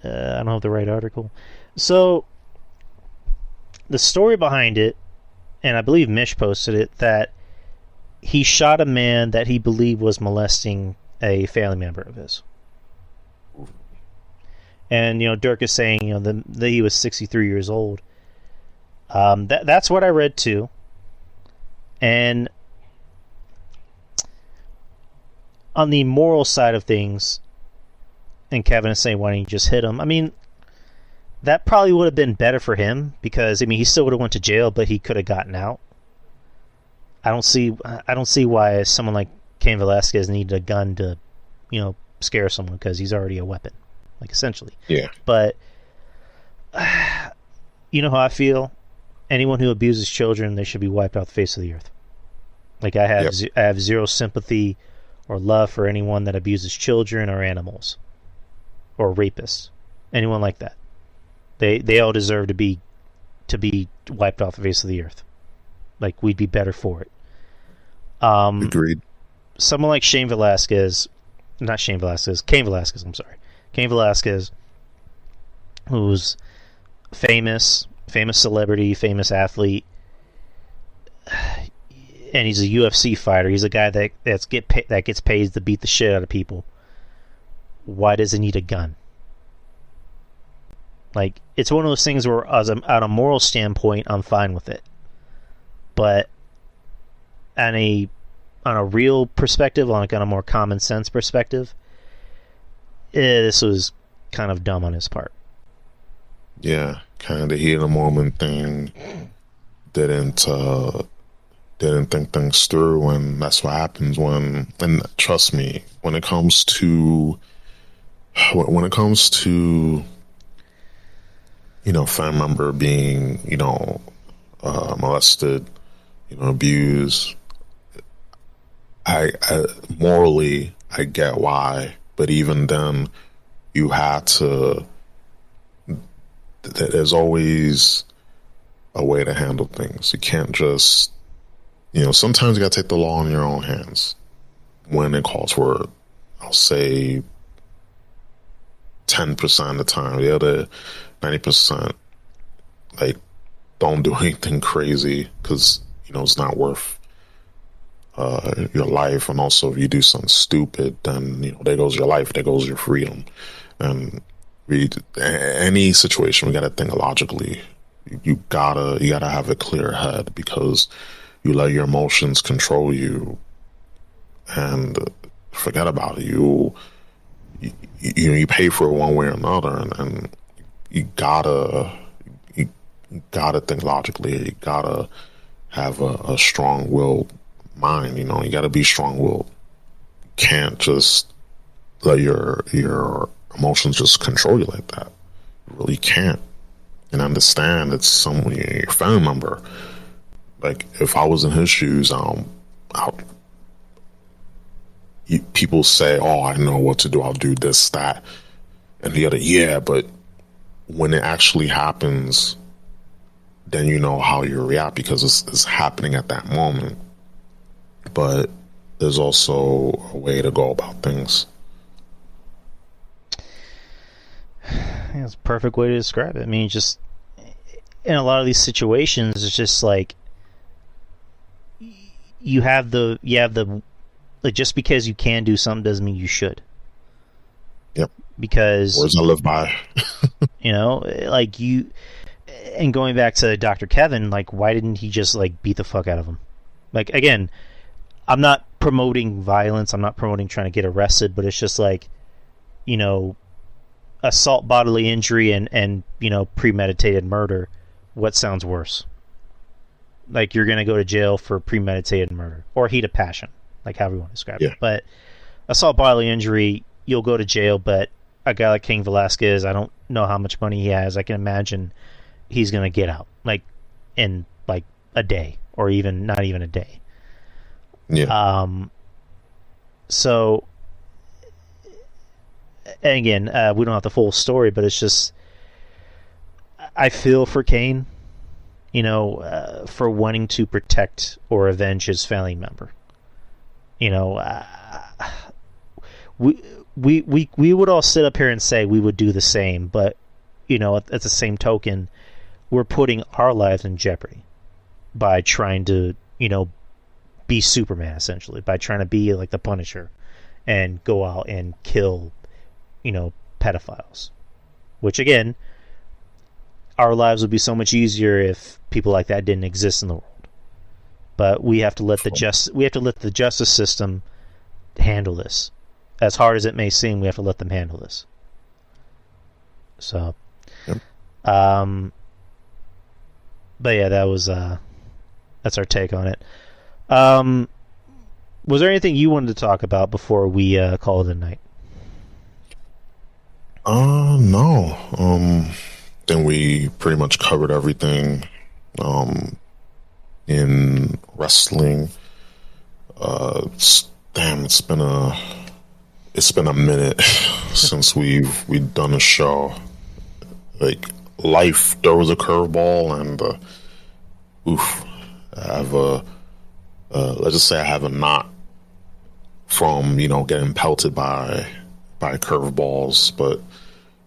I don't have the right article. So, the story behind it, and I believe Mish posted it, that he shot a man that he believed was molesting a family member of his. And, Dirk is saying, that he was 63 years old. That's what I read too. And on the moral side of things, and Kevin is saying, why don't you just hit him? I mean, that probably would have been better for him because, he still would have went to jail, but he could have gotten out. I don't see why someone like Cain Velasquez needed a gun to, scare someone because he's already a weapon, like essentially. Yeah. But you know how I feel. Anyone who abuses children, they should be wiped off the face of the earth. Like I have zero sympathy or love for anyone that abuses children or animals or rapists, anyone like that. They all deserve to be wiped off the face of the earth. Like we'd be better for it. Agreed. Someone like Cain Velasquez, I'm sorry. Cain Velasquez, who's famous celebrity, famous athlete, and he's a UFC fighter. He's a guy that gets paid to beat the shit out of people. Why does he need a gun? Like, it's one of those things where, on a moral standpoint, I'm fine with it. But on a real perspective, like on a more common sense perspective, this was kind of dumb on his part. Yeah, kind of the heat of the moment thing. Didn't think things through, and that's what happens when. And trust me, when it comes to family member being molested, abused, I morally I get why, but even then, you have to. There's always a way to handle things. You can't just, sometimes you got to take the law in your own hands when it calls for it. I'll say 10% of the time. The other 90%, like, don't do anything crazy because, it's not worth your life. And also, if you do something stupid, then, there goes your life, there goes your freedom. And any situation, we got to think logically. You gotta have a clear head, because you let your emotions control you and forget about it. You pay for it one way or another, and you gotta think logically. You gotta have a strong-willed mind. You gotta be strong-willed. You can't just let your emotions just control you like that. You really can't. And understand it's someone, your family member. Like, if I was in his shoes, people say, "Oh, I know what to do. I'll do this, that, and the other." Yeah, but when it actually happens, then you know how you react, because it's happening at that moment. But there's also a way to go about things. That's a perfect way to describe it. I mean, just in a lot of these situations, it's just like you have the like, just because you can do something doesn't mean you should. Yep. Because words I live by. Like, you, and going back to Dr. Kevin, like, why didn't he just, like, beat the fuck out of him? Like, again, I'm not promoting violence. I'm not promoting trying to get arrested, but it's just like, assault, bodily injury, and premeditated murder. What sounds worse? Like, you're going to go to jail for premeditated murder or heat of passion, like however you want to describe it. But assault, bodily injury, you'll go to jail. But a guy like King Velasquez, I don't know how much money he has. I can imagine he's going to get out, like, in like a day, or even not even a day. Yeah. So, and again, we don't have the full story, but it's just, I feel for Kane, for wanting to protect or avenge his family member. We would all sit up here and say we would do the same, but at the same token, we're putting our lives in jeopardy by trying to be Superman, essentially, by trying to be like the Punisher and go out and kill pedophiles. Which, again, our lives would be so much easier if people like that didn't exist in the world. But we have to let the justice system handle this. As hard as it may seem, we have to let them handle this. So, yep. But yeah, that's our take on it. Was there anything you wanted to talk about before we call it a night? No. Then we pretty much covered everything in wrestling. It's been a minute since we've done a show. Like, life throws a curveball, and I have let's just say I have a knot from getting pelted by curveballs, but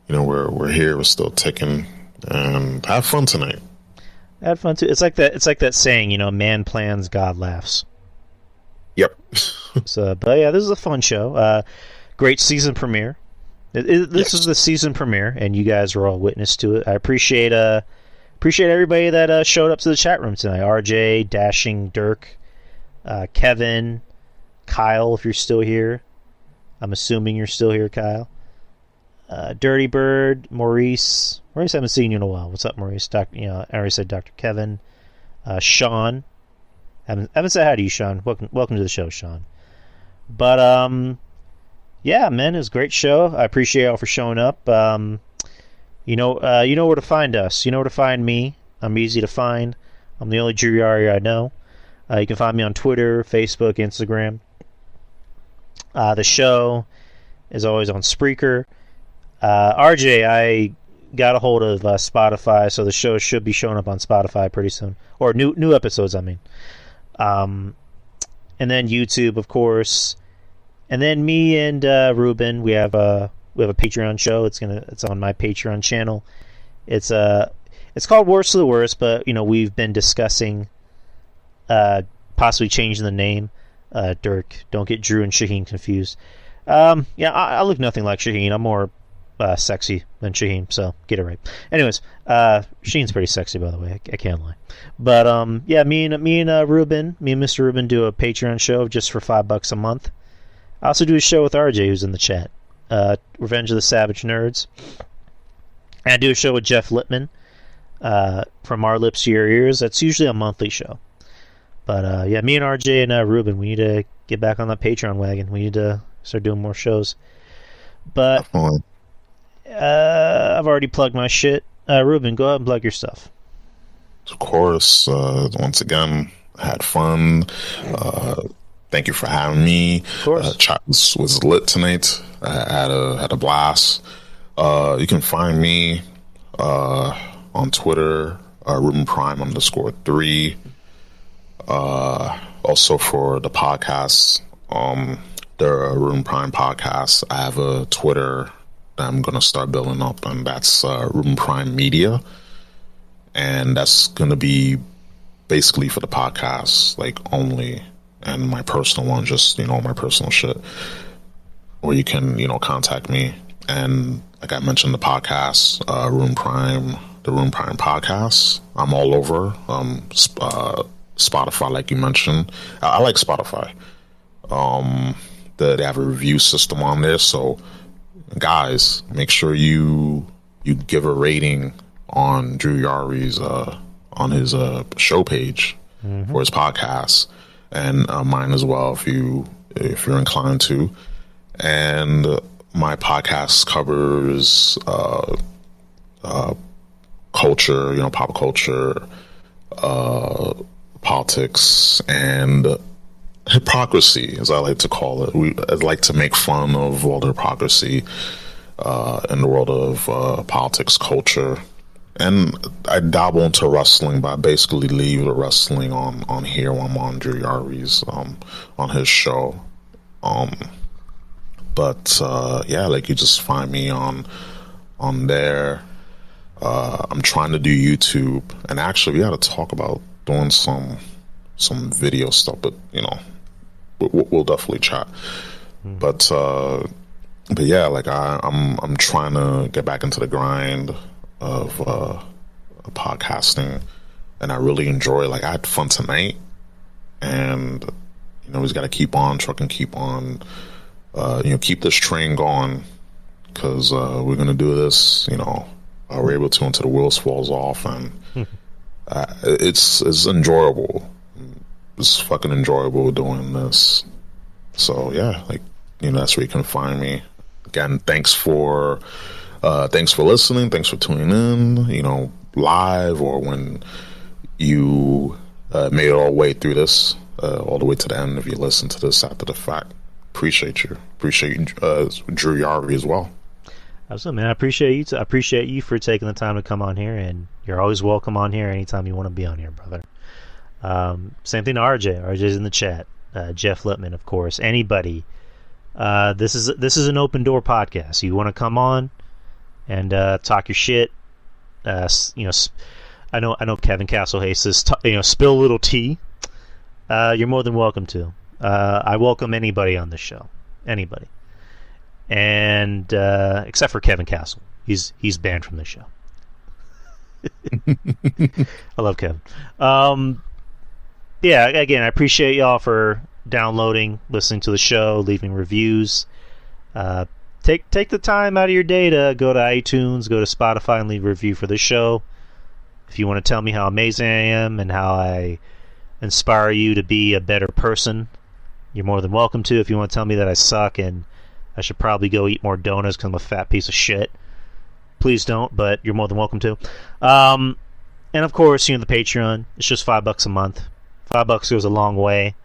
we're here, we're still ticking, and have fun tonight. I had fun too. It's like that saying, man plans, God laughs. Yep. So, but yeah, this is a fun show. Great season premiere. This is the season premiere, and you guys were all witness to it. I appreciate everybody that showed up to the chat room tonight. RJ, Dashing, Dirk, Kevin, Kyle, if you're still here. I'm assuming you're still here, Kyle. Dirty Bird, Maurice. Maurice, I haven't seen you in a while. What's up, Maurice? I already said Dr. Kevin. Sean. Haven't said hi to you, Sean. Welcome to the show, Sean. But yeah, man, it was a great show. I appreciate y'all for showing up. You know where to find us. You know where to find me. I'm easy to find. I'm the only Drew Yari I know. You can find me on Twitter, Facebook, Instagram. The show is always on Spreaker. RJ, I got a hold of Spotify, so the show should be showing up on Spotify pretty soon, or new episodes. I mean, and then YouTube, of course, and then me and Ruben. We have a Patreon show. It's on my Patreon channel. It's called Worst of the Worst, but we've been discussing possibly changing the name. Dirk, don't get Drew and Shaheen confused. Yeah, I look nothing like Shaheen. I'm more sexy than Shaheen, so get it right. Anyways, Shaheen's pretty sexy, by the way. I can't lie. But yeah, me and Mr. Ruben do a Patreon show just for $5 a month. I also do a show with RJ, who's in the chat. Revenge of the Savage Nerds. And I do a show with Jeff Lippman, From Our Lips to Your Ears. That's usually a monthly show. But yeah, me and RJ and Ruben, we need to get back on that Patreon wagon. We need to start doing more shows. But I've already plugged my shit. Ruben, go ahead and plug your stuff. Of course. Once again, I had fun. Thank you for having me. Of course. Chat was lit tonight. I had a blast. You can find me on Twitter, Ruben Prime _3. Also for the podcast, the Ruben Prime podcast, I have a Twitter that I'm going to start building up, and that's Ruben Prime Media. And that's going to be basically for the podcast, like, only, and my personal one, just, my personal shit, where you can, contact me. And like I mentioned, the podcast, Ruben Prime, the Ruben Prime podcast, I'm all over. Spotify, like you mentioned. I like Spotify. They have a review system on there, so guys, make sure you give a rating on Drew Yari's on his show page for his podcast, and mine as well if you're inclined to. And my podcast covers culture, pop culture, politics, and hypocrisy, as I like to call it. I'd like to make fun of all the hypocrisy in the world of politics, culture, and I dabble into wrestling, but I basically leave the wrestling on here when I'm on Drew Yari's on his show. But yeah, like, you just find me on there. I'm trying to do YouTube, and actually we got to talk about doing some video stuff, but we'll definitely chat. But yeah, like, I'm trying to get back into the grind of podcasting, and I really enjoy. Like, I had fun tonight, and we just got to keep on trucking, keep on, keep this train going, because we're gonna do this. We're able to until the wheels falls off, and it's enjoyable. It's fucking enjoyable doing this. So yeah, like, that's where you can find me. Again, thanks for listening. Thanks for tuning in. Live, or when you made it all the way through this, all the way to the end. If you listen to this after the fact, appreciate you. Appreciate you, Drew Yari, as well. Absolutely, man. I appreciate you. I appreciate you for taking the time to come on here, and you're always welcome on here anytime you want to be on here, brother. Same thing to RJ. RJ's in the chat. Jeff Lippman, of course. Anybody. This is an open door podcast. You want to come on and talk your shit. I know Kevin Castle hates this. Spill a little tea. You're more than welcome to. I welcome anybody on this show. Anybody. And except for Kevin Castle. He's banned from this show. I love Kevin. Yeah, again, I appreciate y'all for downloading, listening to the show, leaving reviews. Take the time out of your day to go to iTunes, go to Spotify, and leave a review for the show. If you want to tell me how amazing I am and how I inspire you to be a better person, you're more than welcome to. If you want to tell me that I suck and I should probably go eat more donuts because I'm a fat piece of shit, please don't, but you're more than welcome to. And of course, the Patreon, it's just $5 a month. $5 goes a long way.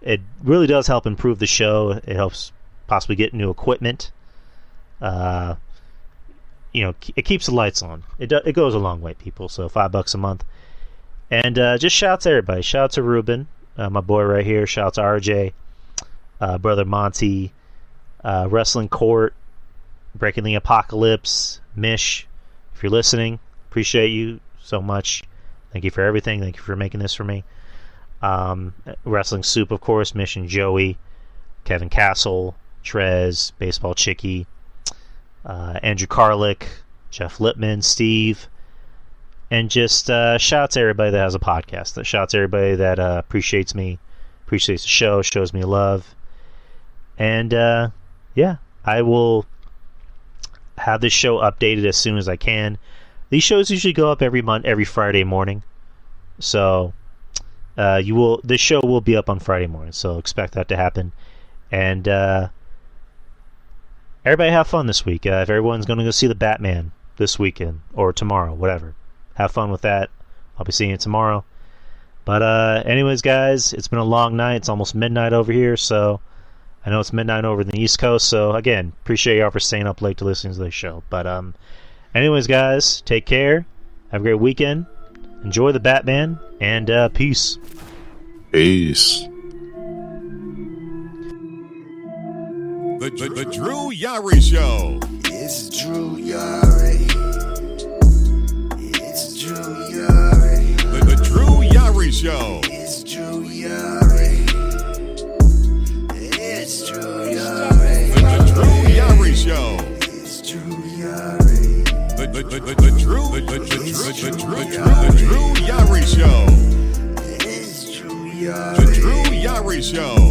It really does help improve the show. It helps possibly get new equipment. It keeps the lights on. It goes a long way, people. So $5 a month. And just shout out to everybody. Shout out to Ruben, my boy right here. Shout out to RJ, brother Monty, Wrestling Court, Breaking the Apocalypse, Mish. If you're listening, appreciate you so much. Thank you for everything. Thank you for making this for me. Wrestling Soup, of course, Mish and Joey, Kevin Castle, Trez, Baseball Chicky, Andrew Carlick, Jeff Lippman, Steve, and just shout out to everybody that has a podcast. Shout out to everybody that appreciates me, appreciates the show, shows me love. And yeah, I will have this show updated as soon as I can. These shows usually go up every Friday morning, so this show will be up on Friday morning. So expect that to happen. And everybody have fun this week. If everyone's going to go see the Batman this weekend or tomorrow, whatever, have fun with that. I'll be seeing you tomorrow. But anyways, guys, it's been a long night. It's almost midnight over here, so I know it's midnight over in the East Coast. So again, appreciate y'all for staying up late to listen to this show. But anyways, guys, take care. Have a great weekend. Enjoy the Batman, and peace. Peace. The Drew Yari Show. It's Drew Yari. It's Drew Yari. The Drew Yari Show. It's Drew Yari. It's Drew Yari. The Drew Yari Show. It's Drew Yari. The Drew Yari Show. It's Drew Yari. The Drew Yari Show.